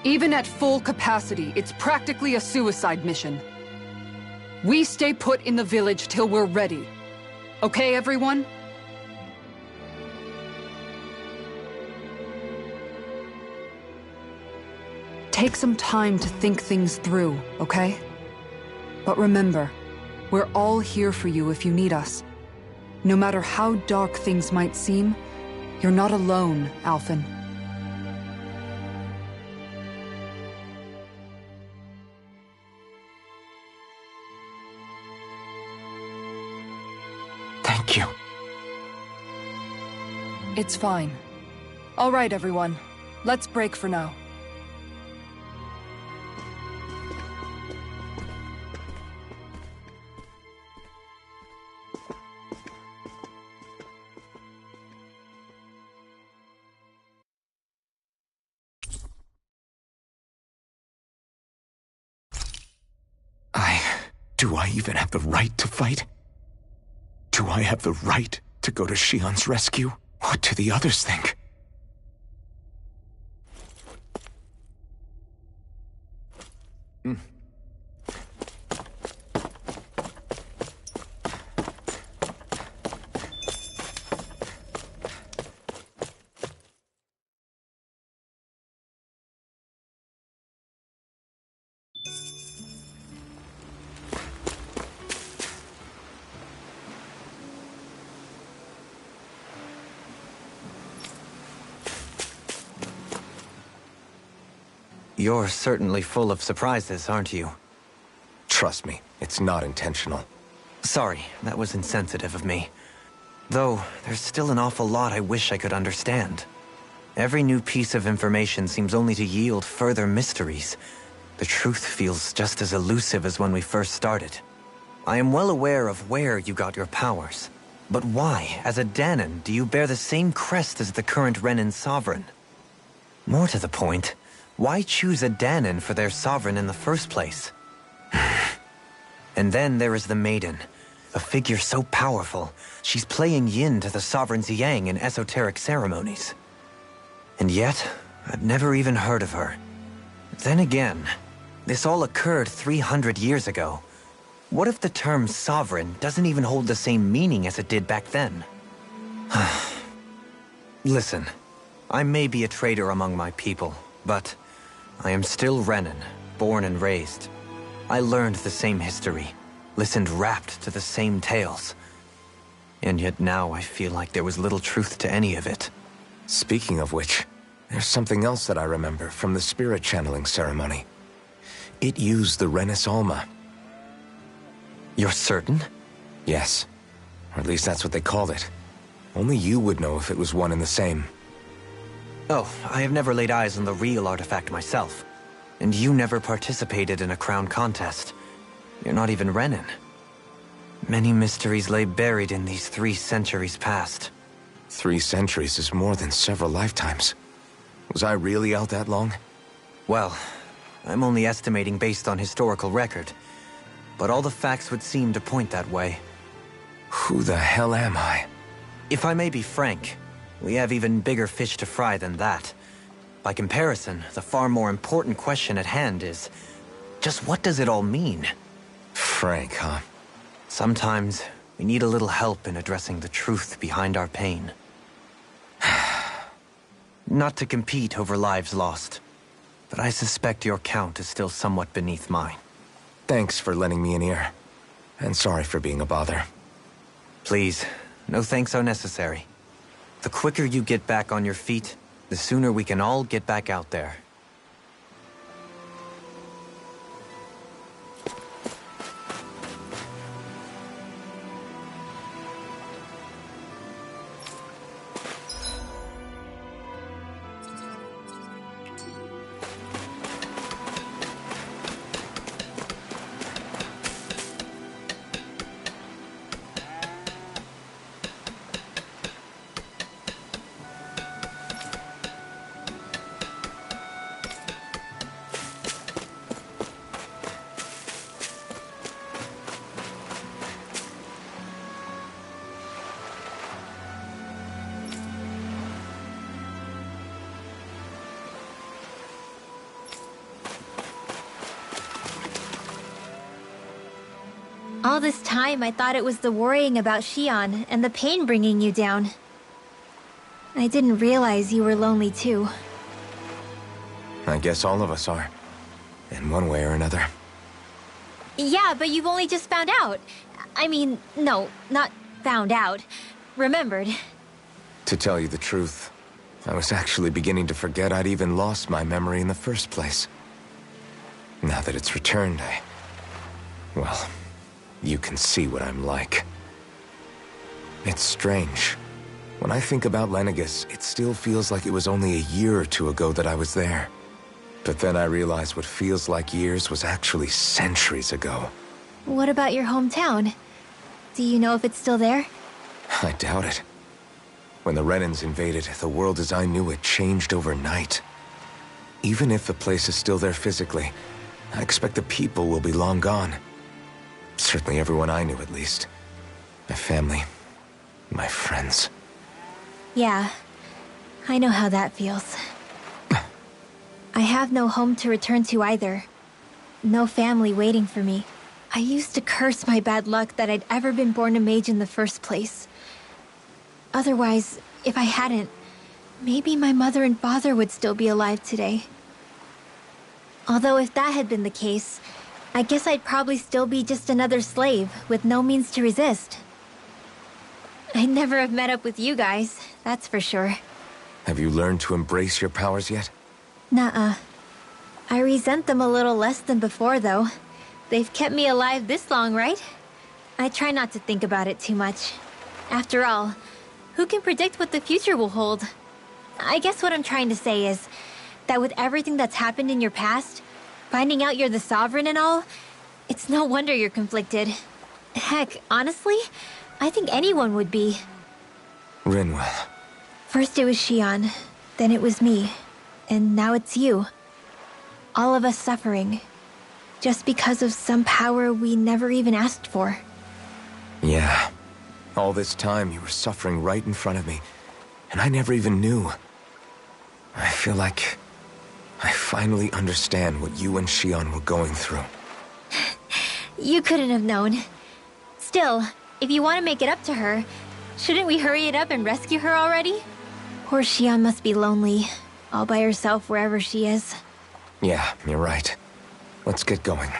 Even at full capacity, it's practically a suicide mission. We stay put in the village till we're ready. Okay, everyone? Take some time to think things through, okay? But remember, we're all here for you if you need us. No matter how dark things might seem, you're not alone, Alphen. Thank you. It's fine. All right, everyone. Let's break for now. Do I even have the right to fight? Do I have the right to go to Shion's rescue? What do the others think? You're certainly full of surprises, aren't you? Trust me, it's not intentional. Sorry, that was insensitive of me. Though, there's still an awful lot I wish I could understand. Every new piece of information seems only to yield further mysteries. The truth feels just as elusive as when we first started. I am well aware of where you got your powers. But why, as a Dahnan, do you bear the same crest as the current Renan sovereign? More to the point, why choose a Dahnan for their sovereign in the first place? And then there is the Maiden, a figure so powerful, she's playing yin to the sovereign's yang in esoteric ceremonies. And yet, I've never even heard of her. Then again, this all occurred 300 years ago. What if the term sovereign doesn't even hold the same meaning as it did back then? Listen, I may be a traitor among my people, but I am still Renan, born and raised. I learned the same history, listened rapt to the same tales. And yet now I feel like there was little truth to any of it. Speaking of which, there's something else that I remember from the spirit channeling ceremony. It used the Renis Alma. You're certain? Yes. Or at least that's what they called it. Only you would know if it was one and the same. Oh, I have never laid eyes on the real artifact myself. And you never participated in a crown contest. You're not even Renan. Many mysteries lay buried in these 3 centuries past. 3 centuries is more than several lifetimes. Was I really out that long? Well, I'm only estimating based on historical record. But all the facts would seem to point that way. Who the hell am I? If I may be frank, we have even bigger fish to fry than that. By comparison, the far more important question at hand is, just what does it all mean? Frank, huh? Sometimes, we need a little help in addressing the truth behind our pain. Not to compete over lives lost, but I suspect your count is still somewhat beneath mine. Thanks for lending me an ear. And sorry for being a bother. Please, no thanks are necessary. The quicker you get back on your feet, the sooner we can all get back out there. All this time, I thought it was the worrying about Xion and the pain bringing you down. I didn't realize you were lonely too. I guess all of us are. In one way or another. Yeah, but you've only just found out. I mean, no, not found out. Remembered. To tell you the truth, I was actually beginning to forget I'd even lost my memory in the first place. Now that it's returned, well, you can see what I'm like. It's strange. When I think about Lenegis, it still feels like it was only a year or 2 ago that I was there. But then I realized what feels like years was actually centuries ago. What about your hometown? Do you know if it's still there? I doubt it. When the Renans invaded, the world as I knew it changed overnight. Even if the place is still there physically, I expect the people will be long gone. Certainly everyone I knew, at least. My family, my friends. Yeah, I know how that feels. I have no home to return to either. No family waiting for me. I used to curse my bad luck that I'd ever been born a mage in the first place. Otherwise, if I hadn't, maybe my mother and father would still be alive today. Although if that had been the case, I guess I'd probably still be just another slave with no means to resist. I'd never have met up with you guys, that's for sure. Have you learned to embrace your powers yet? Nuh-uh. I resent them a little less than before, though. They've kept me alive this long, right? I try not to think about it too much. After all, who can predict what the future will hold? I guess what I'm trying to say is that with everything that's happened in your past, finding out you're the Sovereign and all, it's no wonder you're conflicted. Heck, honestly, I think anyone would be. Rinwell. First it was Xion, then it was me, and now it's you. All of us suffering, just because of some power we never even asked for. Yeah. All this time you were suffering right in front of me, and I never even knew. I feel like I finally understand what you and Xion were going through. You couldn't have known. Still, if you want to make it up to her, shouldn't we hurry it up and rescue her already? Poor Xion must be lonely, all by herself wherever she is. Yeah, you're right. Let's get going.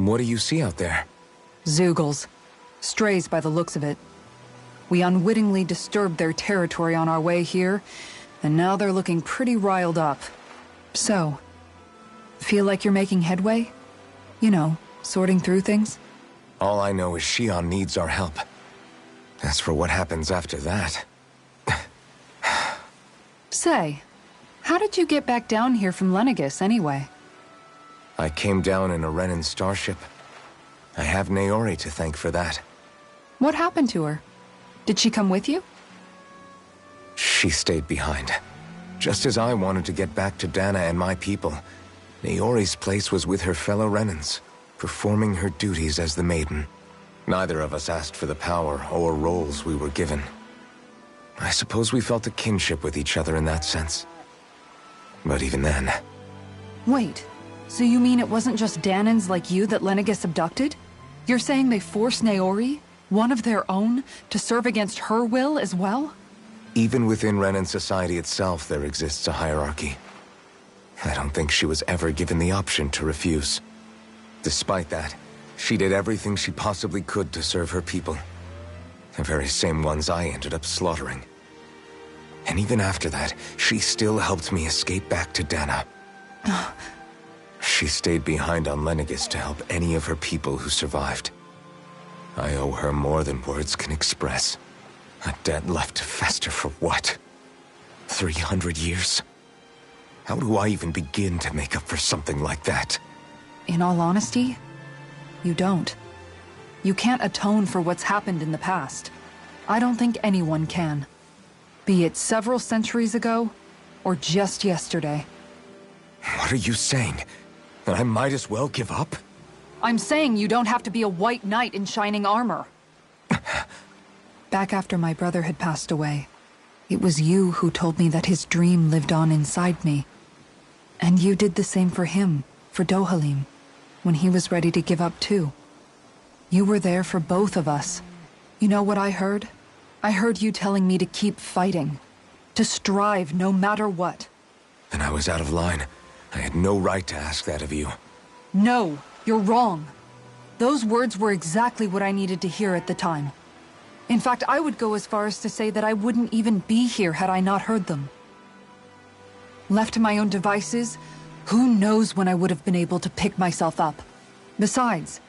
What do you see out there? Zeugles. Strays by the looks of it. We unwittingly disturbed their territory on our way here, and now they're looking pretty riled up. So, feel like you're making headway? You know, sorting through things? All I know is Shion needs our help. As for what happens after that... Say, how did you get back down here from Lenegis, anyway? I came down in a Renan starship. I have Naori to thank for that. What happened to her? Did she come with you? She stayed behind. Just as I wanted to get back to Dana and my people, Naori's place was with her fellow Renans, performing her duties as the Maiden. Neither of us asked for the power or roles we were given. I suppose we felt a kinship with each other in that sense. But even then... Wait, so you mean it wasn't just Danans like you that Lenegis abducted? You're saying they forced Naori, one of their own, to serve against her will as well? Even within Renan society itself, there exists a hierarchy. I don't think she was ever given the option to refuse. Despite that, she did everything she possibly could to serve her people. The very same ones I ended up slaughtering. And even after that, she still helped me escape back to Dana. She stayed behind on Lenegis to help any of her people who survived. I owe her more than words can express. A debt left to fester for what? 300 years? How do I even begin to make up for something like that? In all honesty, you don't. You can't atone for what's happened in the past. I don't think anyone can. Be it several centuries ago, or just yesterday. What are you saying? That I might as well give up? I'm saying you don't have to be a white knight in shining armor. Back after my brother had passed away, it was you who told me that his dream lived on inside me. And you did the same for him, for Dohalim, when he was ready to give up too. You were there for both of us. You know what I heard? I heard you telling me to keep fighting. To strive no matter what. Then I was out of line. I had no right to ask that of you. No, you're wrong. Those words were exactly what I needed to hear at the time. In fact, I would go as far as to say that I wouldn't even be here had I not heard them. Left to my own devices, who knows when I would have been able to pick myself up. Besides,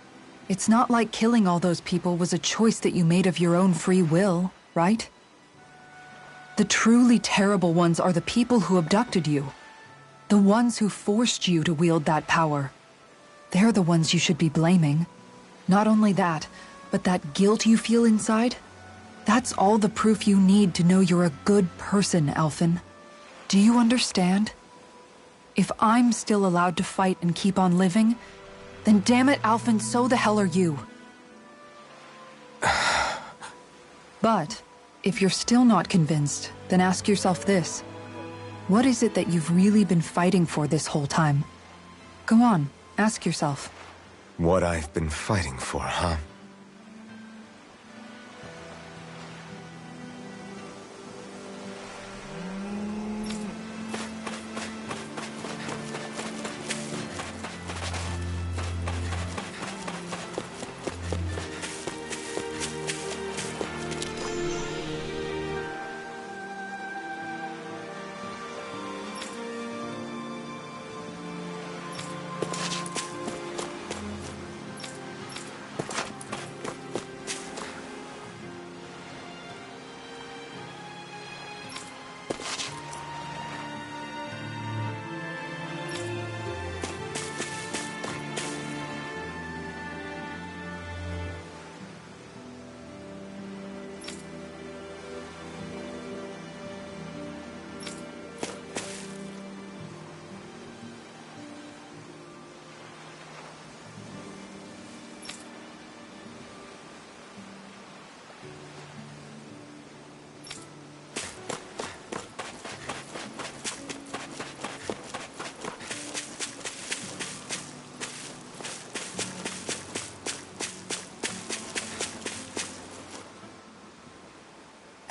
it's not like killing all those people was a choice that you made of your own free will, right? The truly terrible ones are the people who abducted you. The ones who forced you to wield that power. They're the ones you should be blaming. Not only that, but that guilt you feel inside, that's all the proof you need to know you're a good person, Alphen. Do you understand? If I'm still allowed to fight and keep on living, then damn it, Alphen, so the hell are you. But, if you're still not convinced, then ask yourself this. What is it that you've really been fighting for this whole time? Go on, ask yourself. What I've been fighting for, huh?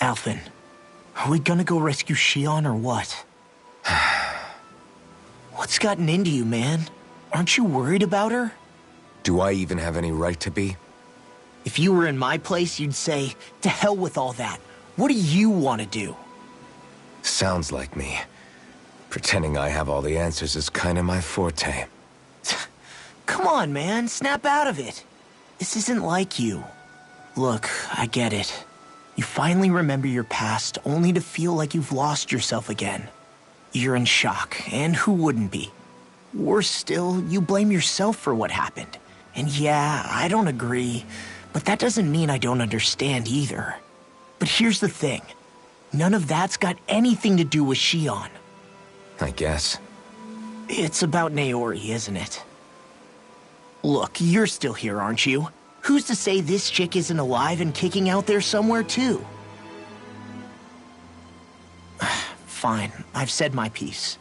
Alphen, are we gonna go rescue Shion or what? What's gotten into you, man? Aren't you worried about her? Do I even have any right to be? If you were in my place, you'd say, to hell with all that. What do you want to do? Sounds like me. Pretending I have all the answers is kinda my forte. Come on, man. Snap out of it. This isn't like you. Look, I get it. You finally remember your past, only to feel like you've lost yourself again. You're in shock, and who wouldn't be? Worse still, you blame yourself for what happened. And yeah, I don't agree, but that doesn't mean I don't understand either. But here's the thing. None of that's got anything to do with Shion. I guess. It's about Naori, isn't it? Look, you're still here, aren't you? Who's to say this chick isn't alive and kicking out there somewhere, too? Fine, I've said my piece.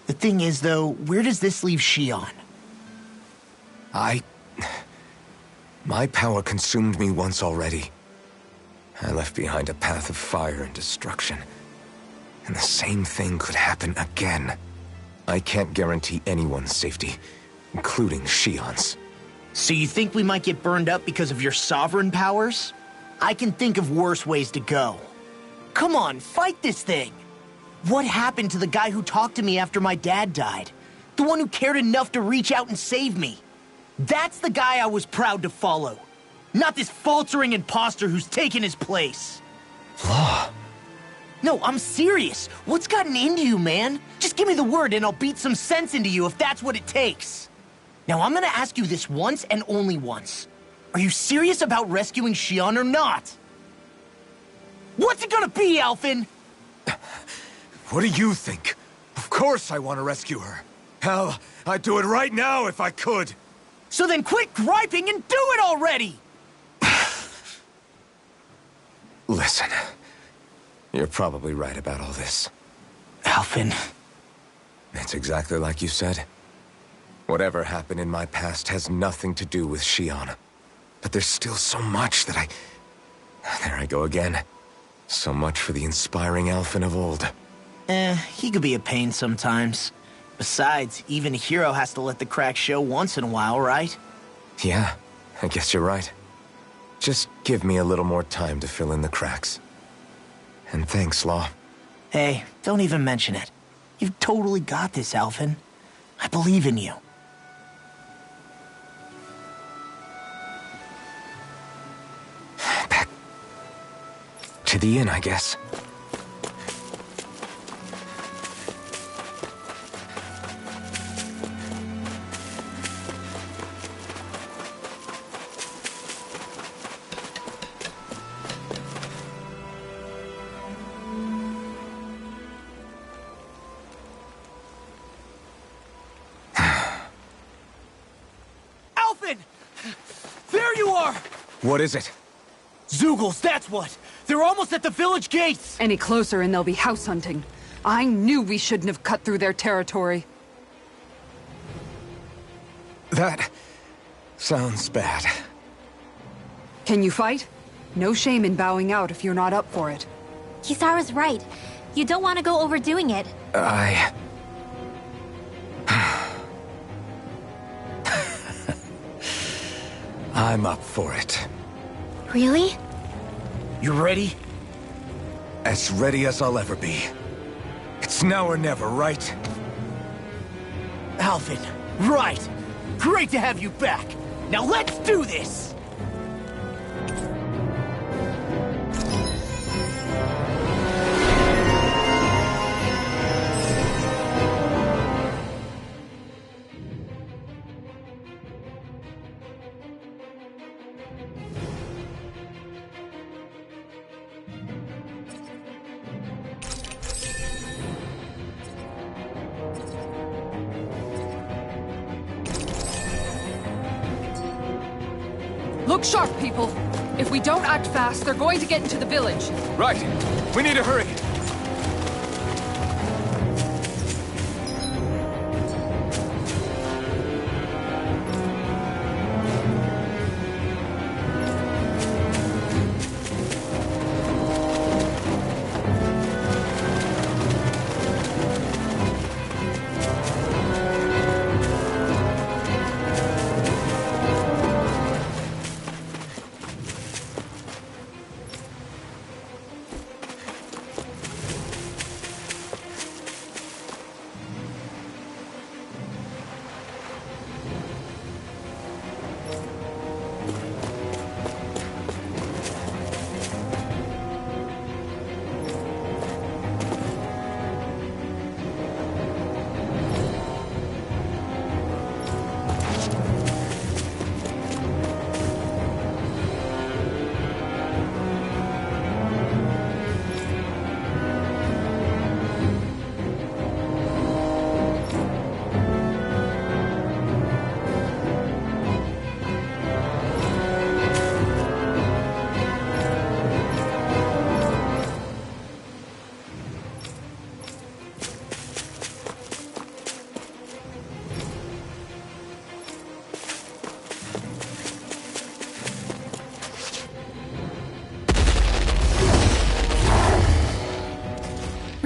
The thing is, though, where does this leave Shion? My power consumed me once already. I left behind a path of fire and destruction. And the same thing could happen again. I can't guarantee anyone's safety, including Shion's. So you think we might get burned up because of your sovereign powers? I can think of worse ways to go. Come on, fight this thing! What happened to the guy who talked to me after my dad died? The one who cared enough to reach out and save me? That's the guy I was proud to follow. Not this faltering imposter who's taken his place. Law. No, I'm serious. What's gotten into you, man? Just give me the word and I'll beat some sense into you if that's what it takes. Now, I'm gonna ask you this once and only once. Are you serious about rescuing Shion or not? What's it gonna be, Alphen? What do you think? Of course I want to rescue her. Hell, I'd do it right now if I could. So then quit griping and do it already! Listen, you're probably right about all this. Alphen. It's exactly like you said. Whatever happened in my past has nothing to do with Shion. But there's still so much that There I go again. So much for the inspiring Alphen of old. He could be a pain sometimes. Besides, even a hero has to let the cracks show once in a while, right? Yeah, I guess you're right. Just give me a little more time to fill in the cracks. And thanks, Law. Hey, don't even mention it. You've totally got this, Alphen. I believe in you. Back to the inn, I guess. There you are! What is it? Zeugles, that's what! They're almost at the village gates! Any closer and they'll be house hunting. I knew we shouldn't have cut through their territory. That sounds bad. Can you fight? No shame in bowing out if you're not up for it. Kisara's right. You don't want to go overdoing it. I'm up for it. Really? You ready? As ready as I'll ever be. It's now or never, right? Alphen, right! Great to have you back! Now let's do this! Look sharp, people. If we don't act fast, they're going to get into the village. Right. We need to hurry.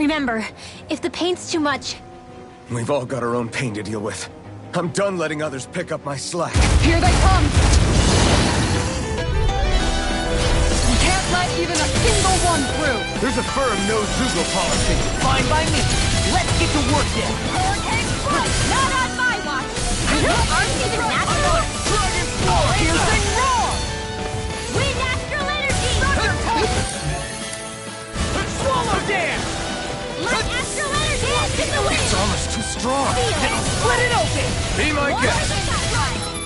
Remember, if the pain's too much... We've all got our own pain to deal with. I'm done letting others pick up my slack. Here they come! You can't let even a single one through! There's a firm no-Zoogle policy. Fine by me. Let's get to work then. Hurricane Strike! Not on my watch! Aren't even natural! Dragon Sword! Piercing roar! Wind Astral Energy! Swallow dance! Let Astral Energy into the wind! It's almost too strong. Split it open! Be my guest!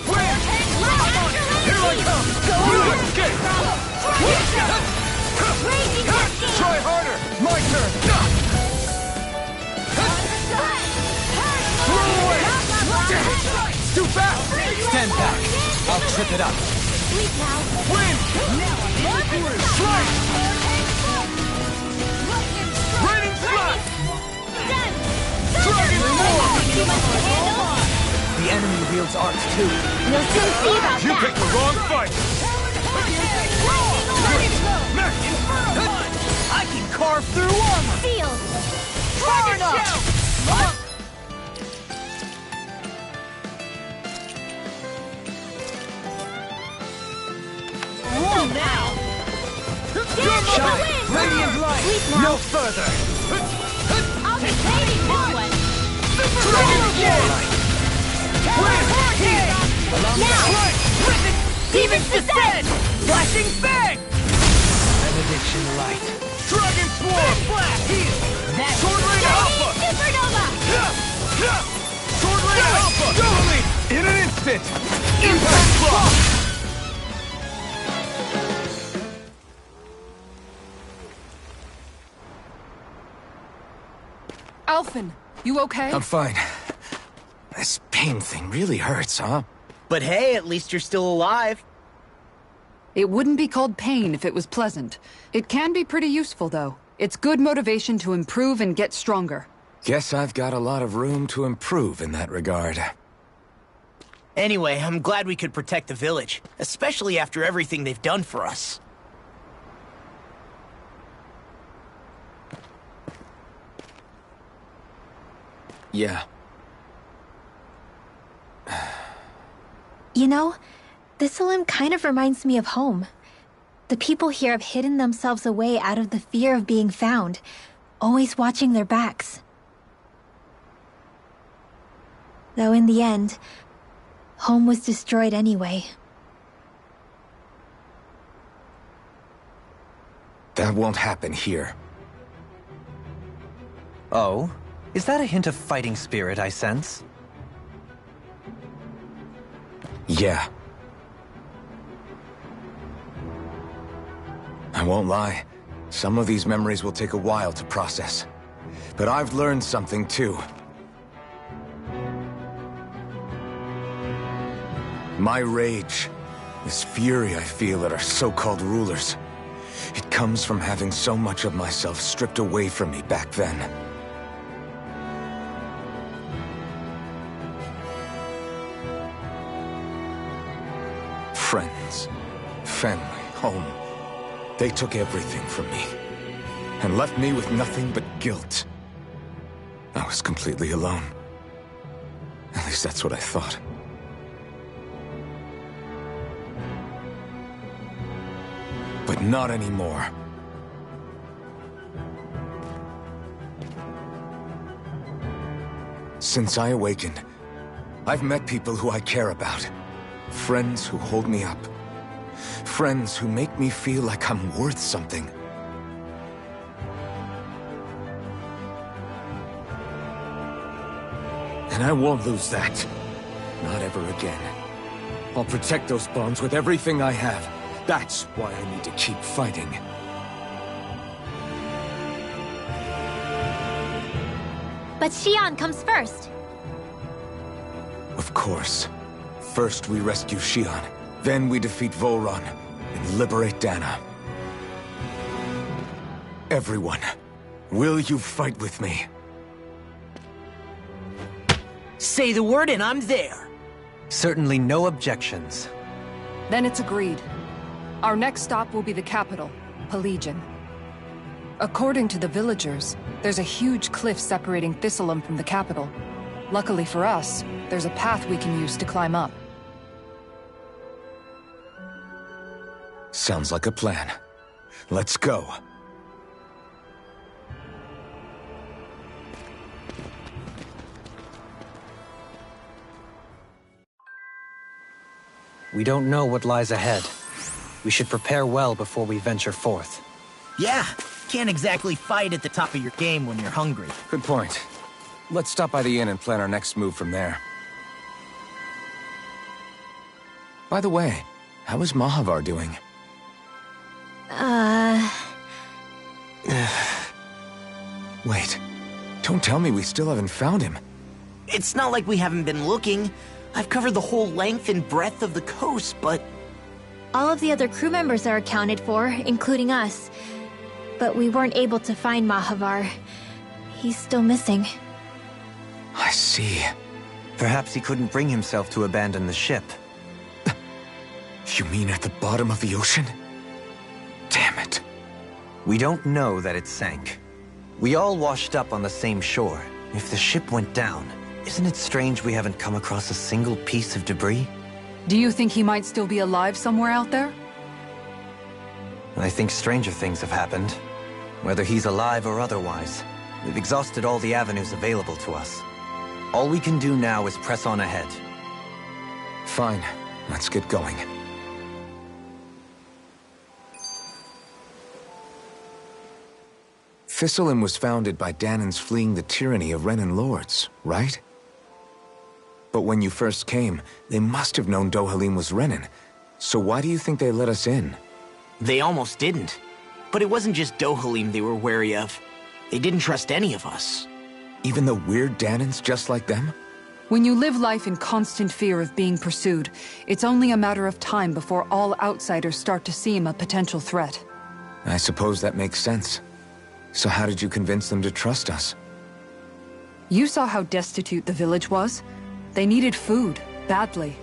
Wind! Let Astral Here I Energy! come! Go Will on! escape! Raging Cascade! Try harder! My turn! Throw away! Too fast! Stand back. I'll trip it up. Sleep now! Win! Strike! Raining Slap! Done! Dragon Sword! Too much to handle? The enemy wields arts too. We'll soon see about You that! picked the wrong fight! I can carve through armor. Seal! Far enough. Now! Shine. Radiant light. Sleep now! No further. I'll be taking this one! Demons descend! Flashing fang! Benediction light. Dragon Swarm! Blast! Heal! That's Sword Rain Alpha! Supernova! Sword Rain Alpha! Go! In an instant! Impact Block! Alphen, you okay? I'm fine. This pain thing really hurts, huh? But hey, at least you're still alive. It wouldn't be called pain if it was pleasant. It can be pretty useful, though. It's good motivation to improve and get stronger. Guess I've got a lot of room to improve in that regard. Anyway, I'm glad we could protect the village, especially after everything they've done for us. Yeah. You know, Thistleim kind of reminds me of home. The people here have hidden themselves away out of the fear of being found, always watching their backs. Though in the end, home was destroyed anyway. That won't happen here. Oh? Is that a hint of fighting spirit I sense? Yeah. I won't lie. Some of these memories will take a while to process. But I've learned something too. My rage, this fury I feel at our so-called rulers, it comes from having so much of myself stripped away from me back then. Friends, family, home. They took everything from me, and left me with nothing but guilt. I was completely alone. At least that's what I thought. But not anymore. Since I awakened, I've met people who I care about. Friends who hold me up. Friends who make me feel like I'm worth something. And I won't lose that. Not ever again. I'll protect those bonds with everything I have. That's why I need to keep fighting. But Xion comes first. Of course. First we rescue Xion, then we defeat Volron and liberate Dana. Everyone, will you fight with me? Say the word and I'm there. Certainly no objections. Then it's agreed. Our next stop will be the capital, Pelegion. According to the villagers, there's a huge cliff separating Thistleum from the capital. Luckily for us, there's a path we can use to climb up. Sounds like a plan. Let's go. We don't know what lies ahead. We should prepare well before we venture forth. Yeah, can't exactly fight at the top of your game when you're hungry. Good point. Let's stop by the inn and plan our next move from there. By the way, how is Mahavar doing? Wait, don't tell me we still haven't found him. It's not like we haven't been looking. I've covered the whole length and breadth of the coast, but... All of the other crew members are accounted for, including us. But we weren't able to find Mahavar. He's still missing. I see. Perhaps he couldn't bring himself to abandon the ship. You mean at the bottom of the ocean? Damn it. We don't know that it sank. We all washed up on the same shore. If the ship went down, isn't it strange we haven't come across a single piece of debris? Do you think he might still be alive somewhere out there? I think stranger things have happened. Whether he's alive or otherwise, we've exhausted all the avenues available to us. All we can do now is press on ahead. Fine, let's get going. Thistleum was founded by Danans fleeing the tyranny of Renan lords, right? But when you first came, they must have known Dohalim was Renan. So why do you think they let us in? They almost didn't. But it wasn't just Dohalim they were wary of. They didn't trust any of us. Even the weird Danans just like them? When you live life in constant fear of being pursued, it's only a matter of time before all outsiders start to seem a potential threat. I suppose that makes sense. So how did you convince them to trust us? You saw how destitute the village was. They needed food, badly.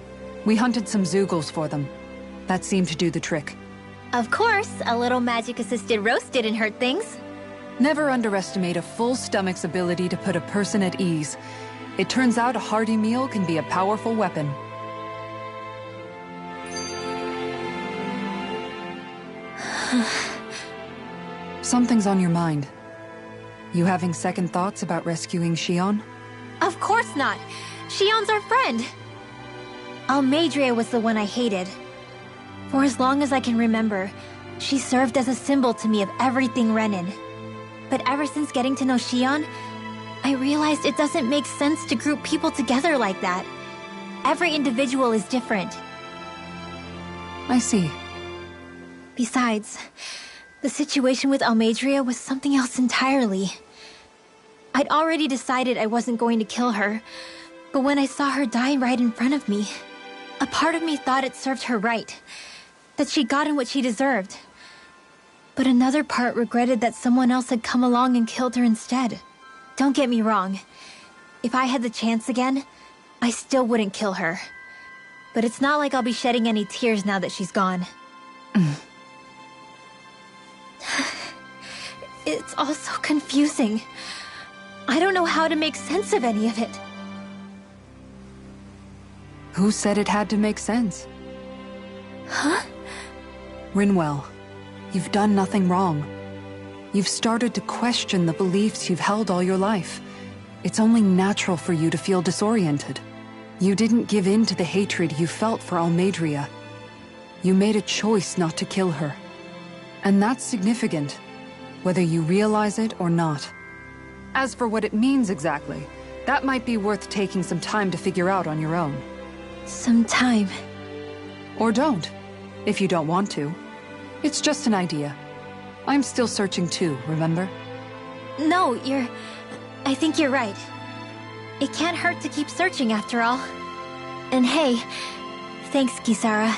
We hunted some Zeugles for them. That seemed to do the trick. Of course, a little magic-assisted roast didn't hurt things. Never underestimate a full stomach's ability to put a person at ease. It turns out a hearty meal can be a powerful weapon. Something's on your mind. You having second thoughts about rescuing Shionne? Of course not! Shionne's our friend! Almeidrea was the one I hated. For as long as I can remember, she served as a symbol to me of everything Renan. But ever since getting to know Shionne, I realized it doesn't make sense to group people together like that. Every individual is different. I see. Besides, the situation with Almeidrea was something else entirely. I'd already decided I wasn't going to kill her, but when I saw her die right in front of me, a part of me thought it served her right, that she'd gotten what she deserved. But another part regretted that someone else had come along and killed her instead. Don't get me wrong. If I had the chance again, I still wouldn't kill her. But it's not like I'll be shedding any tears now that she's gone. It's all so confusing. I don't know how to make sense of any of it. Who said it had to make sense? Huh? Rinwell, you've done nothing wrong. You've started to question the beliefs you've held all your life. It's only natural for you to feel disoriented. You didn't give in to the hatred you felt for Almeidrea. You made a choice not to kill her. And that's significant, whether you realize it or not. As for what it means exactly, that might be worth taking some time to figure out on your own. Some time. Or don't, if you don't want to. It's just an idea. I'm still searching too, remember? No, I think you're right. It can't hurt to keep searching after all. And hey, thanks, Kisara.